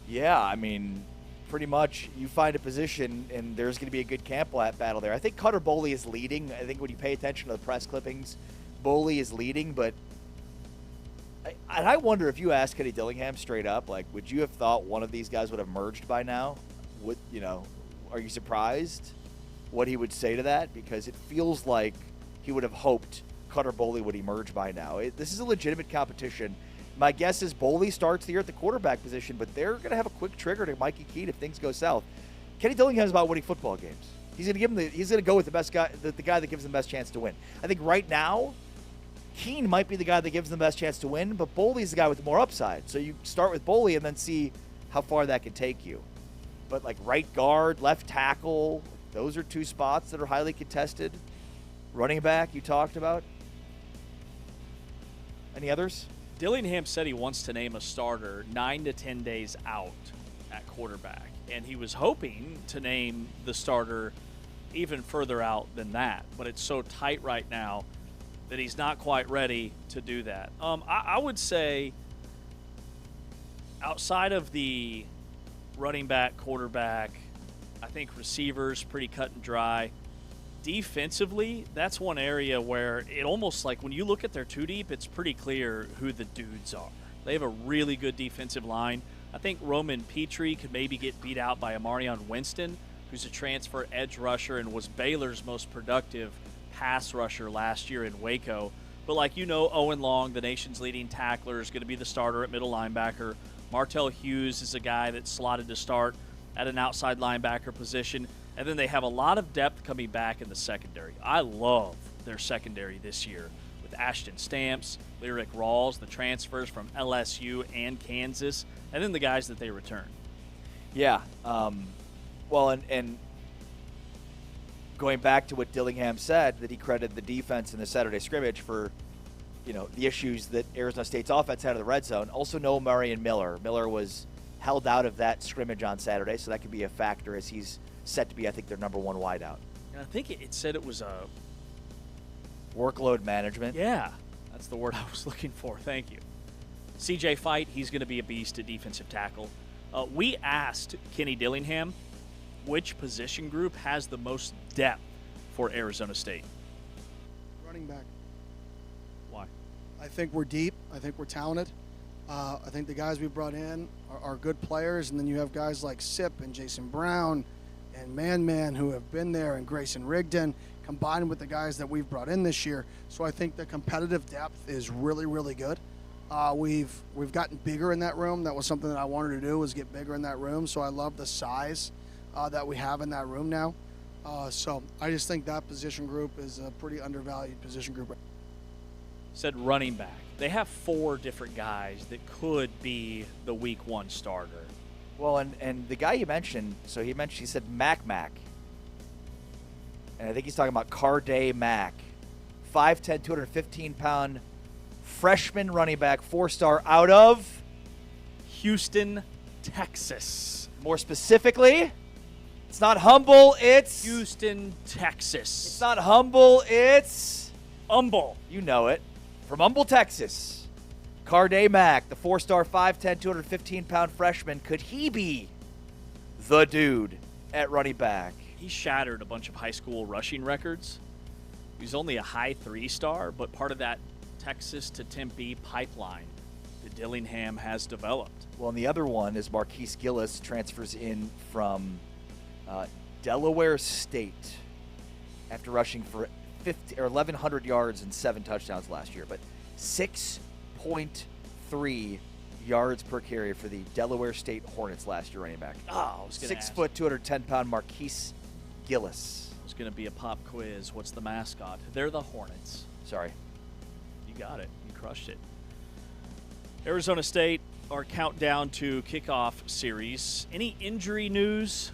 Yeah, I mean, pretty much you find a position and there's going to be a good camp battle there. I think Cutter Boley is leading. I think when you pay attention to the press clippings, Boley is leading. But I wonder if you ask Kenny Dillingham straight up, like, would you have thought one of these guys would have merged by now? Are you surprised what he would say to that? Because it feels like he would have hoped Cutter Boley would emerge by now. This is a legitimate competition. My guess is Boley starts the year at the quarterback position, but they're going to have a quick trigger to Mikey Keene if things go south. Kenny Dillingham's about winning football games. He's going to go with the best guy, the guy that gives them the best chance to win. I think right now, Keene might be the guy that gives them the best chance to win, but Boley's the guy with more upside. So you start with Boley and then see how far that can take you. But like right guard, left tackle, those are 2 spots that are highly contested. Running back, you talked about. Any others? Dillingham said he wants to name a starter 9 to 10 days out at quarterback, and he was hoping to name the starter even further out than that, but it's so tight right now that he's not quite ready to do that. I would say outside of the running back, quarterback, I think receivers pretty cut and dry. Defensively, that's one area where it almost like when you look at their 2 deep, it's pretty clear who the dudes are. They have a really good defensive line. I think Roman Petrie could maybe get beat out by Amarion Winston, who's a transfer edge rusher and was Baylor's most productive pass rusher last year in Waco. But Owen Long, the nation's leading tackler, is going to be the starter at middle linebacker. Martell Hughes is a guy that's slotted to start at an outside linebacker position. And then they have a lot of depth coming back in the secondary. I love their secondary this year with Ashton Stamps, Lyric Rawls, the transfers from LSU and Kansas, and then the guys that they return. Yeah. And going back to what Dillingham said, that he credited the defense in the Saturday scrimmage for, the issues that Arizona State's offense had in the red zone. Also no Marion Miller. Miller was held out of that scrimmage on Saturday, so that could be a factor as he's set to be, I think, their number 1 wideout. And I think it said it was a workload management. Yeah, that's the word I was looking for. Thank you. CJ Fight, he's going to be a beast at defensive tackle. We asked Kenny Dillingham which position group has the most depth for Arizona State. Running back. Why? I think we're deep. I think we're talented. I think the guys we brought in are good players, and then you have guys like Sip and Jason Brown and Man who have been there, and Grayson Rigdon, combined with the guys that we've brought in this year. So I think the competitive depth is really, really good. We've gotten bigger in that room. That was something that I wanted to do, was get bigger in that room. So I love the size that we have in that room now. So I just think that position group is a pretty undervalued position group. Said running back. They have 4 different guys that could be the week 1 starter. Well, and the guy you mentioned, he said Mac. And I think he's talking about Carday Mack. 5'10", 215-pound freshman running back, 4-star out of Houston, Texas. More specifically, it's not Humble, it's Houston, Texas. It's not Humble, it's Humble. You know it. From Humble, Texas. Carday Mack, the 4-star, 5'10", 215-pound freshman. Could he be the dude at running back? He shattered a bunch of high school rushing records. He's only a high 3-star, but part of that Texas to Tempe pipeline that Dillingham has developed. Well, and the other one is Marquise Gillis, transfers in from Delaware State after rushing for 1,100 yards and 7 touchdowns last year, but 6.3 yards per carry for the Delaware State Hornets last year running back. Oh, I was going to 6 foot, 210-pound Marquise Gillis. It's going to be a pop quiz. What's the mascot? They're the Hornets. Sorry. You got it. You crushed it. Arizona State, our countdown to kickoff series. Any injury news?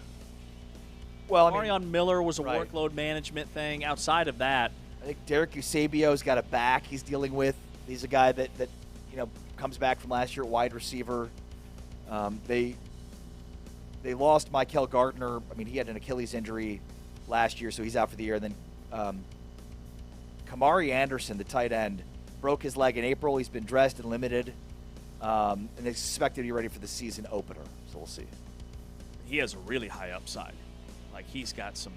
Well, Marion Miller was a workload management thing. Outside of that, I think Derek Eusebio's got a back he's dealing with. He's a guy that comes back from last year at wide receiver. They lost Michael Gardner. I mean, he had an Achilles injury last year, so he's out for the year. And then Kamari Anderson, the tight end, broke his leg in April. He's been dressed and limited, and they expect to be ready for the season opener. So we'll see. he has a really high upside. Like, he's got some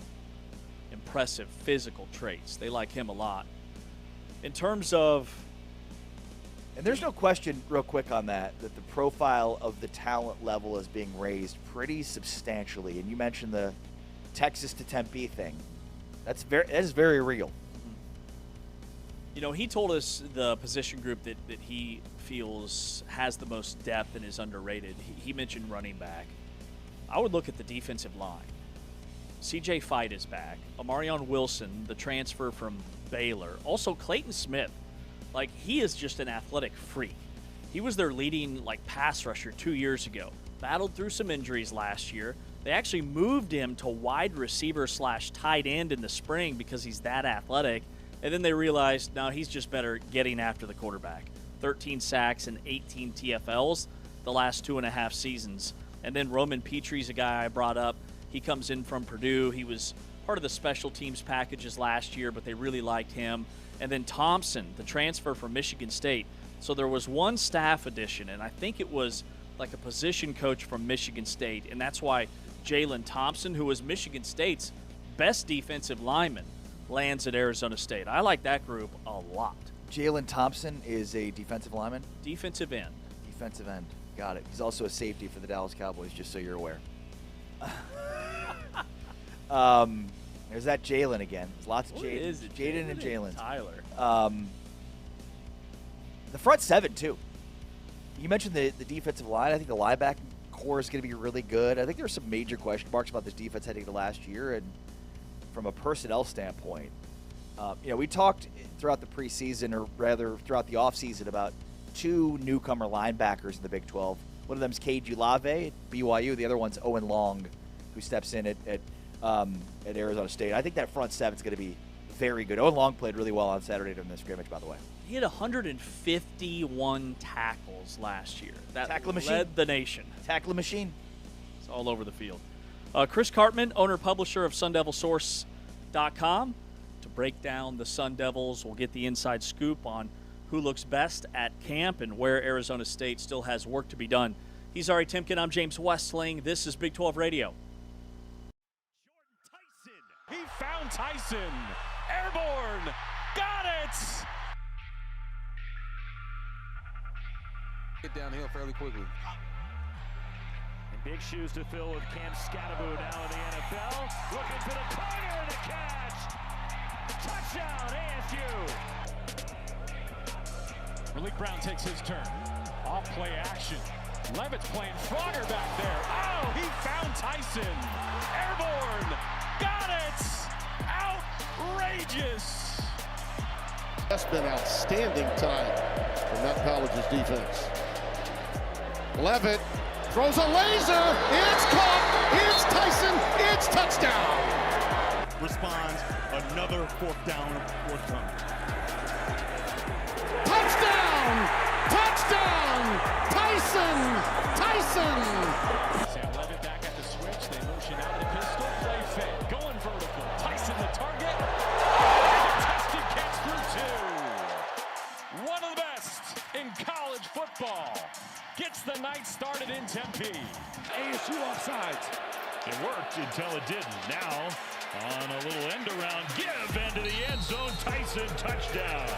impressive physical traits. They like him a lot. In terms of... And there's no question, real quick on that the profile of the talent level is being raised pretty substantially. And you mentioned the Texas to Tempe thing. That is very real. You know, he told us the position group that he feels has the most depth and is underrated. He mentioned running back. I would look at the defensive line. C.J. Fight is back. Amarion Wilson, the transfer from Baylor. Also, Clayton Smith. Like, he is just an athletic freak. He was their leading, pass rusher 2 years ago. Battled through some injuries last year. They actually moved him to wide receiver / tight end in the spring because he's that athletic. And then they realized, no, he's just better getting after the quarterback. 13 sacks and 18 TFLs the last 2.5 seasons. And then Roman Petrie's a guy I brought up. He comes in from Purdue. He was part of the special teams packages last year, but they really liked him. And then Thompson, the transfer from Michigan State. So there was one staff addition, and I think it was like a position coach from Michigan State, and that's why Jalen Thompson, who was Michigan State's best defensive lineman, lands at Arizona State. I like that group a lot. Jalen Thompson is a defensive lineman? Defensive end. Defensive end. Got it. He's also a safety for the Dallas Cowboys, just so you're aware. There's that Jalen again. There's lots of Jaden. Jaden and Jalen. Tyler. The front seven, too. You mentioned the defensive line. I think the linebacker core is going to be really good. I think there were some major question marks about this defense heading into last year. And from a personnel standpoint, we talked throughout the preseason, or rather throughout the offseason, about two newcomer linebackers in the Big 12. One of them is Cade Ulave at BYU. The other one's Owen Long, who steps in at Arizona State. I think that front seven is going to be very good. Owen Long played really well on Saturday in the scrimmage, by the way. He had 151 tackles last year. That Tackle machine. led the nation. Tackle machine. It's all over the field. Chris Cartman, owner-publisher of SunDevilSource.com, to break down the Sun Devils. We'll get the inside scoop on who looks best at camp and where Arizona State still has work to be done. He's Ari Timken. I'm James Westling. This is Big 12 Radio. He found Tyson. Airborne. Got it. Get downhill fairly quickly. And big shoes to fill with Cam Scatteroo now in the NFL. Looking for the corner and the catch. Touchdown, ASU. Malik Brown takes his turn. Off play action. Levitt's playing Frogger back there. Oh, he found Tyson. Airborne. Got it. Outrageous. That's been outstanding time from that college's defense. Levitt throws a laser. It's caught. It's Tyson. It's touchdown. Responds. Another fourth down forthcoming. Touchdown! Touchdown! Tyson! Tyson! Sam Levitt back at the switch. They motion out of the pistol. Play fake. Going vertical. Tyson the target. Contested catch through two. One of the best in college football. Gets the night started in Tempe. ASU offsides. It worked until it didn't. Now, on a little end around, give into the end zone. Tyson touchdown.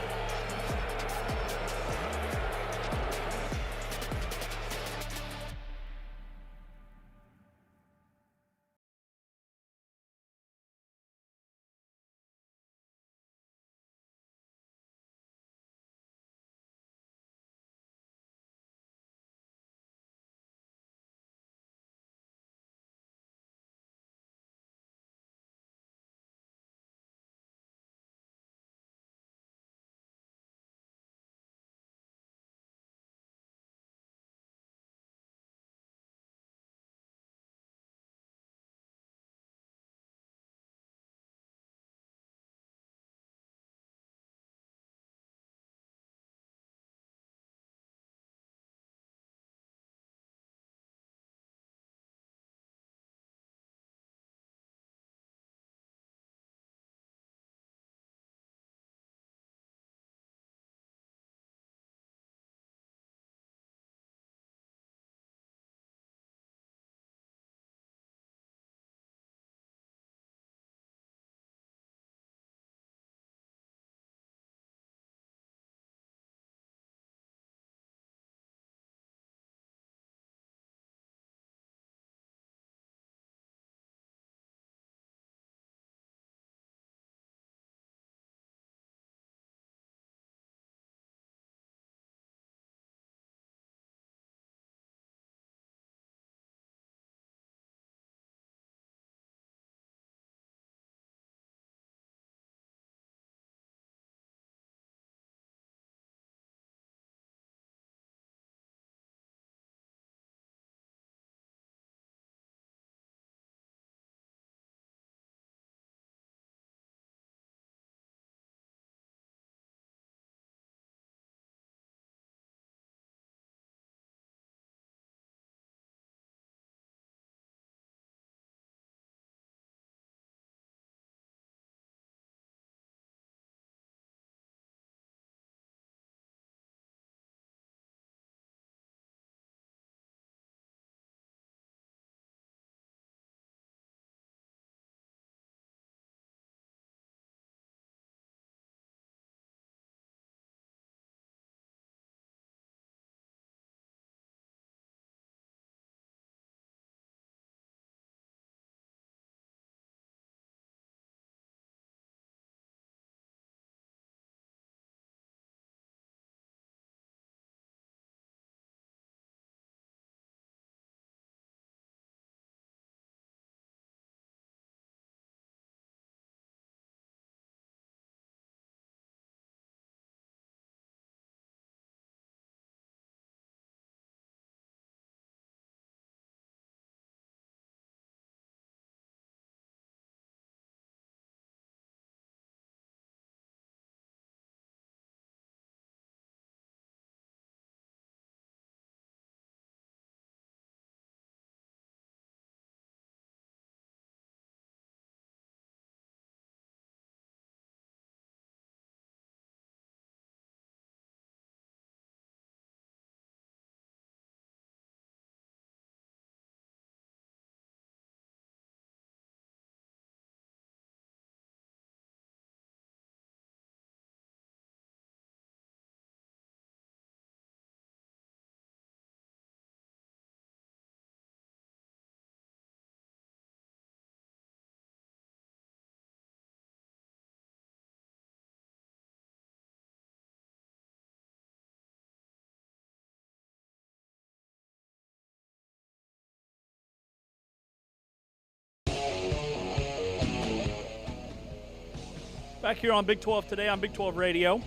Back here on Big 12 Today on Big 12 Radio.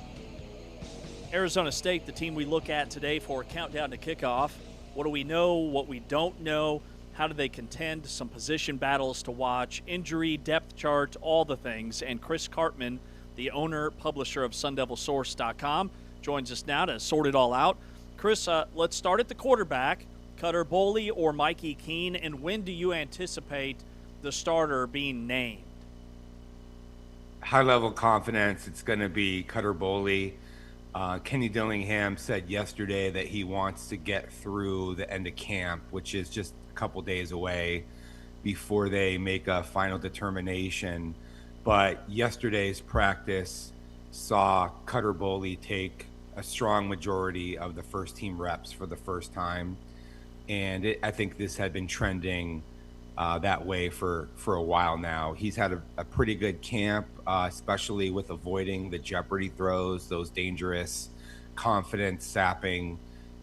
Arizona State, the team we look at today for Countdown to Kickoff. What do we know? What we don't know? How do they contend? Some position battles to watch, injury, depth chart, all the things. And Chris Cartman, the owner, publisher of SunDevilSource.com, joins us now to sort it all out. Chris, let's start at the quarterback, Cutter Boley or Mikey Keene, and when do you anticipate the starter being named? High-level confidence, it's going to be Cutter Boley. Kenny Dillingham said yesterday that he wants to get through the end of camp, which is just a couple days away before they make a final determination. But yesterday's practice saw Cutter Boley take a strong majority of the first-team reps for the first time. And I think this had been trending that way for a while now. He's had a pretty good camp, especially with avoiding the jeopardy throws, those dangerous, confidence-sapping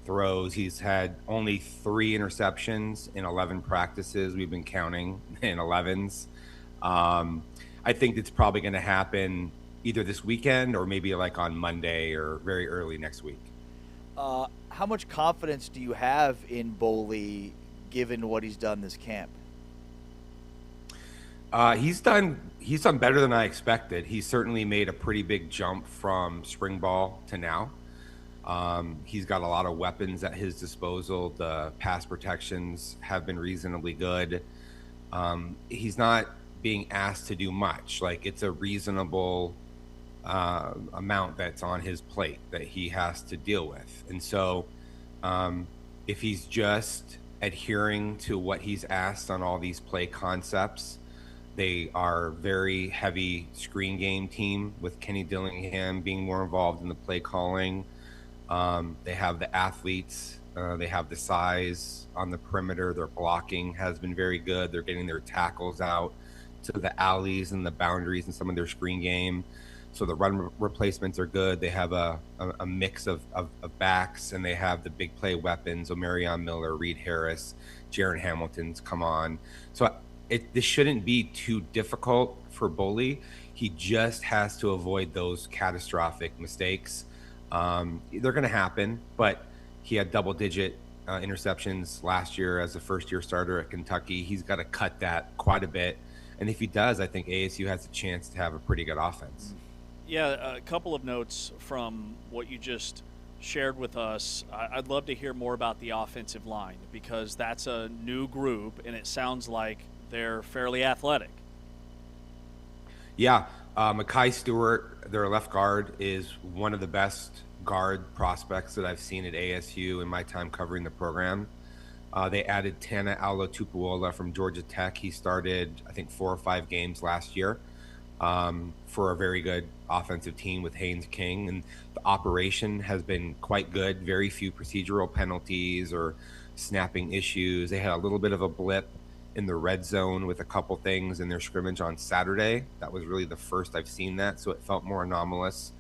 throws. He's had only 3 interceptions in 11 practices. We've been counting in 11s. I think it's probably going to happen either this weekend or maybe like on Monday or very early next week. How much confidence do you have in Boley given what he's done this camp? He's done better than I expected. He's certainly made a pretty big jump from spring ball to now. He's got a lot of weapons at his disposal. The pass protections have been reasonably good. He's not being asked to do much. Like, it's a reasonable amount that's on his plate that he has to deal with. And so if he's just adhering to what he's asked on all these play concepts, they are very heavy screen game team with Kenny Dillingham being more involved in the play calling. They have the athletes, they have the size on the perimeter. Their blocking has been very good. They're getting their tackles out to the alleys and the boundaries in some of their screen game. So the run replacements are good. They have a mix of backs, and they have the big play weapons. Omarion Miller, Reed Harris, Jaron Hamilton's come on. So this shouldn't be too difficult for Boley. He just has to avoid those catastrophic mistakes. They're going to happen, but he had double-digit interceptions last year as a first-year starter at Kentucky. He's got to cut that quite a bit. And if he does, I think ASU has a chance to have a pretty good offense. Yeah, a couple of notes from what you just shared with us. I'd love to hear more about the offensive line because that's a new group, and it sounds like they're fairly athletic. Yeah, Mekhi Stewart, their left guard, is one of the best guard prospects that I've seen at ASU in my time covering the program. They added Tana Alo-Tupuola from Georgia Tech. He started, I think, 4 or 5 games last year for a very good offensive team with Haynes King. And the operation has been quite good. Very few procedural penalties or snapping issues. They had a little bit of a blip in the red zone with a couple things in their scrimmage on Saturday. That was really the first I've seen that, so it felt more anomalous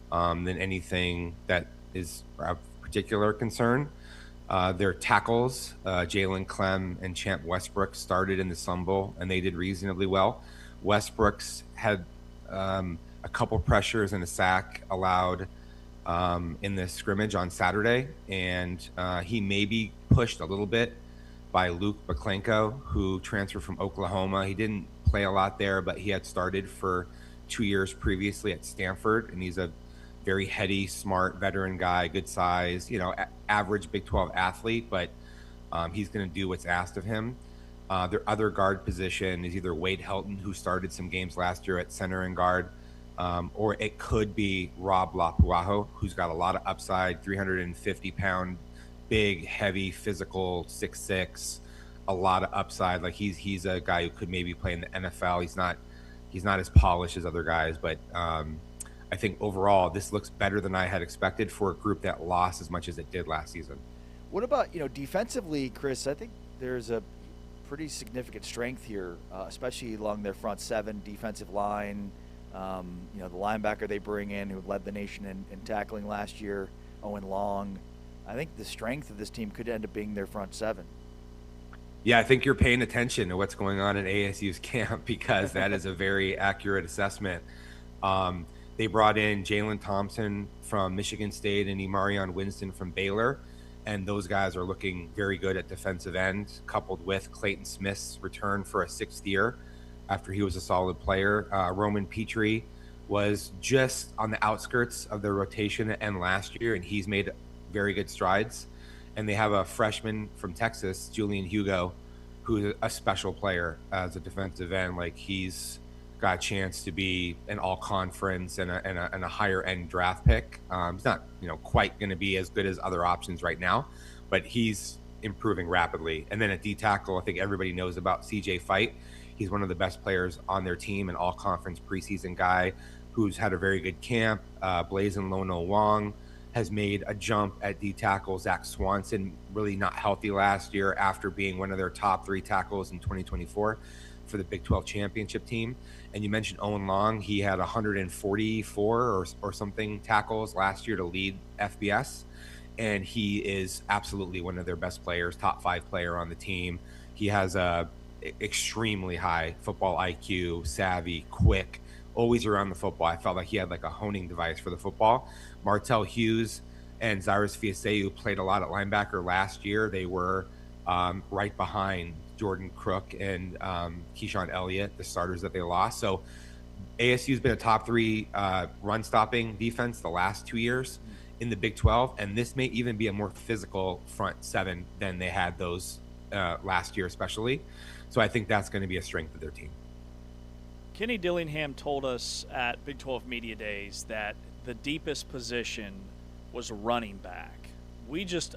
than anything that is of particular concern. Their tackles, Jalen Clem and Champ Westbrook, started in the Sun Bowl, and they did reasonably well. Westbrook's had a couple pressures and a sack allowed in the scrimmage on Saturday, and he may be pushed a little bit by Luke Baklenko, who transferred from Oklahoma. He didn't play a lot there, but he had started for 2 years previously at Stanford, and he's a very heady, smart veteran guy, good size, average Big 12 athlete, but he's going to do what's asked of him. Their other guard position is either Wade Helton, who started some games last year at center and guard, or it could be Rob Lapuaho, who's got a lot of upside, 350-pound, big, heavy, physical, 6'6", a lot of upside. Like he's a guy who could maybe play in the NFL. He's not as polished as other guys, but I think overall this looks better than I had expected for a group that lost as much as it did last season. What about, defensively, Chris? I think there's a pretty significant strength here, especially along their front seven defensive line. The linebacker they bring in who led the nation in tackling last year, Owen Long. I think the strength of this team could end up being their front seven. Yeah, I think you're paying attention to what's going on in ASU's camp because that is a very accurate assessment. They brought in Jalen Thompson from Michigan State and Imarion Winston from Baylor, and those guys are looking very good at defensive end, coupled with Clayton Smith's return for a 6th year after he was a solid player. Roman Petrie was just on the outskirts of their rotation at end last year, and he's made very good strides. And they have a freshman from Texas, Julian Hugo, who's a special player as a defensive end. Like, he's got a chance to be an all-conference and a higher-end draft pick. He's not, quite going to be as good as other options right now, but he's improving rapidly. And then at D-tackle, I think everybody knows about CJ Fight. He's one of the best players on their team, an all-conference preseason guy who's had a very good camp. Blazin Lono Wong has made a jump at D-tackle. Zach Swanson, really not healthy last year after being one of their top 3 tackles in 2024 for the Big 12 championship team. And you mentioned Owen Long. He had 144 or something tackles last year to lead FBS. And he is absolutely one of their best players, top 5 player on the team. He has a extremely high football IQ, savvy, quick, always around the football. I felt like he had like a honing device for the football. Martell Hughes and Cyrus Fiaseu played a lot at linebacker last year. They were right behind Jordan Crook and Keyshawn Elliott, the starters that they lost. So ASU's been a top 3 run-stopping defense the last 2 years in the Big 12, and this may even be a more physical front 7 than they had those last year especially. So I think that's going to be a strength of their team. Kenny Dillingham told us at Big 12 Media Days that the deepest position was running back.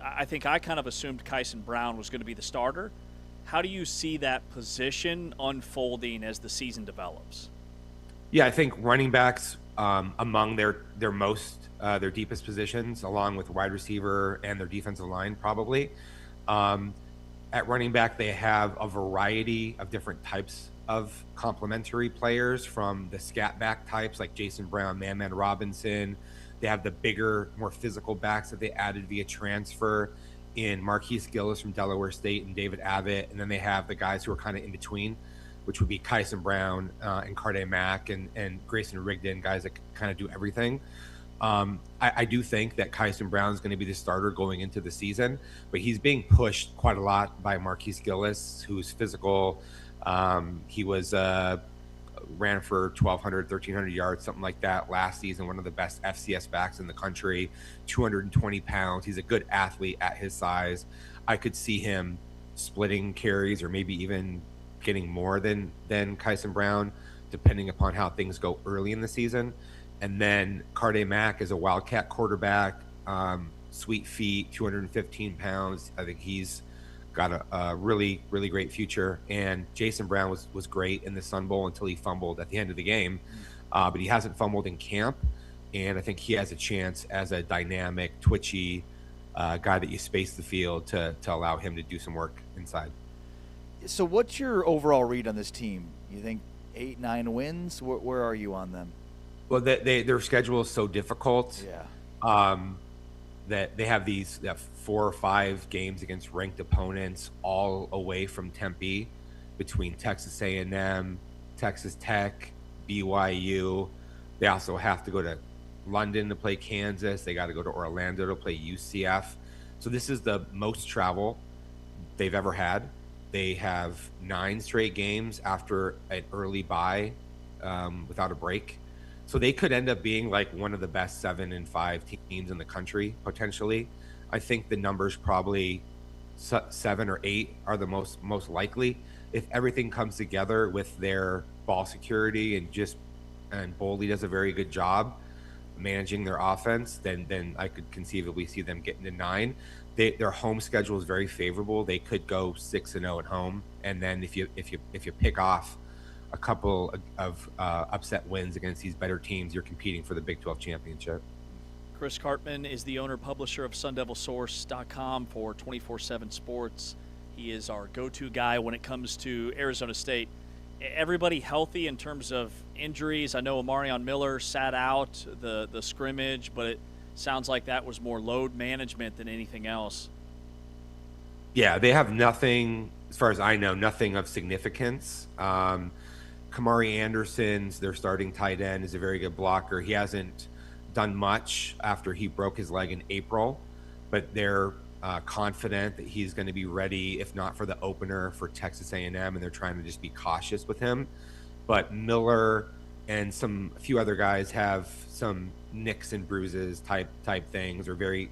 I think I kind of assumed Kyson Brown was going to be the starter. How do you see that position unfolding as the season develops? Yeah, I think running backs among their deepest positions, along with wide receiver and their defensive line probably. At running back, they have a variety of different types of complementary players, from the scat back types like Jason Brown, Man Robinson. They have the bigger, more physical backs that they added via transfer in Marquise Gillis from Delaware State and David Abbott. And then they have the guys who are kind of in between, which would be Kyson Brown and Carde Mack and Grayson Rigdon, guys that kind of do everything. I do think that Kyson Brown is going to be the starter going into the season, but he's being pushed quite a lot by Marquise Gillis, who's physical. He ran for 1,200, 1,300 yards, something like that last season, one of the best FCS backs in the country, 220 pounds. He's a good athlete at his size. I could see him splitting carries or maybe even getting more than Kyson Brown, depending upon how things go early in the season. And then Carde Mack is a Wildcat quarterback, sweet feet, 215 pounds. I think he's got a really, really great future. And Jason Brown was great in the Sun Bowl until he fumbled at the end of the game. But he hasn't fumbled in camp. And I think he has a chance as a dynamic, twitchy guy that you space the field to allow him to do some work inside. So what's your overall read on this team? You think 8-9 wins? Where are you on them? Well, their schedule is so difficult. Yeah. That they have these 4 or 5 games against ranked opponents, all away from Tempe, between Texas A&M, Texas Tech, BYU. They also have to go to London to play Kansas. They got to go to Orlando to play UCF. So this is the most travel they've ever had. They have 9 straight games after an early bye without a break. So they could end up being like one of the best 7 and 5 teams in the country, potentially. I think the numbers probably 7 or 8 are the most likely. If everything comes together with their ball security and Boldy does a very good job managing their offense, then I could conceivably see them getting to 9. Their home schedule is very favorable. They could go 6-0 at home, and then if you pick off a couple of upset wins against these better teams, you're competing for the Big 12 championship. Chris Cartman is the owner-publisher of SunDevilSource.com for 24/7 Sports. He is our go-to guy when it comes to Arizona State. Everybody healthy in terms of injuries? I know Amarion Miller sat out the scrimmage, but it sounds like that was more load management than anything else. Yeah, they have nothing, as far as I know, nothing of significance. Kamari Anderson's their starting tight end is a very good blocker. He hasn't done much after he broke his leg in April, but they're confident that he's going to be ready, if not for the opener for Texas A&M, and they're trying to just be cautious with him. But Miller and a few other guys have some nicks and bruises type things, or very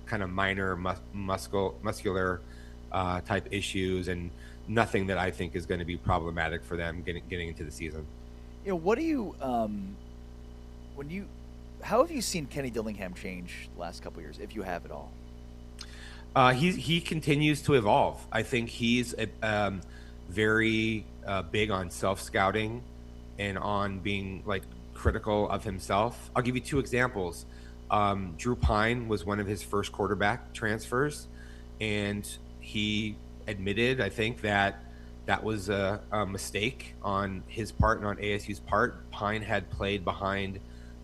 kind of minor muscular type issues, and nothing that I think is going to be problematic for them getting into the season. You know, what do you how have you seen Kenny Dillingham change the last couple of years, if you have at all? He continues to evolve. I think he's very big on self-scouting and on being like critical of himself. I'll give you two examples. Drew Pine was one of his first quarterback transfers, and he admitted, I think, that was a mistake on his part and on ASU's part. Pine had played behind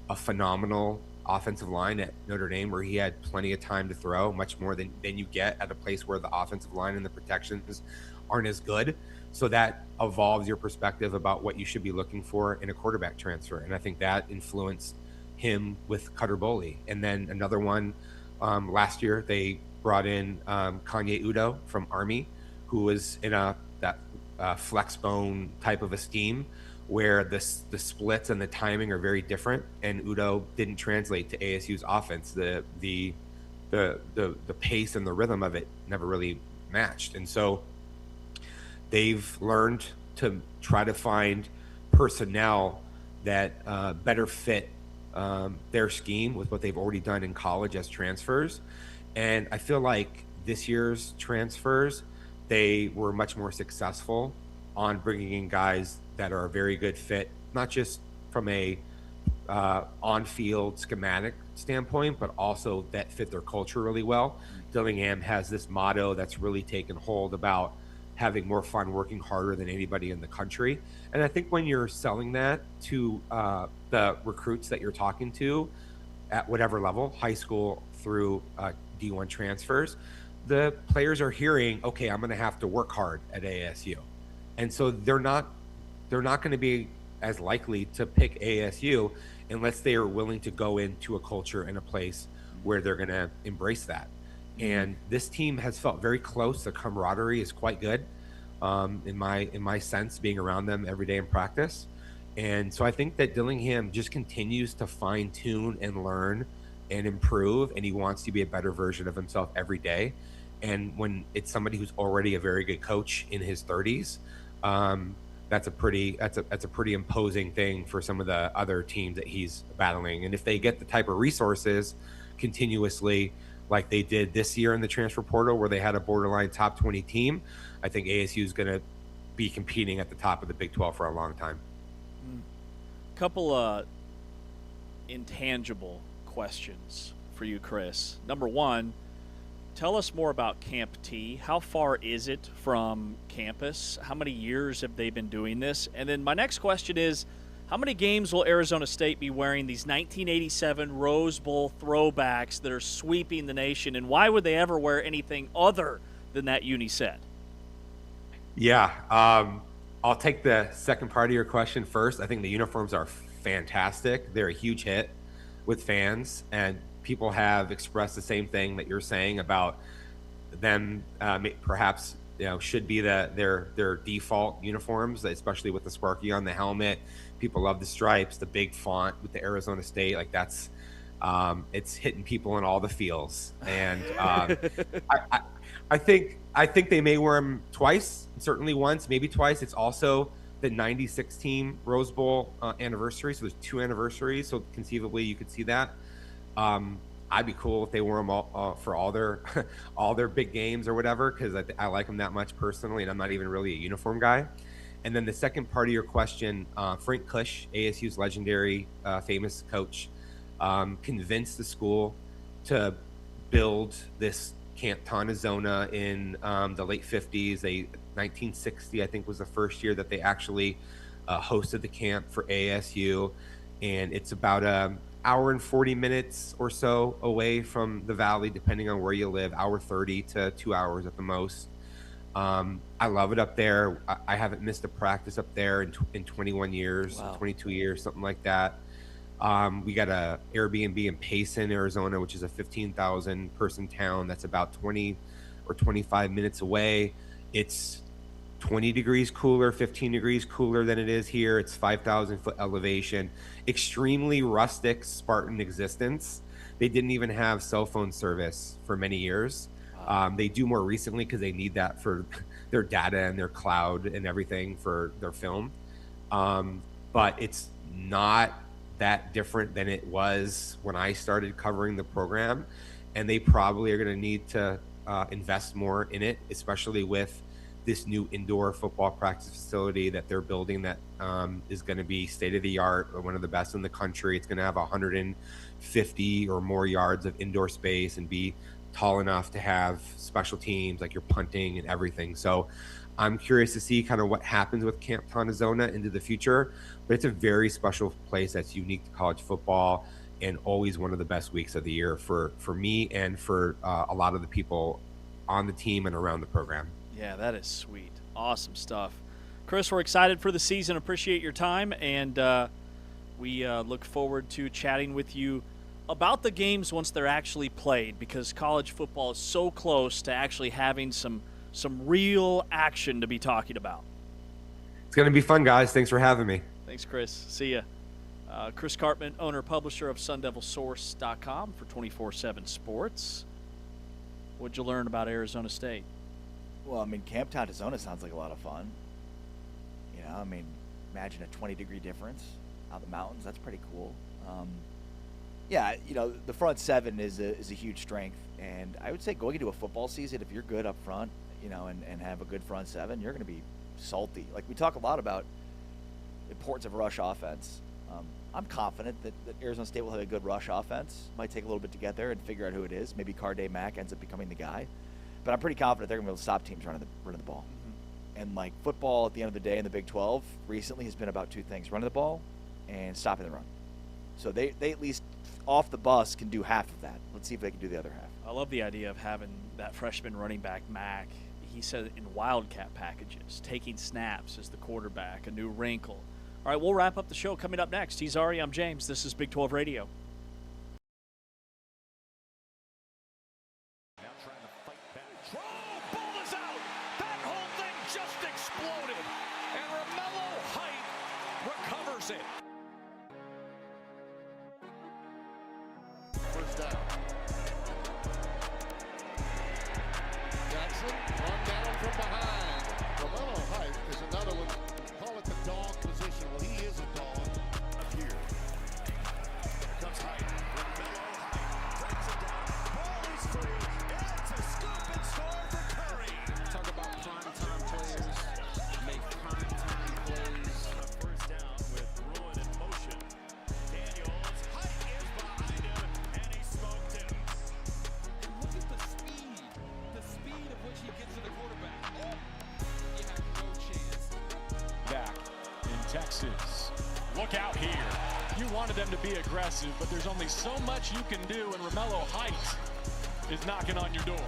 a phenomenal offensive line at Notre Dame, where he had plenty of time to throw, much more than you get at a place where the offensive line and the protections aren't as good. So that evolves your perspective about what you should be looking for in a quarterback transfer. And I think that influenced him with Cutter Boley. And then another one, last year, they brought in Kanye Udo from Army, who was in that flex bone type of a scheme, where the splits and the timing are very different, and Udo didn't translate to ASU's offense. The pace and the rhythm of it never really matched, and so they've learned to try to find personnel that better fit their scheme with what they've already done in college as transfers. And I feel like this year's transfers, they were much more successful on bringing in guys that are a very good fit, not just from a on-field schematic standpoint, but also that fit their culture really well. Dillingham has this motto that's really taken hold about having more fun, working harder than anybody in the country. And I think when you're selling that to the recruits that you're talking to at whatever level, high school through D1 transfers, the players are hearing, okay, I'm going to have to work hard at ASU. And so they're not going to be as likely to pick ASU unless they are willing to go into a culture and a place where they're going to embrace that. And this team has felt very close. The camaraderie is quite good, in my sense, being around them every day in practice. And so I think that Dillingham just continues to fine tune and learn and improve, and he wants to be a better version of himself every day. And when it's somebody who's already a very good coach in his 30s, that's a pretty imposing thing for some of the other teams that he's battling. And if they get the type of resources continuously like they did this year in the transfer portal, where they had a borderline top 20 team, I think ASU is going to be competing at the top of the Big 12 for a long time. Couple intangible questions for you, Chris. Number one, tell us more about Camp T. How far is it from campus? How many years have they been doing this? And then my next question is, how many games will Arizona State be wearing these 1987 Rose Bowl throwbacks that are sweeping the nation, and why would they ever wear anything other than that uni set? Yeah, I'll take the second part of your question first. I think the uniforms are fantastic. They're a huge hit with fans, and people have expressed the same thing that you're saying about them. Perhaps should be their default uniforms, especially with the Sparky on the helmet. People love the stripes, the big font with the Arizona State. Like that's it's hitting people in all the feels, and I think they may wear them twice, certainly once, maybe twice. It's also the 96 team Rose Bowl anniversary, so there's 2 anniversaries, so conceivably you could see that. I'd be cool if they wore them all for all their big games or whatever, because I like them that much personally, and I'm not even really a uniform guy. And then the second part of your question, Frank Kush, ASU's legendary famous coach, convinced the school to build this Camp Tonizona in the late 50s. 1960, I think, was the first year that they actually hosted the camp for ASU. And it's about an hour and 40 minutes or so away from the Valley, depending on where you live, hour 30 to 2 hours at the most. I love it up there. I haven't missed a practice up there in 21 years, Wow. 22 years, something like that. We got a Airbnb in Payson, Arizona, which is a 15,000 person town that's about 20 or 25 minutes away. It's 20 degrees cooler, 15 degrees cooler than it is here. It's 5,000 foot elevation, extremely rustic, Spartan existence. They didn't even have cell phone service for many years. They do more recently because they need that for their data and their cloud and everything for their film. But it's not that different than it was when I started covering the program. And they probably are going to need to invest more in it, especially with this new indoor football practice facility that they're building that is going to be state of the art, one of the best in the country. It's going to have 150 or more yards of indoor space and be tall enough to have special teams like your punting and everything. So I'm curious to see kind of what happens with Camp Tonazona into the future, but it's a very special place that's unique to college football and always one of the best weeks of the year for me and for a lot of the people on the team and around the program. Yeah, that is sweet. Awesome stuff. Chris, we're excited for the season. Appreciate your time, and we look forward to chatting with you about the games once they're actually played, because college football is so close to actually having some real action to be talking about. It's going to be fun, guys. Thanks for having me. Thanks, Chris. See ya. Chris Cartman, owner, publisher of SunDevilSource.com for 24/7 Sports. What'd you learn about Arizona State? Well, I mean, Camp Tonazona sounds like a lot of fun. You know, I mean, imagine a 20-degree difference out in the mountains. That's pretty cool. Yeah, you know, the front seven is a huge strength. And I would say going into a football season, if you're good up front, you know, and have a good front seven, you're going to be salty. Like, we talk a lot about the importance of rush offense. I'm confident that Arizona State will have a good rush offense. Might take a little bit to get there and figure out who it is. Maybe Carday Mack ends up becoming the guy. But I'm pretty confident they're going to be able to stop teams running the ball. Mm-hmm. And, like, football at the end of the day in the Big 12 recently has been about two things: running the ball and stopping the run. So they at least off the bus can do half of that. Let's see if they can do the other half. I love the idea of having that freshman running back, Mack. He said in Wildcat packages, taking snaps as the quarterback, a new wrinkle. All right, we'll wrap up the show coming up next. He's Ari, I'm James. This is Big 12 Radio. Now trying to fight back. Throw, ball is out. That whole thing just exploded. And Romello Height recovers it. First down. Jackson, run down from behind. Romello Height is another one. Call it the dog position. Well, he is a dog. Up here. Here comes Height. Romello Height breaks it down. Ball is free. It's a scoop and score for Curry. Talk about primetime players. Make primetime plays. First down with Bruin in motion. Daniels. Height is behind him, and he smoked him. And look at the speed of which he gets to the quarterback. Oh, you have no chance. Back in Texas. Look out here. You wanted them to be aggressive, but there's only so much you can do, and Romello Height is knocking on your door.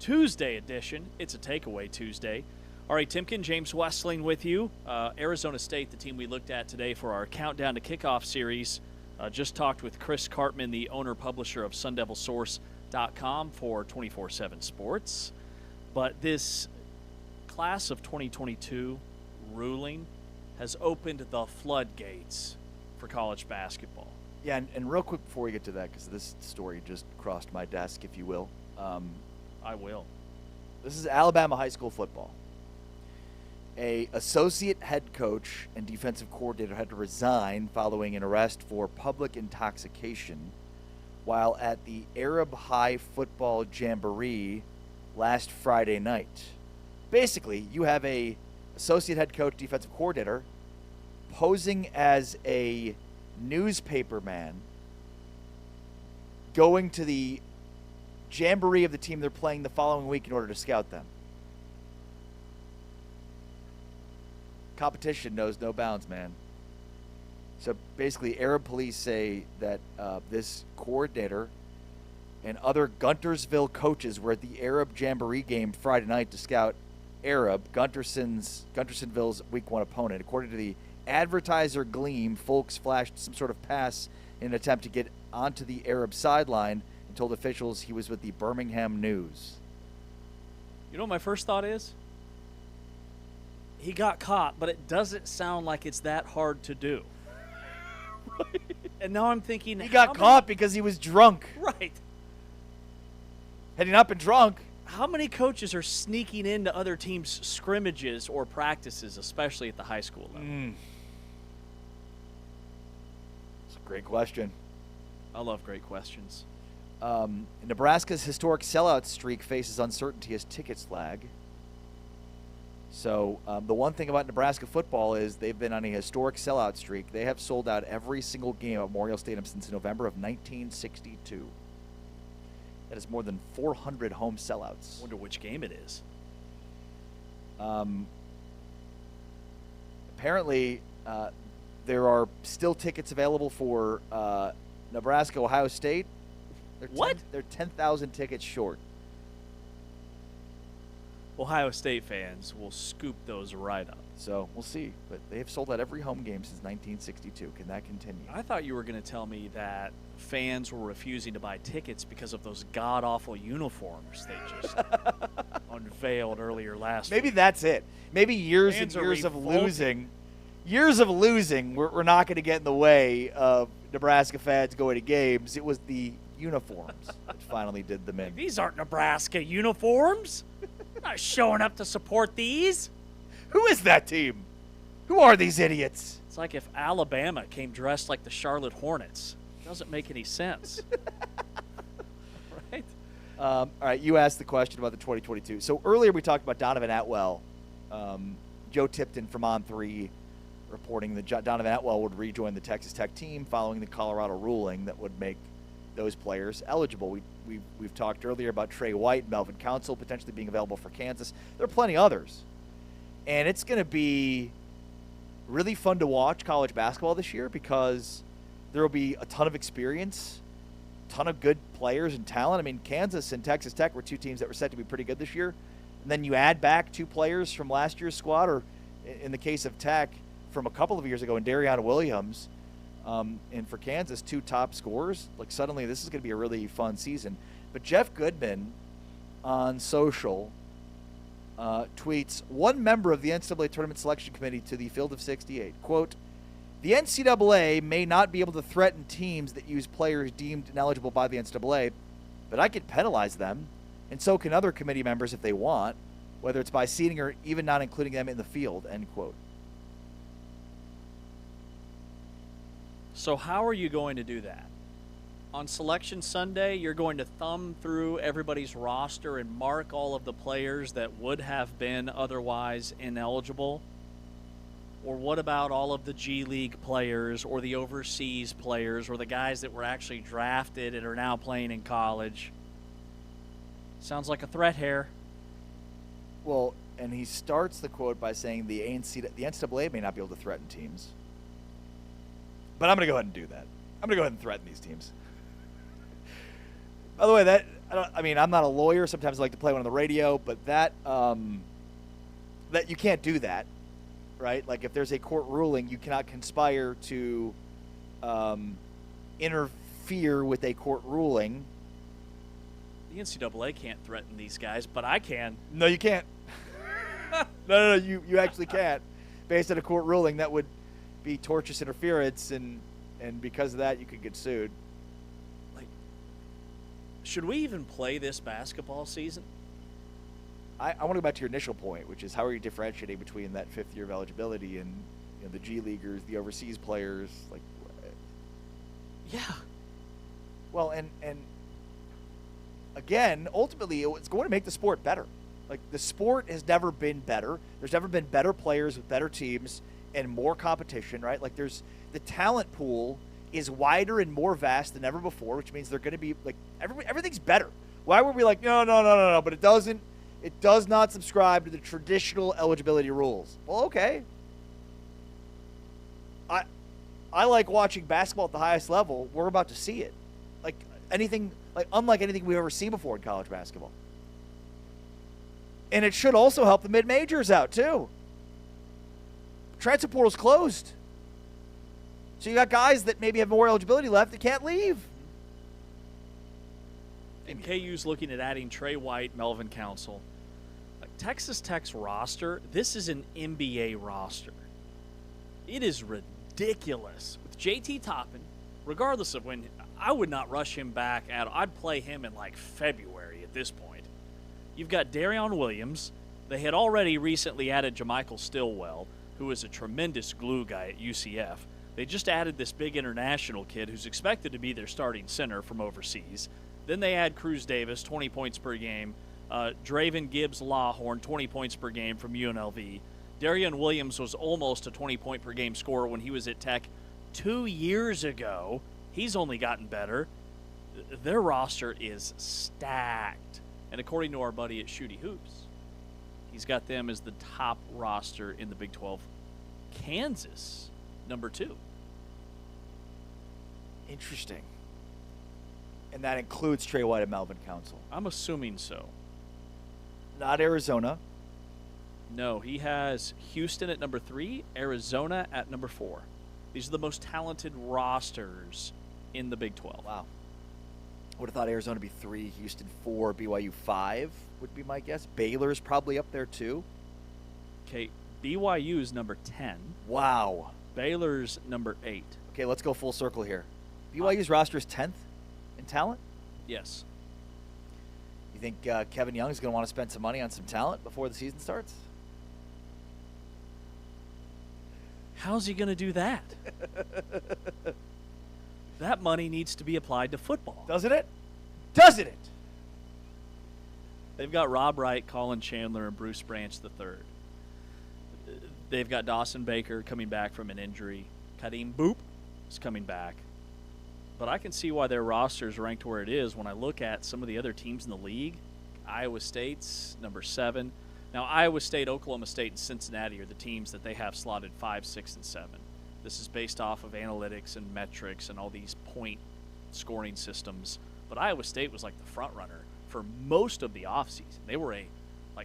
Tuesday edition. It's a Takeaway Tuesday. Ari Timken, James Westling with you. Arizona State, the team we looked at today for our Countdown to Kickoff series. Just talked with Chris Cartman, the owner-publisher of SunDevilSource.com for 24/7 Sports. But this class of 2022 ruling has opened the floodgates for college basketball. Yeah, and real quick before we get to that, because this story just crossed my desk, if you will. I will. This is Alabama high school football. A associate head coach and defensive coordinator had to resign following an arrest for public intoxication while at the Arab High Football Jamboree last Friday night. Basically, you have a associate head coach, defensive coordinator, posing as a newspaper man, going to the jamboree of the team they're playing the following week in order to scout them. Competition knows no bounds, man. So basically, Arab police say that this coordinator and other Guntersville coaches were at the Arab Jamboree game Friday night to scout Arab, Guntersonville's Week 1 opponent. According to the Advertiser Gleam, Folks flashed some sort of pass in an attempt to get onto the Arab sideline and told officials he was with the Birmingham News. You know what my first thought is? He got caught, but it doesn't sound like it's that hard to do. And now I'm thinking... He got caught because he was drunk. Right. Had he not been drunk... How many coaches are sneaking into other teams' scrimmages or practices, especially at the high school level? It's a great question. I love great questions. Nebraska's historic sellout streak faces uncertainty as tickets lag. So the one thing about Nebraska football is they've been on a historic sellout streak. They have sold out every single game at Memorial Stadium since November of 1962. That is more than 400 home sellouts. Wonder which game it is. Apparently, there are still tickets available for Nebraska, Ohio State. They're 10,000 tickets short. Ohio State fans will scoop those right up. So we'll see. But they've sold out every home game since 1962. Can that continue? I thought you were going to tell me that fans were refusing to buy tickets because of those god-awful uniforms they just unveiled earlier last week. Maybe that's it. Maybe years and years of losing. Years of losing we're not going to get in the way of Nebraska fans going to games. It was the uniforms that finally did them in. These aren't Nebraska uniforms. I'm not showing up to support these. Who is that team? Who are these idiots? It's like if Alabama came dressed like the Charlotte Hornets. Doesn't make any sense. Right? All right, you asked the question about the 2022. So earlier we talked about Donovan Atwell. Joe Tipton from On3 reporting that Donovan Atwell would rejoin the Texas Tech team following the Colorado ruling that would make those players eligible. We've talked earlier about Trey White, Melvin Council potentially being available for Kansas. There are plenty others. And it's going to be really fun to watch college basketball this year because there will be a ton of experience, a ton of good players and talent. I mean, Kansas and Texas Tech were two teams that were set to be pretty good this year. And then you add back two players from last year's squad, or in the case of Tech, from a couple of years ago, and Darion Williams, and for Kansas, two top scorers. Like, suddenly this is going to be a really fun season. But Jeff Goodman on social tweets, one member of the NCAA Tournament Selection Committee to the Field of 68, quote, "The NCAA may not be able to threaten teams that use players deemed ineligible by the NCAA, but I could penalize them, and so can other committee members if they want, whether it's by seating or even not including them in the field," end quote. So how are you going to do that? On Selection Sunday, you're going to thumb through everybody's roster and mark all of the players that would have been otherwise ineligible? Or what about all of the G League players or the overseas players or the guys that were actually drafted and are now playing in college? Sounds like a threat here. Well, and he starts the quote by saying the NCAA may not be able to threaten teams. But I'm going to go ahead and do that. I'm going to go ahead and threaten these teams. By the way, I'm not a lawyer. Sometimes I like to play one on the radio, but that you can't do that, right? Like if there's a court ruling, you cannot conspire to interfere with a court ruling. The NCAA can't threaten these guys, but I can. No, you can't. No, you actually can't. Based on a court ruling, that would be tortious interference, and because of that, you could get sued. Like, should we even play this basketball season? I want to go back to your initial point, which is how are you differentiating between that 5th year of eligibility and the G Leaguers, the overseas players? Like, yeah. Well, and again, ultimately, it's going to make the sport better. Like, the sport has never been better. There's never been better players with better teams and more competition, right? Like, the talent pool is wider and more vast than ever before, which means they're going to be, like, everything's better. Why were we like, no, but it does not subscribe to the traditional eligibility rules? Well, okay. I like watching basketball at the highest level. We're about to see it. Unlike anything we've ever seen before in college basketball. And it should also help the mid-majors out, too. Transfer portal's closed. So you got guys that maybe have more eligibility left that can't leave. And KU's looking at adding Trey White, Melvin Council. Like Texas Tech's roster, this is an NBA roster. It is ridiculous. With JT Toppin, regardless of when, I would not rush him back I'd play him in like February at this point. You've got Darion Williams. They had already recently added Jamichael Stillwell, who is a tremendous glue guy at UCF. They just added this big international kid who's expected to be their starting center from overseas. Then they add Cruz Davis, 20 points per game. Draven Gibbs-Lawhorn, 20 points per game from UNLV. Darion Williams was almost a 20-point-per-game scorer when he was at Tech 2 years ago. He's only gotten better. Their roster is stacked. And according to our buddy at Shooty Hoops, he's got them as the top roster in the Big 12. Kansas, number 2. Interesting. And that includes Trey White and Melvin Council. I'm assuming so. Not Arizona. No, he has Houston at number 3, Arizona at number 4. These are the most talented rosters in the Big 12. Wow. Would have thought Arizona would be 3, Houston 4, BYU 5 would be my guess. Baylor's probably up there too. Okay, BYU is number 10. Wow. Baylor's number 8. Okay, let's go full circle here. BYU's roster is 10th in talent? Yes. You think Kevin Young is going to want to spend some money on some talent before the season starts? How's he going to do that? That money needs to be applied to football. Doesn't it? Doesn't it? They've got Rob Wright, Colin Chandler, and Bruce Branch III. They've got Dawson Baker coming back from an injury. Kadeem Boop is coming back. But I can see why their roster is ranked where it is when I look at some of the other teams in the league. Iowa State's number 7. Now, Iowa State, Oklahoma State, and Cincinnati are the teams that they have slotted 5, 6, and 7. This is based off of analytics and metrics and all these point scoring systems. But Iowa State was like the front runner for most of the offseason. They were a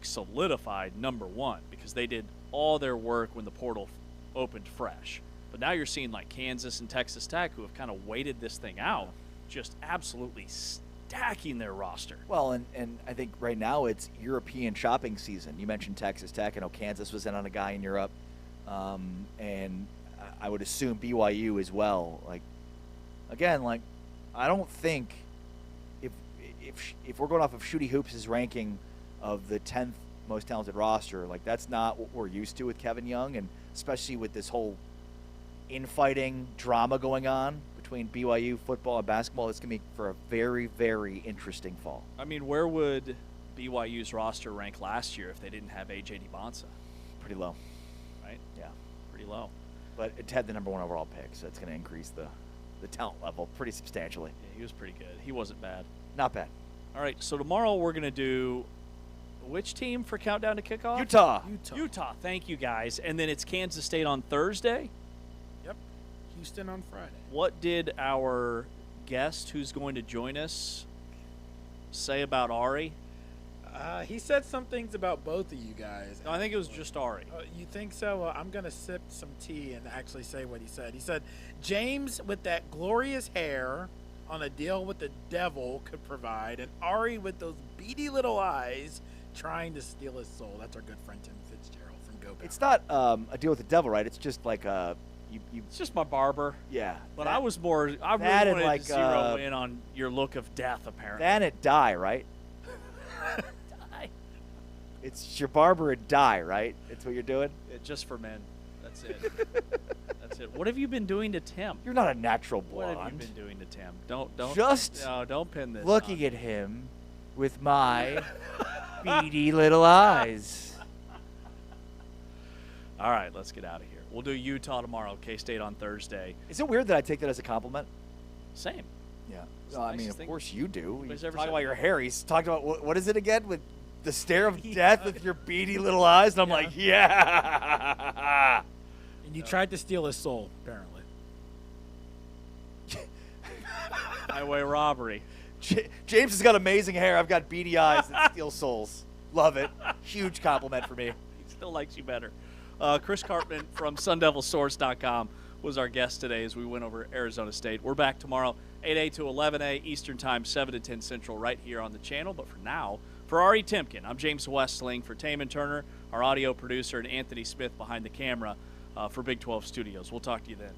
solidified number 1 because they did all their work when the portal opened fresh. But now you're seeing like Kansas and Texas Tech, who have kind of waited this thing out, just absolutely stacking their roster. Well, and I think right now it's European shopping season. You mentioned Texas Tech. I know Kansas was in on a guy in Europe. And I would assume BYU as well. Like, again, like, I don't think if we're going off of Shooty Hoops' ranking of the 10th most talented roster, like, that's not what we're used to with Kevin Young, and especially with this whole infighting drama going on between BYU football and basketball. It's going to be for a very, very interesting fall. I mean, where would BYU's roster rank last year if they didn't have A.J. DeBonsa? Pretty low. Right? Yeah. Pretty low. But it had the number 1 overall pick, so it's going to increase the talent level pretty substantially. Yeah, he was pretty good. He wasn't bad. Not bad. All right, so tomorrow we're going to do which team for Countdown to Kickoff? Utah. Thank you, guys. And then it's Kansas State on Thursday? Yep. Houston on Friday. What did our guest who's going to join us say about Ari? He said some things about both of you guys. No, I think it was just Ari. You think so? Well, I'm going to sip some tea and actually say what he said. He said, James with that glorious hair on a deal with the devil could provide, and Ari with those beady little eyes trying to steal his soul. That's our good friend Tim Fitzgerald from Go Power. It's not a deal with the devil, right? It's just like It's just my barber. Yeah. But I was more. I that really and wanted like, to zero in on your look of death. Apparently. That and die, right? Die. It's your barber and die, right? That's what you're doing? Just for men. That's it. That's it. What have you been doing to Tim? You're not a natural What blonde. have you been doing to Tim? Don't. Just no, don't pin this. looking on. at him with my beady little eyes. All right, let's get out of here. We'll do Utah tomorrow. K-State on Thursday. Is it weird that I take that as a compliment? Same. Yeah. It's Well, the I mean, nicest of thing course you do. anybody's You ever talk said. about your hair. He's talked about what is it again with the stare of death with your beady little eyes, and I'm like, yeah. And you tried to steal his soul, apparently. Highway robbery. James has got amazing hair. I've got beady eyes that steal souls. Love it. Huge compliment for me. He still likes you better. Chris Cartman from SunDevilSource.com was our guest today as we went over Arizona State. We're back tomorrow, 8A to 11A Eastern Time, 7 to 10 Central, right here on the channel. But for now, for Ari Timken, I'm James Westling. For Taman Turner, our audio producer, and Anthony Smith behind the camera for Big 12 Studios. We'll talk to you then.